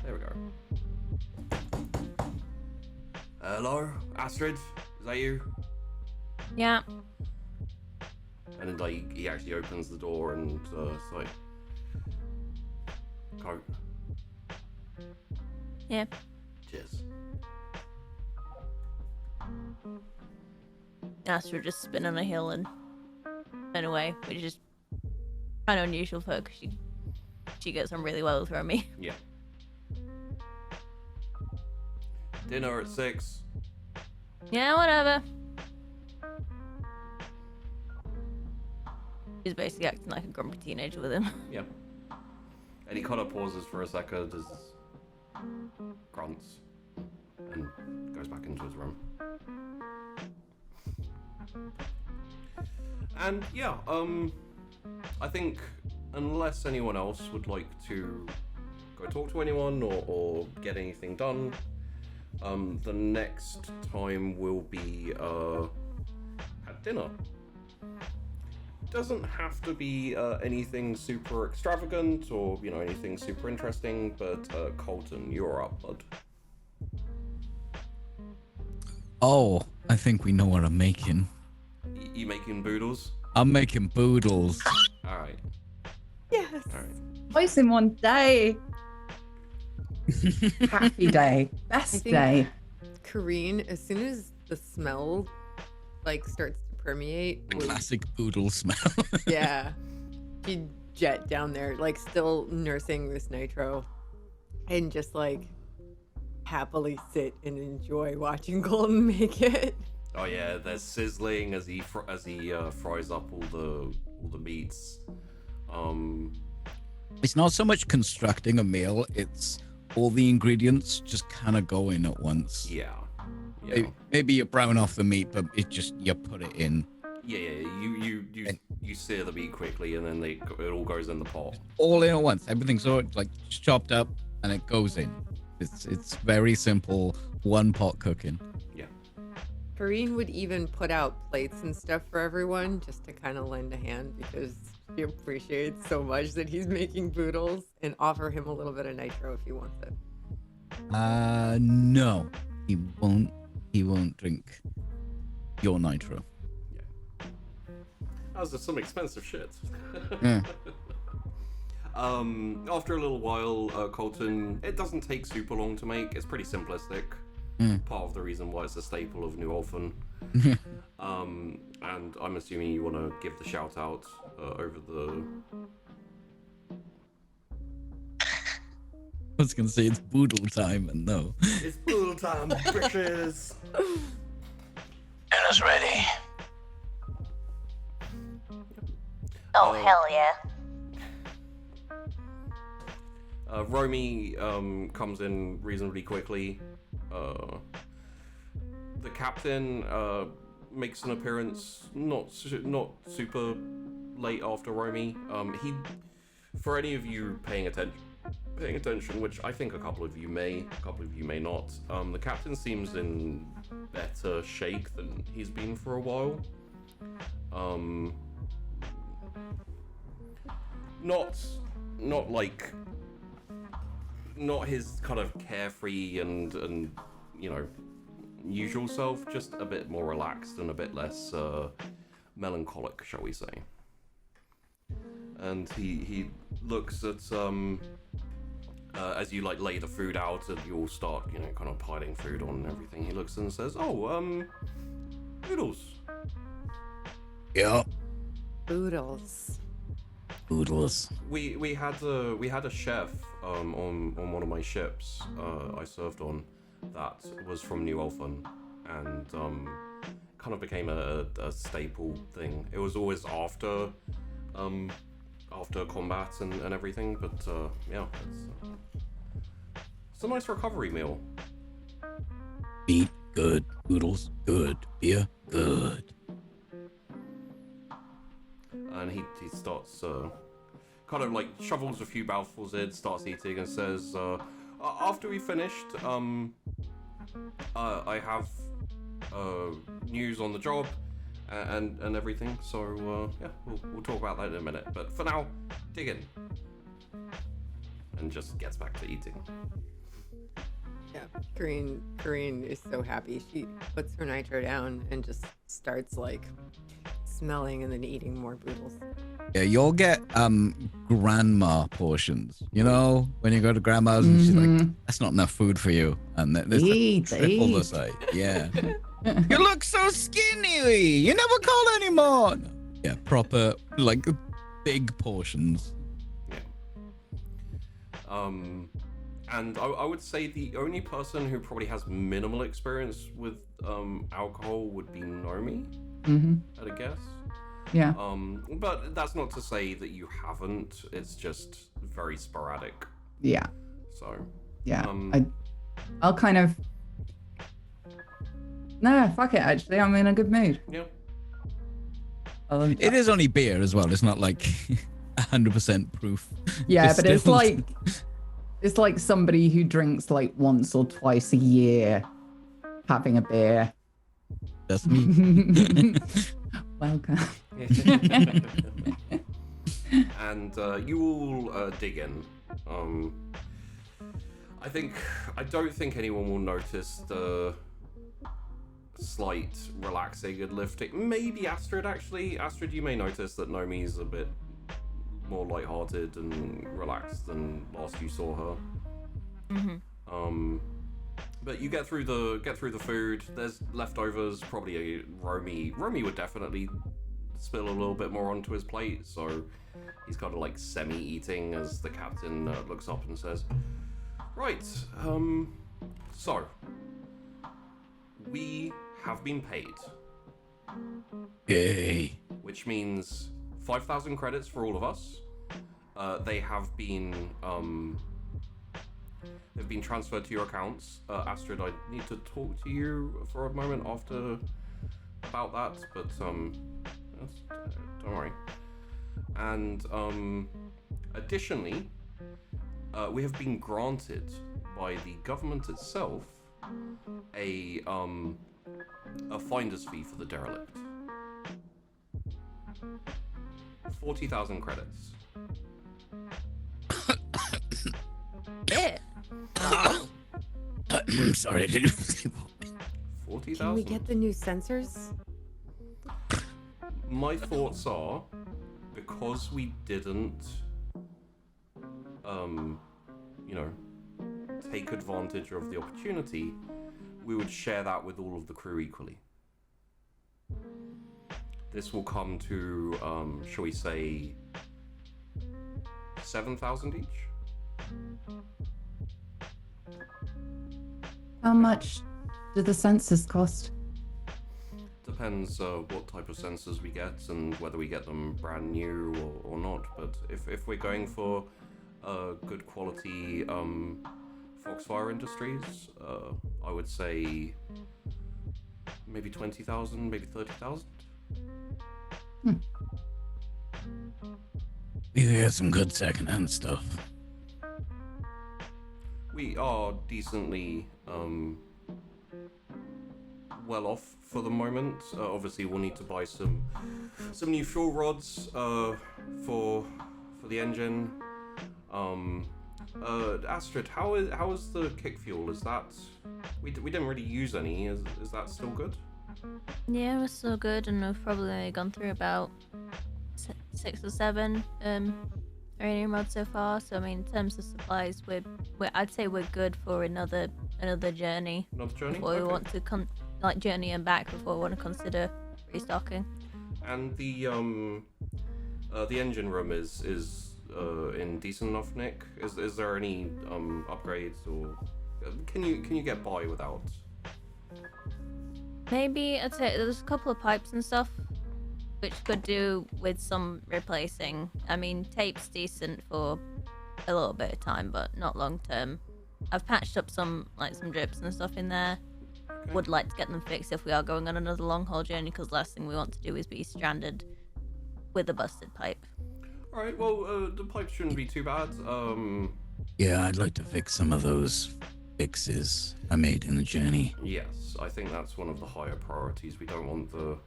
There we go. Hello, Astrid? Is that you? Yeah. And then like he actually opens the door and it's like, coat. Yeah. Cheers. Astrid just spin on a hill and turn away, which is kind of unusual for her because she gets on really well with Romy. Yeah. Dinner at 6. Yeah, whatever. He's basically acting like a grumpy teenager with him. Yeah. And he kind of pauses for a second, as grunts, and goes back into his room. And yeah, I think unless anyone else would like to go talk to anyone or get anything done, the next time will be at dinner. Doesn't have to be anything super extravagant or anything super interesting, but Colton, you're up, bud. Oh, I think we know what I'm making. You making boodles? I'm making boodles. All right. Yes. All right. Twice in one day. Happy day. Best think- day. Kareen, as soon as the smell starts to permeate, The would- classic boodle smell. yeah, she'd jet down there, still nursing this nitro, and just happily sit and enjoy watching Golden make it. Oh yeah, there's sizzling as he fries up all the meats. It's not so much constructing a meal, it's all the ingredients just kind of go in at once. Yeah. Yeah. Maybe you brown off the meat, but you put it in. Yeah. You sear the meat quickly, and then it all goes in the pot. All in at once. Everything's sort of chopped up and it goes in. It's very simple, one pot cooking. Yeah. Kareen would even put out plates and stuff for everyone just to kind of lend a hand because she appreciates so much that he's making boodles, and offer him a little bit of nitro if he wants it. No, he won't. He won't drink your nitro. Those are some expensive shit. Yeah. After a little while, Colton, it doesn't take super long to make. It's pretty simplistic. Part of the reason why it's a staple of New Orphan. And I'm assuming you want to give the shout out over the. I was gonna say it's boodle time, and no. It's boodle time, bitches. Dinner's ready. Oh, hell yeah. Romy comes in reasonably quickly. The captain makes an appearance, not super late after Romy. For any of you paying attention, which I think a couple of you may not. The captain seems in better shape than he's been for a while. Not his kind of carefree and usual self, just a bit more relaxed and a bit less melancholic, shall we say. And he looks at as you lay the food out and you all start kind of piling food on and everything. He looks and says, noodles. Yeah. Boodles. Boodles. We had a chef on one of my ships I served on that was from New Orphan, and kind of became a staple thing. It was always after combat and everything, but yeah, it's a nice recovery meal. Meat good, boodles good, beer good. And he starts kind of shovels a few mouthfuls in, starts eating, and says, after we finished, I have news on the job and everything, so yeah, we'll talk about that in a minute, but for now, dig in. And just gets back to eating. Yeah, Kareen is so happy. She puts her nitro down and just starts smelling and then eating more boodles. Yeah, you'll get grandma portions. When you go to grandma's and she's like, "That's not enough food for you," and there's triple the size. Yeah. You look so skinny. You never call anymore. Yeah, proper big portions. Yeah. And I would say the only person who probably has minimal experience with alcohol would be Nomi, I'd guess. Yeah. But that's not to say that you haven't. It's just very sporadic. Yeah. So. Yeah. I'll kind of. No, fuck it. Actually, I'm in a good mood. Yeah. It is only beer as well. It's not like 100% proof. Yeah, but it's distilled. it's like somebody who drinks like once or twice a year having a beer. That's me. Welcome. And you all dig in. I don't think anyone will notice the slight relaxing and lifting. Maybe Astrid, actually. Astrid, you may notice that Nomi's a bit more lighthearted and relaxed than last you saw her. But you get through the food. There's leftovers. Probably a Romy would definitely spill a little bit more onto his plate, so he's kind of like semi-eating as the captain looks up and says, "Right, so we have been paid, Yay. which means 5,000 credits for all of us. They have been they've been transferred to your accounts. Astrid, I need to talk to you for a moment after about that, but don't worry. And additionally, we have been granted by the government itself a finder's fee for the derelict. 40,000 credits. Yeah. I'm sorry. I didn't. 40,000? Can we get the new sensors? My thoughts are, because we didn't, take advantage of the opportunity, we would share that with all of the crew equally. This will come to, shall we say, 7,000 each? How much do the sensors cost? Depends what type of sensors we get and whether we get them brand new or not. But if we're going for good quality Foxfire Industries, I would say maybe 20,000, maybe 30,000. You get some good secondhand stuff. We are decently well off for the moment. Obviously, we'll need to buy some new fuel rods for the engine. Astrid, how is the kick fuel? Is that we didn't really use any? Is that still good? Yeah, we're still good, and we've probably only gone through about 6 or 7 uranium rods so far. So I mean, in terms of supplies, I'd say we're good for another journey. Another journey? Before we want to journey and back before we want to consider restocking. And the engine room is in decent enough nick. Is there any upgrades, or can you get by without? Maybe I'd say there's a couple of pipes and stuff which could do with some replacing. I mean, tape's decent for a little bit of time, but not long term. I've patched up some drips and stuff in there. Okay. Would like to get them fixed if we are going on another long haul journey, because the last thing we want to do is be stranded with a busted pipe. All right. Well, the pipes shouldn't be too bad. Yeah, I'd like to fix some of those fixes I made in the journey. Yes, I think that's one of the higher priorities. We don't want the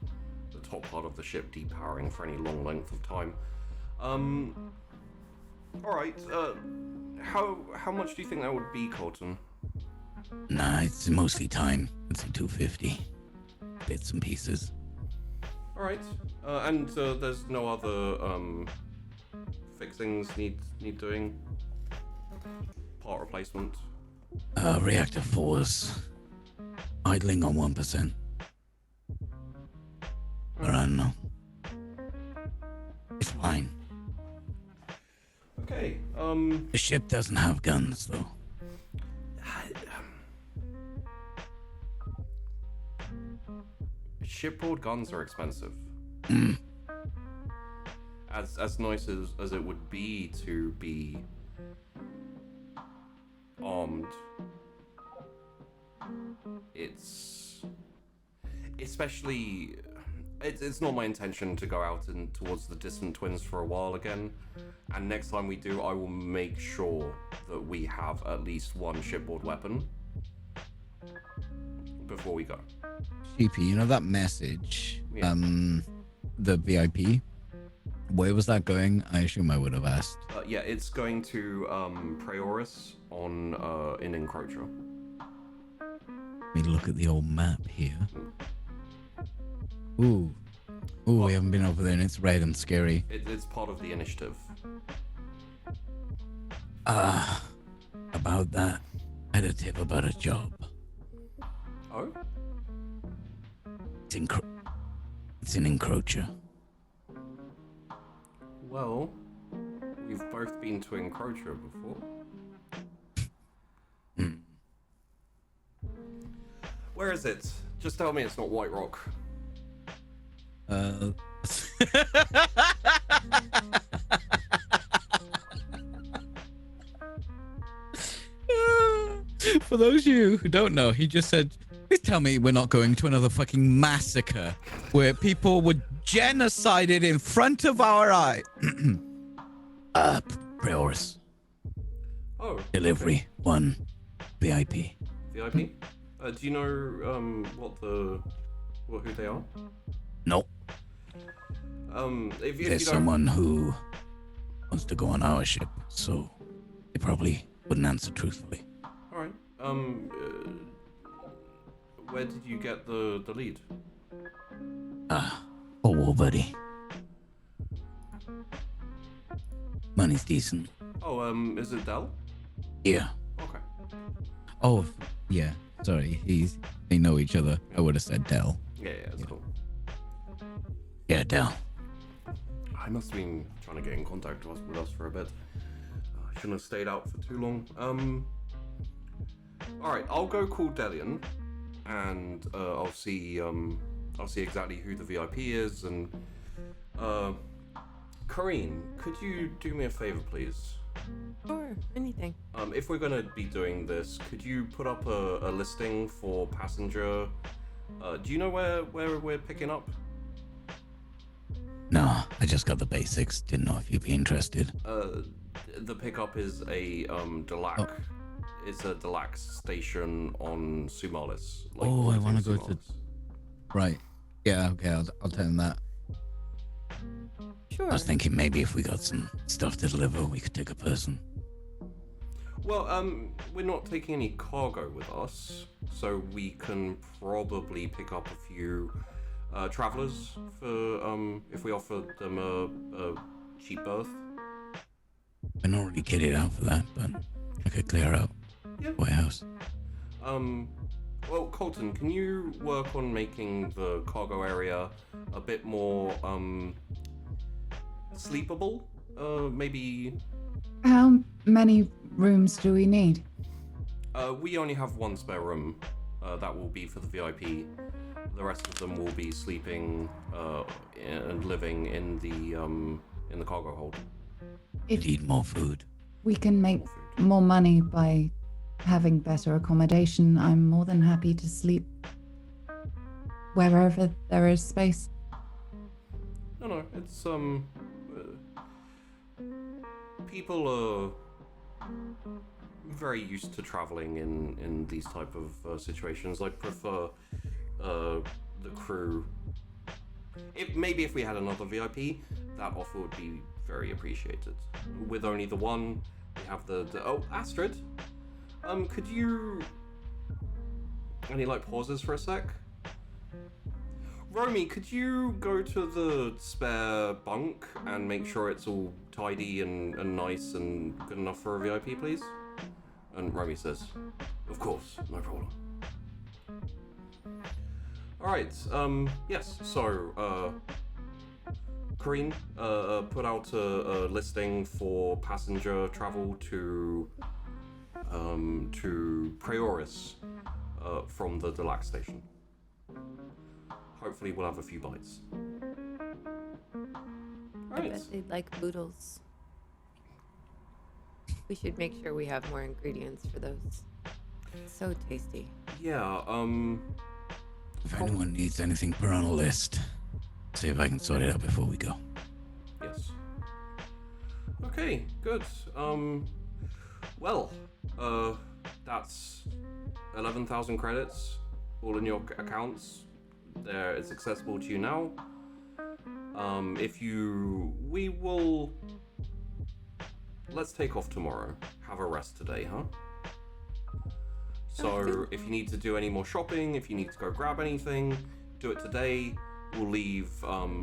top part of the ship depowering for any long length of time. All right. How much do you think that would be, Colton? Nah, it's mostly time. It's like 250. Bits and pieces. All right. And there's no other fixings need doing. Part replacement. Reactor 4's idling on 1%. But I don't know. It's fine. Okay. The ship doesn't have guns, though. shipboard guns are expensive. As nice as it would be to be armed, it's especially it's not my intention to go out and towards the distant twins for a while again, and next time we do, I will make sure that we have at least one shipboard weapon before we go. Sheepy, you know that message, Yeah. the VIP, where was that going? I assume I would have asked. Yeah, it's going to Prioris on in Encroacher. Let me look at the old map here. Ooh, we haven't been over there, and it's red and scary. It's part of the initiative. About that, I had a tip about a job. Oh? It's an encroacher. Well, we've both been to Encroacher before. Where is it? Just tell me it's not White Rock. For those of you who don't know, he just said, please tell me we're not going to another fucking massacre where people were genocided in front of our eye. Prioris. Oh. Delivery 1 VIP. VIP? Do you know who they are? Nope. If There's you don't... someone who wants to go on our ship, so they probably wouldn't answer truthfully. All right. Where did you get the lead? Oh, buddy. Money's decent. Oh, is it Dell? Yeah. Okay. Oh, yeah. Sorry, they know each other. I would have said Dell. Yeah, it's cool. Yeah, Dell. I must have been trying to get in contact with us for a bit. I shouldn't have stayed out for too long. All right, I'll go call Delian, and I'll see exactly who the VIP is, and Corrine, could you do me a favor, please? Sure, anything. If we're gonna be doing this, could you put up a listing for passenger? Do you know where we're picking up? No, I just got the basics. Didn't know if you'd be interested. The pickup is a Delac. Oh. It's a Delac station on Sumalis. Oh, I wanna go to- Sumalis. Right. Yeah, okay, I'll tell him that. Sure. I was thinking maybe if we got some stuff to deliver, we could take a person. Well, we're not taking any cargo with us, so we can probably pick up a few travelers for if we offer them a cheap berth. We're not really kitted out for that, but I could clear out Yeah. warehouse. Well, Colton, can you work on making the cargo area a bit more sleepable? Maybe. How many rooms do we need? We only have one spare room. That will be for the VIP. The rest of them will be sleeping and living in the cargo hold. We If need more food. we can make more money by having better accommodation, I'm more than happy to sleep wherever there is space. No, it's people are very used to traveling in these type of situations. I prefer the crew. If we had another VIP, that offer would be very appreciated. With only the one, we have the Astrid. Could you any pauses for a sec? Romy, could you go to the spare bunk and make sure it's all tidy and nice and good enough for a VIP, please? And Romy says, of course, no problem. Alright, yes, so, Corrine, put out a listing for passenger travel to Prioris, from the Delac station. hopefully we'll have a few bites. I Right. bet they'd like boodles. We should make sure we have more ingredients for those. It's so tasty. Yeah, If anyone needs anything, put on a list. See if I can sort it out before we go. yes. Okay, good. Well, that's 11,000 credits, all in your accounts. There, it's accessible to you now. Let's take off tomorrow. Have a rest today, huh? So, if you need to do any more shopping, if you need to go grab anything, do it today. We'll leave,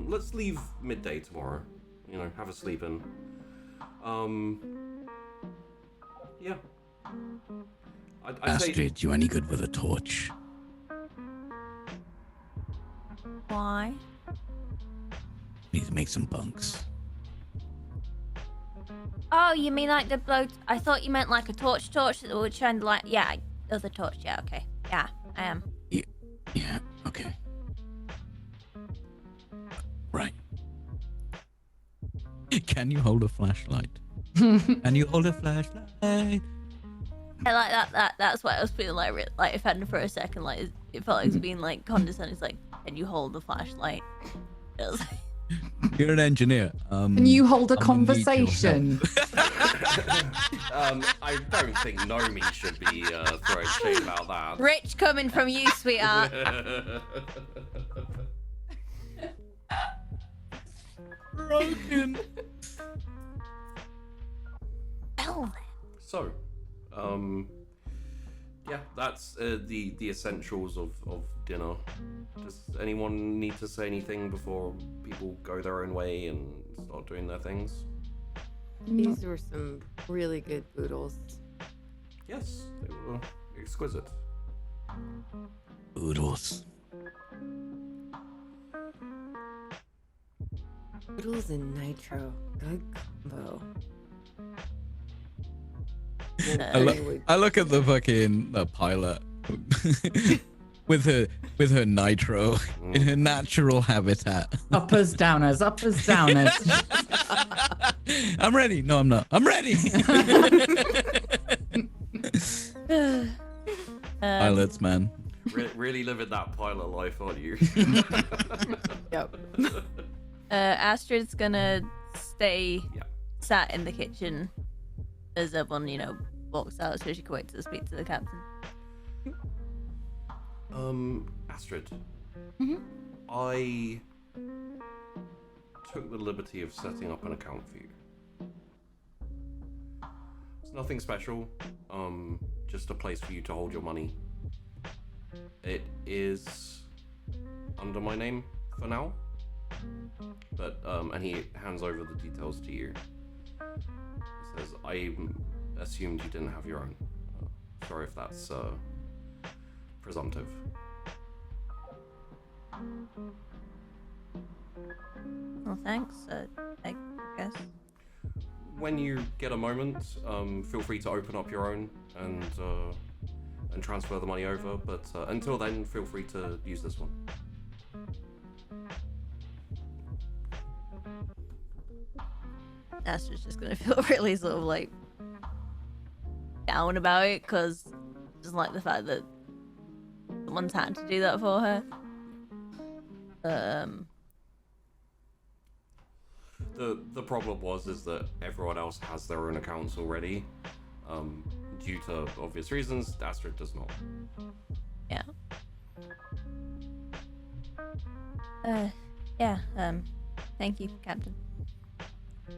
let's leave midday tomorrow. You know, have a sleep in. Yeah. I'd say... Astrid, you any good with a torch? Why? Need to make some bunks. Oh, you mean like the blow? I thought you meant like a torch that would shine the light. Yeah, other torch. Yeah, okay. Yeah, I am. Yeah, okay. Right. Can you hold a flashlight? Can you hold a flashlight? I like that. That's what I was feeling like offended for a second. Like it felt like it was being like condescending. It's like, can you hold the flashlight? It was like, You're an engineer. Can you hold a I'm gonna need your conversation? I don't think Nomi should be throwing shade about that. rich coming from you, sweetheart. Broken. Velvet. So, yeah, that's the essentials of dinner. Does anyone need to say anything before people go their own way and start doing their things? These were some really good boodles. Yes, they were exquisite. Oodles. Boodles and nitro. Good combo. I look at the fucking pilot with her nitro in her natural habitat. Uppers, downers, uppers, downers. I'm ready. No, I'm not. I'm ready. Pilots, man. Really living that pilot life, aren't you? Yep. Astrid's gonna stay Yeah. sat in the kitchen as everyone, walks out so she can wait to speak to the captain. Astrid. Mhm. I took the liberty of setting up an account for you. It's nothing special, just a place for you to hold your money. It is under my name for now, but and he hands over the details to you. He says, I assumed you didn't have your own. Sorry if that's presumptive. Well, thanks. I guess. When you get a moment, feel free to open up your own and transfer the money over. But until then, feel free to use this one. Astrid's just gonna feel really sort of like down about it because doesn't like the fact that someone's had to do that for her. The problem is that everyone else has their own accounts already. Due to obvious reasons, Astrid does not. Yeah. Yeah. Thank you, Captain.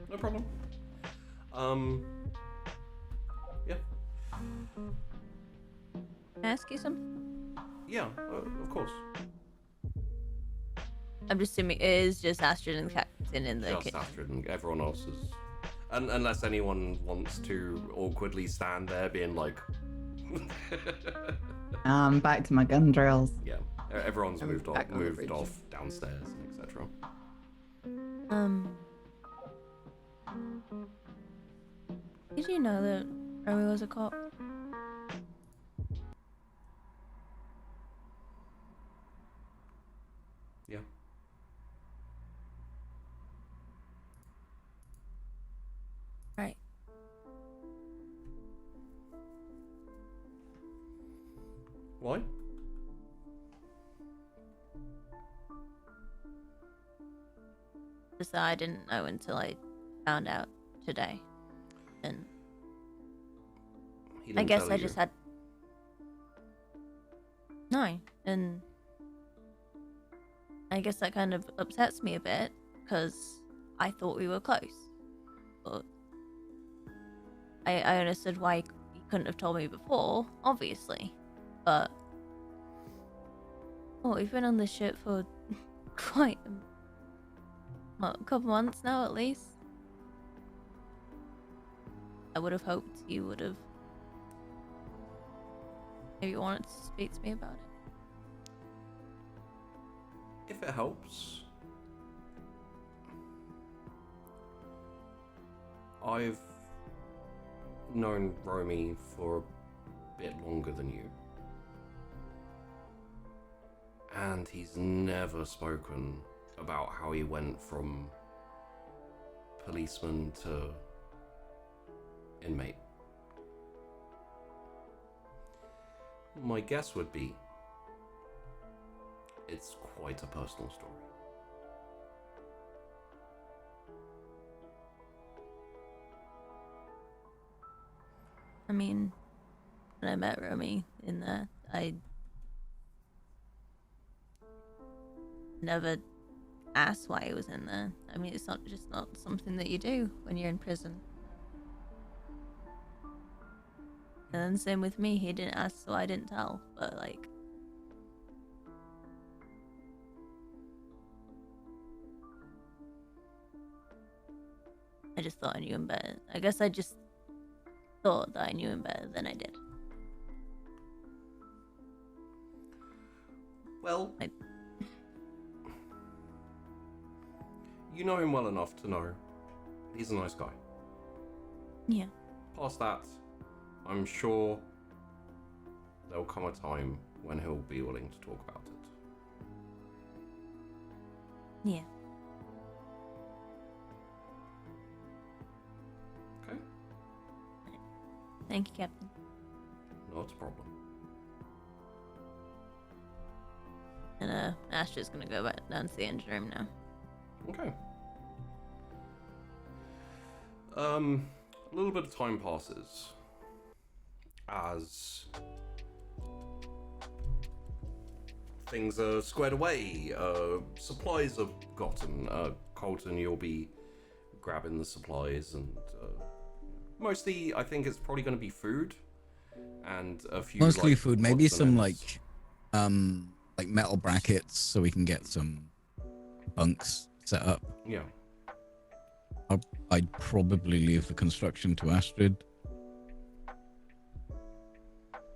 No problem. Yeah. Can I ask you something? Yeah, of course. I'm just assuming it is just Astrid and the captain in the Just kitchen. Astrid and everyone else is. Unless anyone wants to awkwardly stand there being like... Back to my gun drills. Yeah, everyone's I'm moved back on the bridge. off downstairs and etc. Did you know that Romy was a cop? Why? Just that I didn't know until I found out today. And He I didn't guess tell I you. just had. No, and I guess that kind of upsets me a bit because I thought we were close. But I understood why he couldn't have told me before, obviously. But we've been on this ship for quite a couple months now, at least. I would have hoped you would have maybe wanted to speak to me about it. If it helps, I've known Romy for a bit longer than you. And he's never spoken about how he went from policeman to inmate. My guess would be it's quite a personal story. I mean, when I met Romy in there, I never asked why he was in there. I mean, it's not something that you do when you're in prison. And then same with me, he didn't ask, so I didn't tell. But like, I just thought I knew him better. I guess I just thought that I knew him better than I did. Well, I- you know him well enough to know he's a nice guy. Yeah. Past that, I'm sure there'll come a time when he'll be willing to talk about it. Yeah. Okay? Thank you, Captain. Not a problem. And Astra's gonna go back down to the engine room now. Okay. A little bit of time passes as things are squared away, supplies are gotten. Colton, you'll be grabbing the supplies, and mostly I think it's probably going to be food and a few Mostly like, food, maybe odds and some ends. like metal brackets so we can get some bunks set up. Yeah. I'd probably leave the construction to Astrid,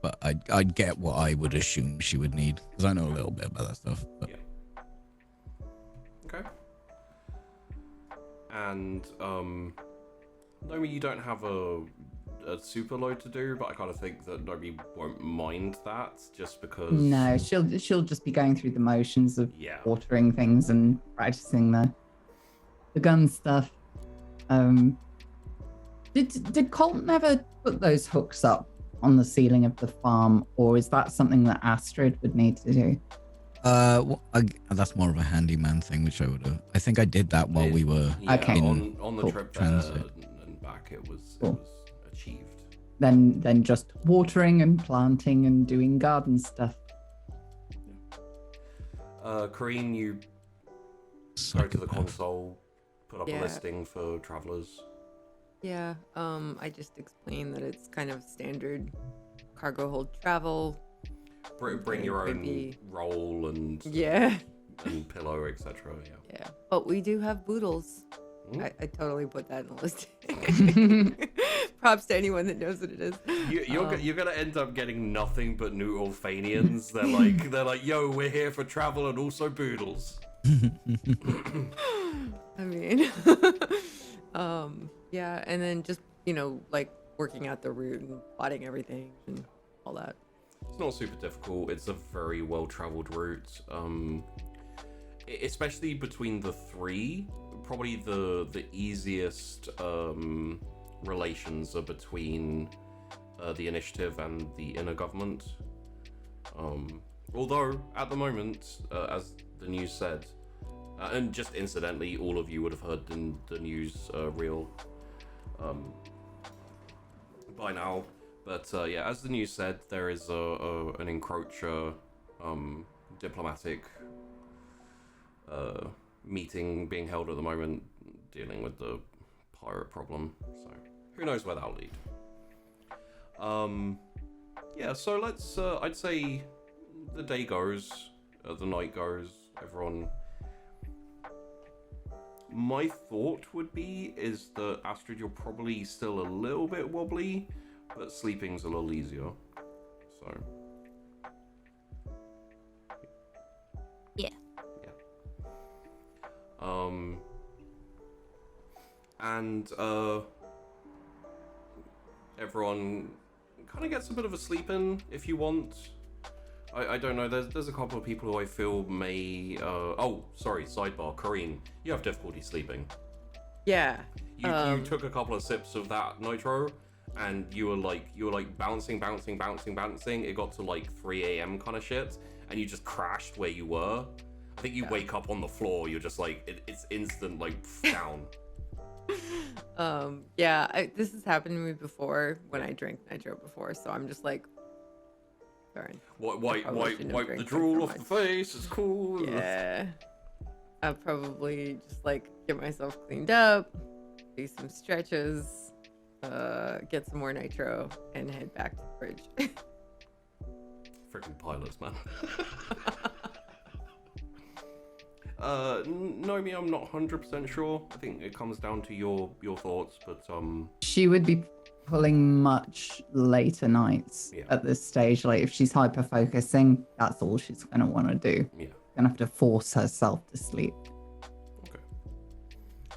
but I'd get what I would assume she would need because I know a little bit about that stuff. But Yeah. Okay. And Nomi, you don't have a super load to do, but I kind of think that Nomi won't mind that just because. No, she'll just be going through the motions of Yeah. watering things and practicing the gun stuff. Did Colton ever put those hooks up on the ceiling of the farm, or is that something that Astrid would need to do? That's more of a handyman thing, which I would have. I think I did that while we were. Yeah, Okay. on the Cool. trip Transit. there and back, it was Cool. achieved. Then just watering and planting and doing garden stuff. Kareen, you go to the Psychopath. console, put up a Yeah. listing for travelers. Yeah, I just explained that it's kind of standard cargo hold travel. Bring your own Maybe- roll and Yeah, and pillow, etc. Yeah. yeah. But we do have boodles. Mm. I totally put that in the list. Props to anyone that knows what it is. You're gonna end up getting nothing but New Orphanians. they're like, yo, we're here for travel and also boodles. I mean, yeah, and then just like working out the route and plotting everything and all that. It's not super difficult. It's a very well-traveled route. Especially between the three, probably the easiest relations are between the initiative and the inner government. Although at the moment, as the news said, and just incidentally, all of you would have heard the news reel by now. But yeah, as the news said, there is an encroacher diplomatic meeting being held at the moment, dealing with the pirate problem. So who knows where that'll lead. Yeah, so let's. I'd say the day goes, the night goes. Everyone. My thought would be is that Astrid, you're probably still a little bit wobbly, but sleeping's a little easier. So. Yeah. And everyone kind of gets a bit of a sleep in if you want. I don't know. There's a couple of people who I feel may. Oh, sorry. Sidebar. Corrine, you have difficulty sleeping. Yeah. You took a couple of sips of that nitro, and you were like bouncing. It got to like 3 a.m. kind of shit, and you just crashed where you were. I think you wake up on the floor. You're just like it's instant like down. Yeah. This has happened to me before when I drank nitro before, so I'm just like. Sorry. Wipe the drool off the face. It's cool. Yeah. I'll probably just like get myself cleaned up, do some stretches, get some more nitro, and head back to the fridge. Freaking pilots, man. Nomi, I'm not 100% sure. I think it comes down to your thoughts, but She would be pulling much later nights at this stage. Like if she's hyper focusing, that's all she's gonna want to do. Yeah. Gonna have to force herself to sleep. Okay.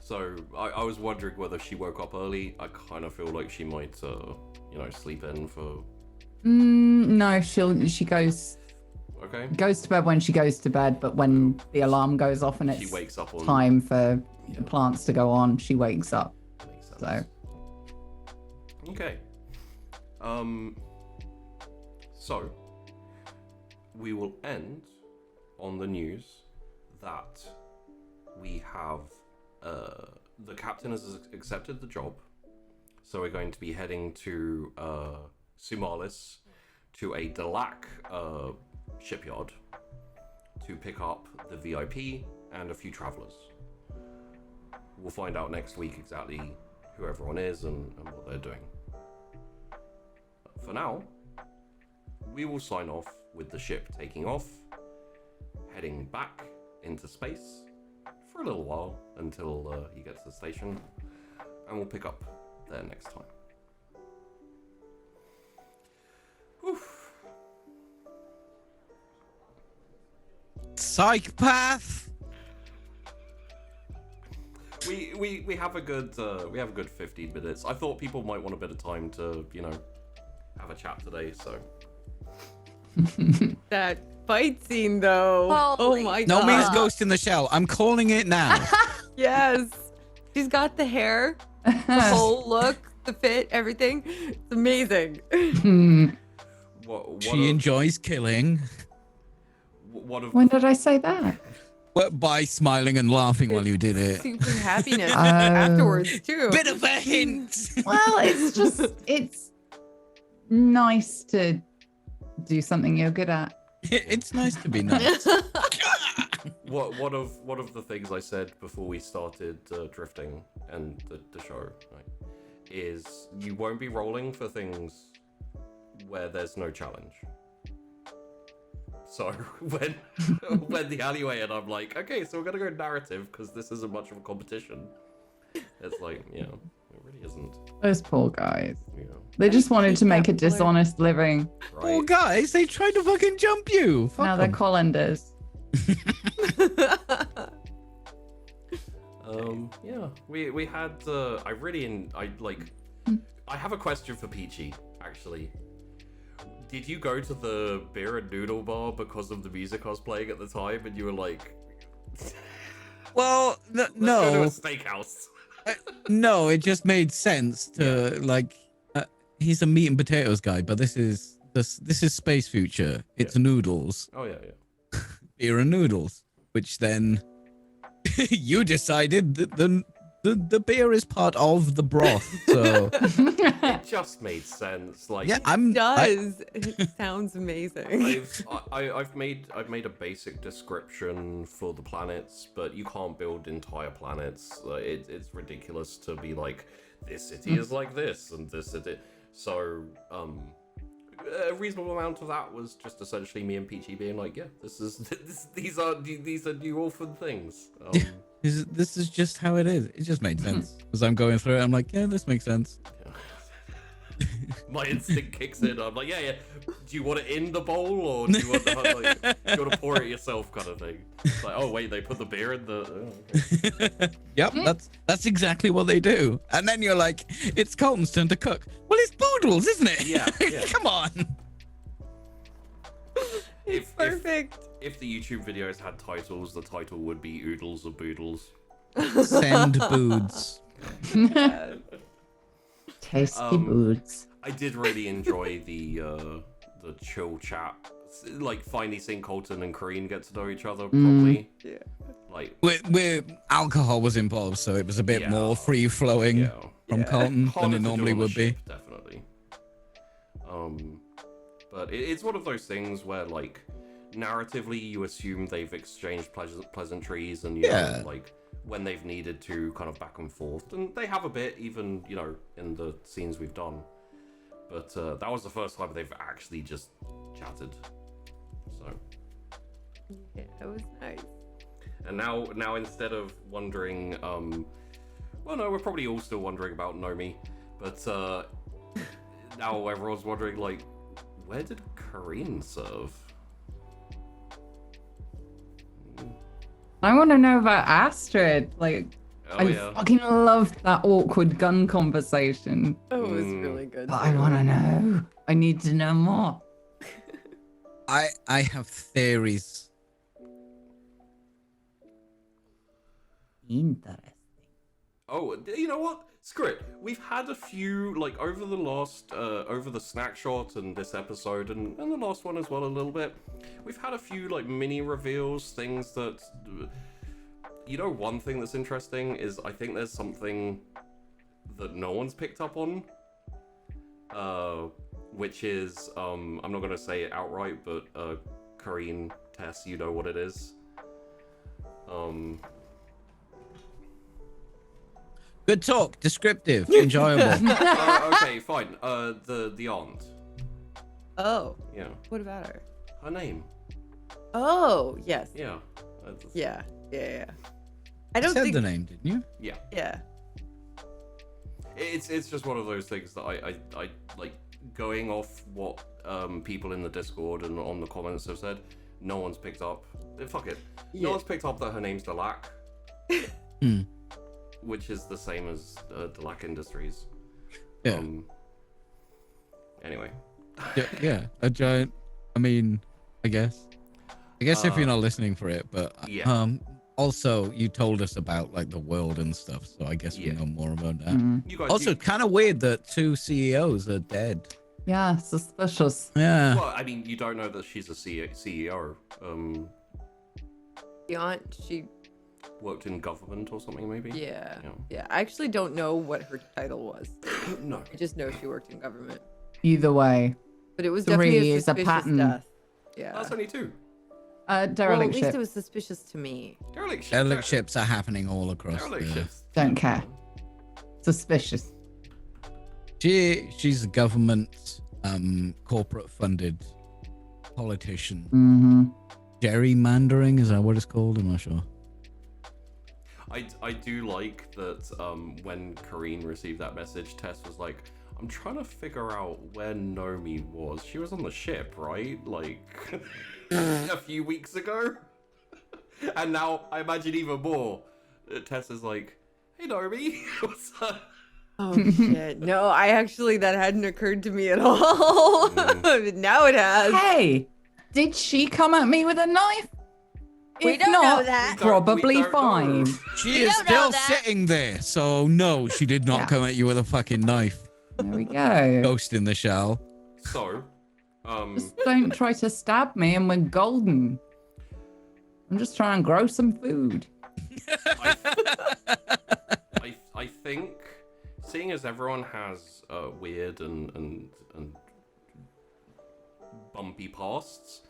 So I was wondering whether she woke up early. I kind of feel like she might, sleep in for. No, she goes. Okay. Goes to bed when she goes to bed, but when the alarm goes off and She it's wakes up on time for the plants to go on, she wakes up. Makes sense. So. Okay. So we will end on the news that we have the captain has accepted the job. So we're going to be heading to Sumalis to a Delac shipyard to pick up the VIP and a few travelers. We'll find out next week exactly who everyone is and what they're doing. For now, we will sign off with the ship taking off, heading back into space for a little while until he gets to the station, and we'll pick up there next time. Oof. Psychopath. We have a good 15 minutes. I thought people might want a bit of time to have a chat today. So That fight scene though. Oh my god. No means Ghost in the Shell. I'm calling it now. Yes. She's got the hair, the whole look, the fit, everything. It's amazing. She enjoys killing. When did I say that? Well, by smiling and laughing while you did it. Super happiness afterwards too. Bit of a hint. Well, it's nice to do something you're good at. It's nice to be nice. One of the things I said before we started drifting and the show, right, is you won't be rolling for things where there's no challenge. So when the alleyway and I'm like, okay, so we're gonna go narrative because this isn't much of a competition. It's like, it really isn't. Those poor guys. They just wanted to make a dishonest living. Right? Oh, guys, they tried to fucking jump you. Fuck Now they're 'em. colanders. We had I have a question for Peachy, actually. Did you go to the beer and noodle bar because of the music I was playing at the time and you were like, Well, let's go to no. a steakhouse? No, it just made sense to he's a meat and potatoes guy, but this is This is space future. It's noodles, Oh yeah, yeah. beer and noodles. Which then you decided that the beer is part of the broth. So It just made sense. Like yeah, It does. It sounds amazing. I've made a basic description for the planets, but you can't build entire planets. It's ridiculous to be like, this city is like this and this city. So a reasonable amount of that was just essentially me and Peachy being like, yeah, these are new orphan things. this is just how it is. It just made sense as I'm going through it. I'm like, yeah, this makes sense. My instinct kicks in. I'm like, yeah. Do you want it in the bowl or do you want to pour it yourself, kind of thing? It's like, oh wait, they put the beer in the. Oh, okay. Yep, that's exactly what they do. And then you're like, it's Colton's turn to cook. Well, it's Boodles, isn't it? Yeah. Come on. It's perfect. If the YouTube videos had titles, the title would be Oodles or Boodles. Send boods. Tasty boots. I did really enjoy the chill chat. Like finally seeing Colton and Kareen get to know each other properly. Yeah. Like Where alcohol was involved, so it was a bit more free flowing from Colton than it normally would be. Definitely. But it's one of those things where like narratively you assume they've exchanged pleasantries and you know, like when they've needed to kind of back and forth, and they have a bit even in the scenes we've done. But that was the first time they've actually just chatted. So Yeah, it was nice. and now instead of wondering, well no, we're probably all still wondering about Nomi, but now everyone's wondering like, where did Kareen serve? I want to know about Astrid. Like, Oh I yeah. fucking loved that awkward gun conversation. Oh, it was really good. But I want to know. I need to know more. I have theories. Interesting. Oh, you know what? Screw it. We've had a few, like, over the snack shot and this episode, and the last one as well a little bit. We've had a few, like, mini reveals, things that... You know, one thing that's interesting is I think there's something that no one's picked up on. Which is, I'm not going to say it outright, but, Kareen, Tess, you know what it is. Good talk, descriptive, enjoyable. Okay, fine. The aunt. Oh, Yeah. what about her? Her name. Oh, yes. Yeah. Yeah. I You don't said think. the name, didn't you? Yeah. Yeah. It's just one of those things that I like going off what people in the Discord and on the comments have said. No one's picked up. Fuck it. No Yeah. one's picked up that her name's Delac. Hmm. Which is the same as Delac Industries. Yeah. Anyway. Yeah, a giant. I mean, I guess if you're not listening for it, but Yeah. Also, you told us about like the world and stuff, so I guess we know more about that. You guys. Also, kind of weird that 2 CEOs are dead. Yeah, suspicious. Yeah. Well, I mean, you don't know that she's a CEO. The aunt, she. Worked in government or something, maybe. Yeah. I actually don't know what her title was. No. I just know she worked in government. Either way. But it was 3 definitely a is a suspicious pattern. death. Yeah. That's only 2. Well, at Derelict least ship. it was suspicious to me. Derelict ships. Derelict ships are happening all across Derelict the... ships. Don't care. Suspicious. She's a government, corporate funded politician. Mm-hmm. Gerrymandering, is that what it's called? I'm not sure. I do like that when Kareen received that message, Tess was like, I'm trying to figure out where Nomi was. She was on the ship, right? Like, a few weeks ago? And now, I imagine even more. Tess is like, hey Nomi, what's up? Oh shit! No, that hadn't occurred to me at all. Now it has. Hey, did she come at me with a knife? We If don't not, know that. probably We don't fine. know. She You is don't know still that. sitting there, so no, she did not Yeah. come at you with a fucking knife. There we go. Ghost in the shell. So, Just don't try to stab me and we're golden. I'm just trying to grow some food. I think, seeing as everyone has weird and bumpy pasts,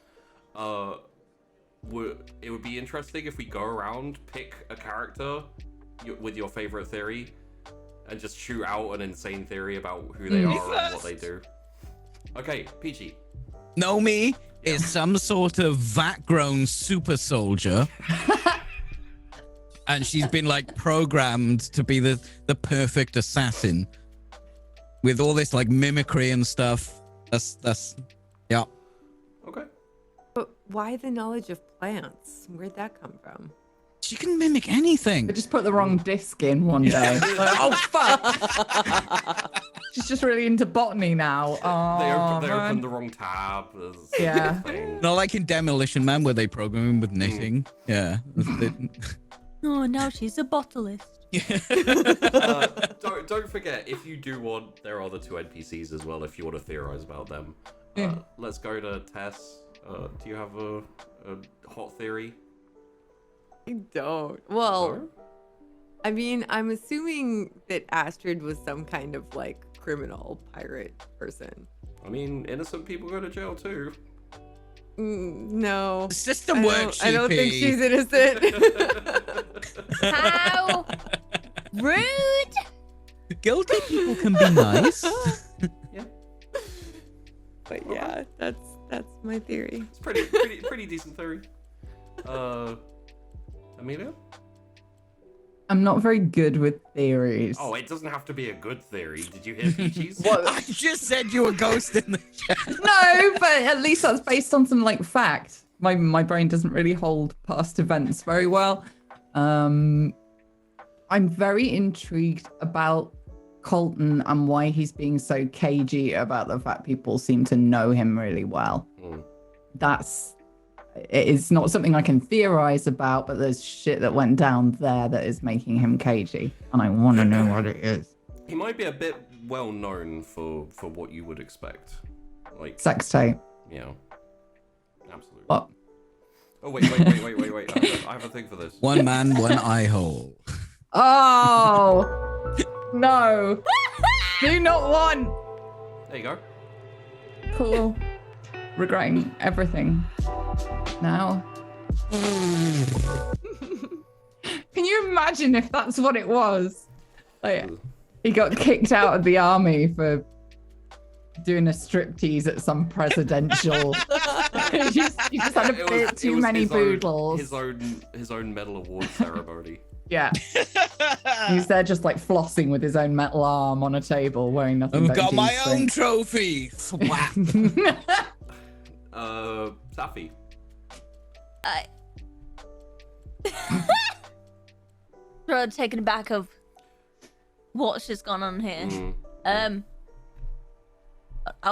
it would be interesting if we go around, pick a character with your favorite theory, and just shoot out an insane theory about who they are and what they do. Okay, PG. Nomi is some sort of vat-grown super soldier. And she's been like programmed to be the perfect assassin with all this like mimicry and stuff. That's yeah. Okay. But why the knowledge of plants? Where'd that come from? She can mimic anything. I just put the wrong disc in one day. Like, oh fuck! She's just really into botany now. Oh, They man. opened the wrong tab. Yeah. Not like in Demolition Man where they program him with knitting. Yeah. Oh, now she's a bottlist. Don't forget, if you do want, there are the 2 NPCs as well. If you want to theorize about them, let's go to Tess. Do you have a hot theory? I don't. Well, No? I mean, I'm assuming that Astrid was some kind of like criminal pirate person. I mean, innocent people go to jail too. No. The system works. I don't think she's innocent. How rude! Guilty people can be nice. But yeah, that's my theory. It's pretty decent theory. Amelia? I'm not very good with theories. Oh, it doesn't have to be a good theory. Did you hear Peaches? I just said you were ghost in the chat. No, but at least that's based on some like fact. My brain doesn't really hold past events very well. I'm very intrigued about Colton and why he's being so cagey about the fact people seem to know him really well. It is not something I can theorize about, but there's shit that went down there that is making him cagey, and I want to know what it is. He might be a bit well known for what you would expect, like Sex tape. yeah, absolutely. What? Oh wait! I have a thing for this. One man, one eye hole. Oh no! Do not want. There you go. Cool. Regretting everything now. Can you imagine if that's what it was? Like, he got kicked out of the army for doing a striptease at some presidential. he just had a bit too many boodles. His own medal award ceremony. Yeah. He's there just like flossing with his own metal arm on a table, wearing nothing I've but got my G-string. own trophy. Swap. Safi. Sort of taken aback of what's just gone on here. I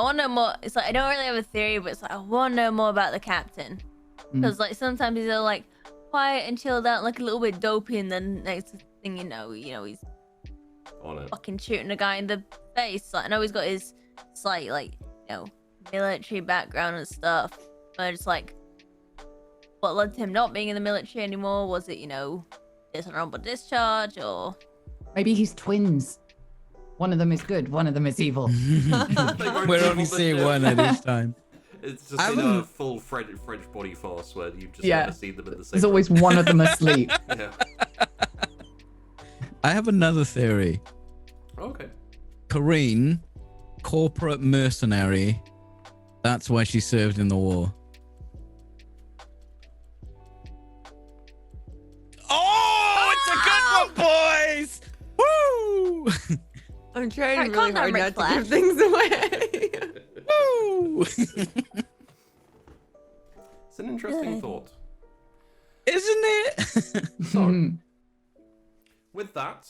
want to know more. It's like I don't really have a theory, but it's like I want to know more about the captain because like sometimes he's all like quiet and chilled out, like a little bit dopey, and then next thing you know, he's On it. fucking shooting a guy in the face. Like I know he's got his slight military background and stuff, but it's like what led to him not being in the military anymore? Was it dishonorable discharge or Maybe he's twins. One of them is good, one of them is evil. We're only seeing one at each time. It's just in a full French body force where you've just Yeah. never seen them in the same. There's always one of them asleep. Yeah. I have another theory. Okay. Corrine, corporate mercenary. That's why she served in the war. Oh, it's a good one, boys! Woo! I'm trying Alright, really calm down, hard Rick not to give Flash. things away. Woo! It's an interesting Good. thought. Isn't it? So, with that,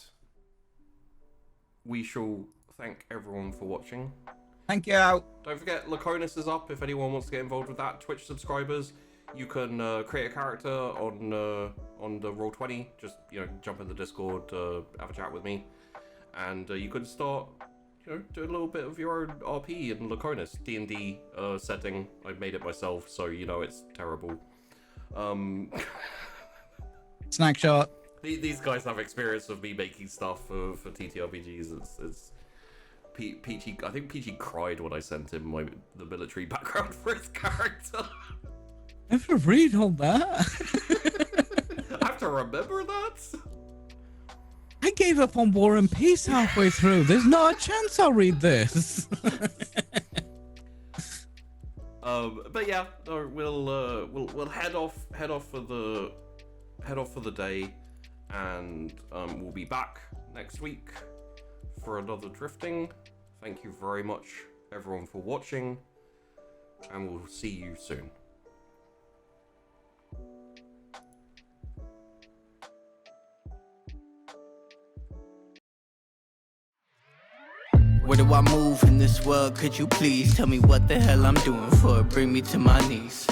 we shall thank everyone for watching. Thank you. Don't forget, Laconis is up if anyone wants to get involved with that. Twitch subscribers, you can create a character on the Roll20. Just jump in the Discord, have a chat with me, and you can start do a little bit of your own RP in Laconis D&D setting. I made it myself, so it's terrible. Snack shot. These guys have experience of me making stuff for TTRPGs. It's Peachy. I think Peachy cried when I sent him the military background for his character. I have to read all that. I have to remember that. I gave up on War and Peace halfway through. There's not a chance I'll read this. But yeah, no, we'll head off for the day, and we'll be back next week for another drifting. Thank you very much, everyone, for watching, and we'll see you soon. Where do I move in this world? Could you please tell me what the hell I'm doing for it? Bring me to my knees.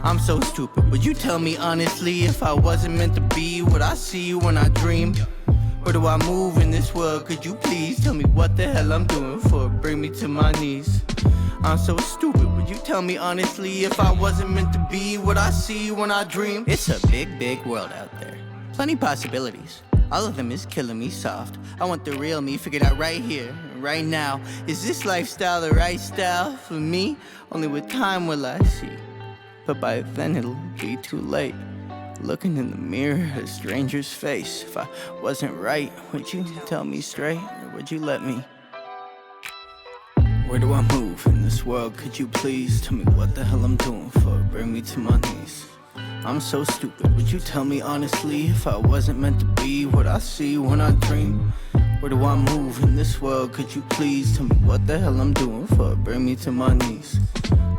I'm so stupid. Would you tell me honestly if I wasn't meant to be what I see when I dream? Where do I move in this world? Could you please tell me what the hell I'm doing for it? Bring me to my knees. I'm so stupid. Would you tell me honestly if I wasn't meant to be what I see when I dream? It's a big, big world out there. Plenty possibilities. All of them is killing me soft. I want the real me figured out right here, right now. Is this lifestyle the right style for me? Only with time will I see. But by then it'll be too late. Looking in the mirror at a stranger's face. If I wasn't right, would you tell me straight? Or would you let me? Where do I move in this world? Could you please tell me what the hell I'm doing for it? Bring me to my knees. I'm so stupid. Would you tell me honestly if I wasn't meant to be what I see when I dream? Where do I move in this world? Could you please tell me what the hell I'm doing for it? Bring me to my knees.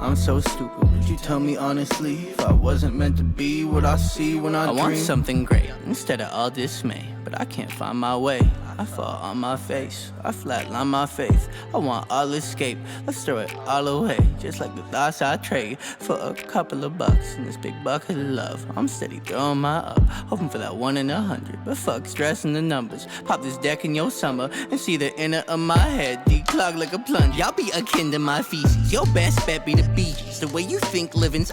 I'm so stupid. Would you tell me honestly if I wasn't meant to be what I see when I dream? I want something great instead of all dismay, but I can't find my way. I fall on my face, I flatline my faith. I want all escape, let's throw it all away. Just like the thoughts I trade for a couple of bucks in this big bucket of love. I'm steady throwing my up, hoping for that 1 in 100. But fuck stressing the numbers. Pop this deck in your summer and see the inner of my head declog like a plunge. Y'all be akin to my feces, your best bet be the Bee Gees. The way you think living's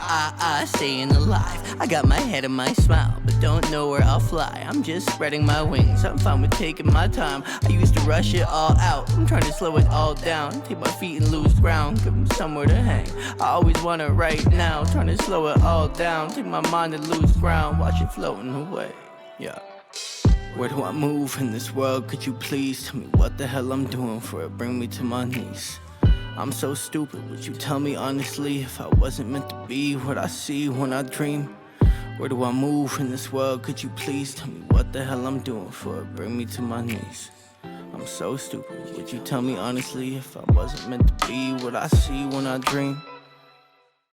staying alive. I got my head and my smile, but don't know where I'll fly. I'm just spreading my wings, I'm fine with taking my time. I used to rush it all out, I'm trying to slow it all down. Take my feet and lose ground, give them somewhere to hang. I always want it right now, trying to slow it all down. Take my mind and lose ground, watch it floating away. Yeah. Where do I move in this world? Could you please tell me what the hell I'm doing for it? Bring me to my knees. I'm so stupid, would you tell me honestly if I wasn't meant to be what I see when I dream? Where do I move in this world? Could you please tell me what the hell I'm doing for it? Bring me to my knees. I'm so stupid, would you tell me honestly if I wasn't meant to be what I see when I dream?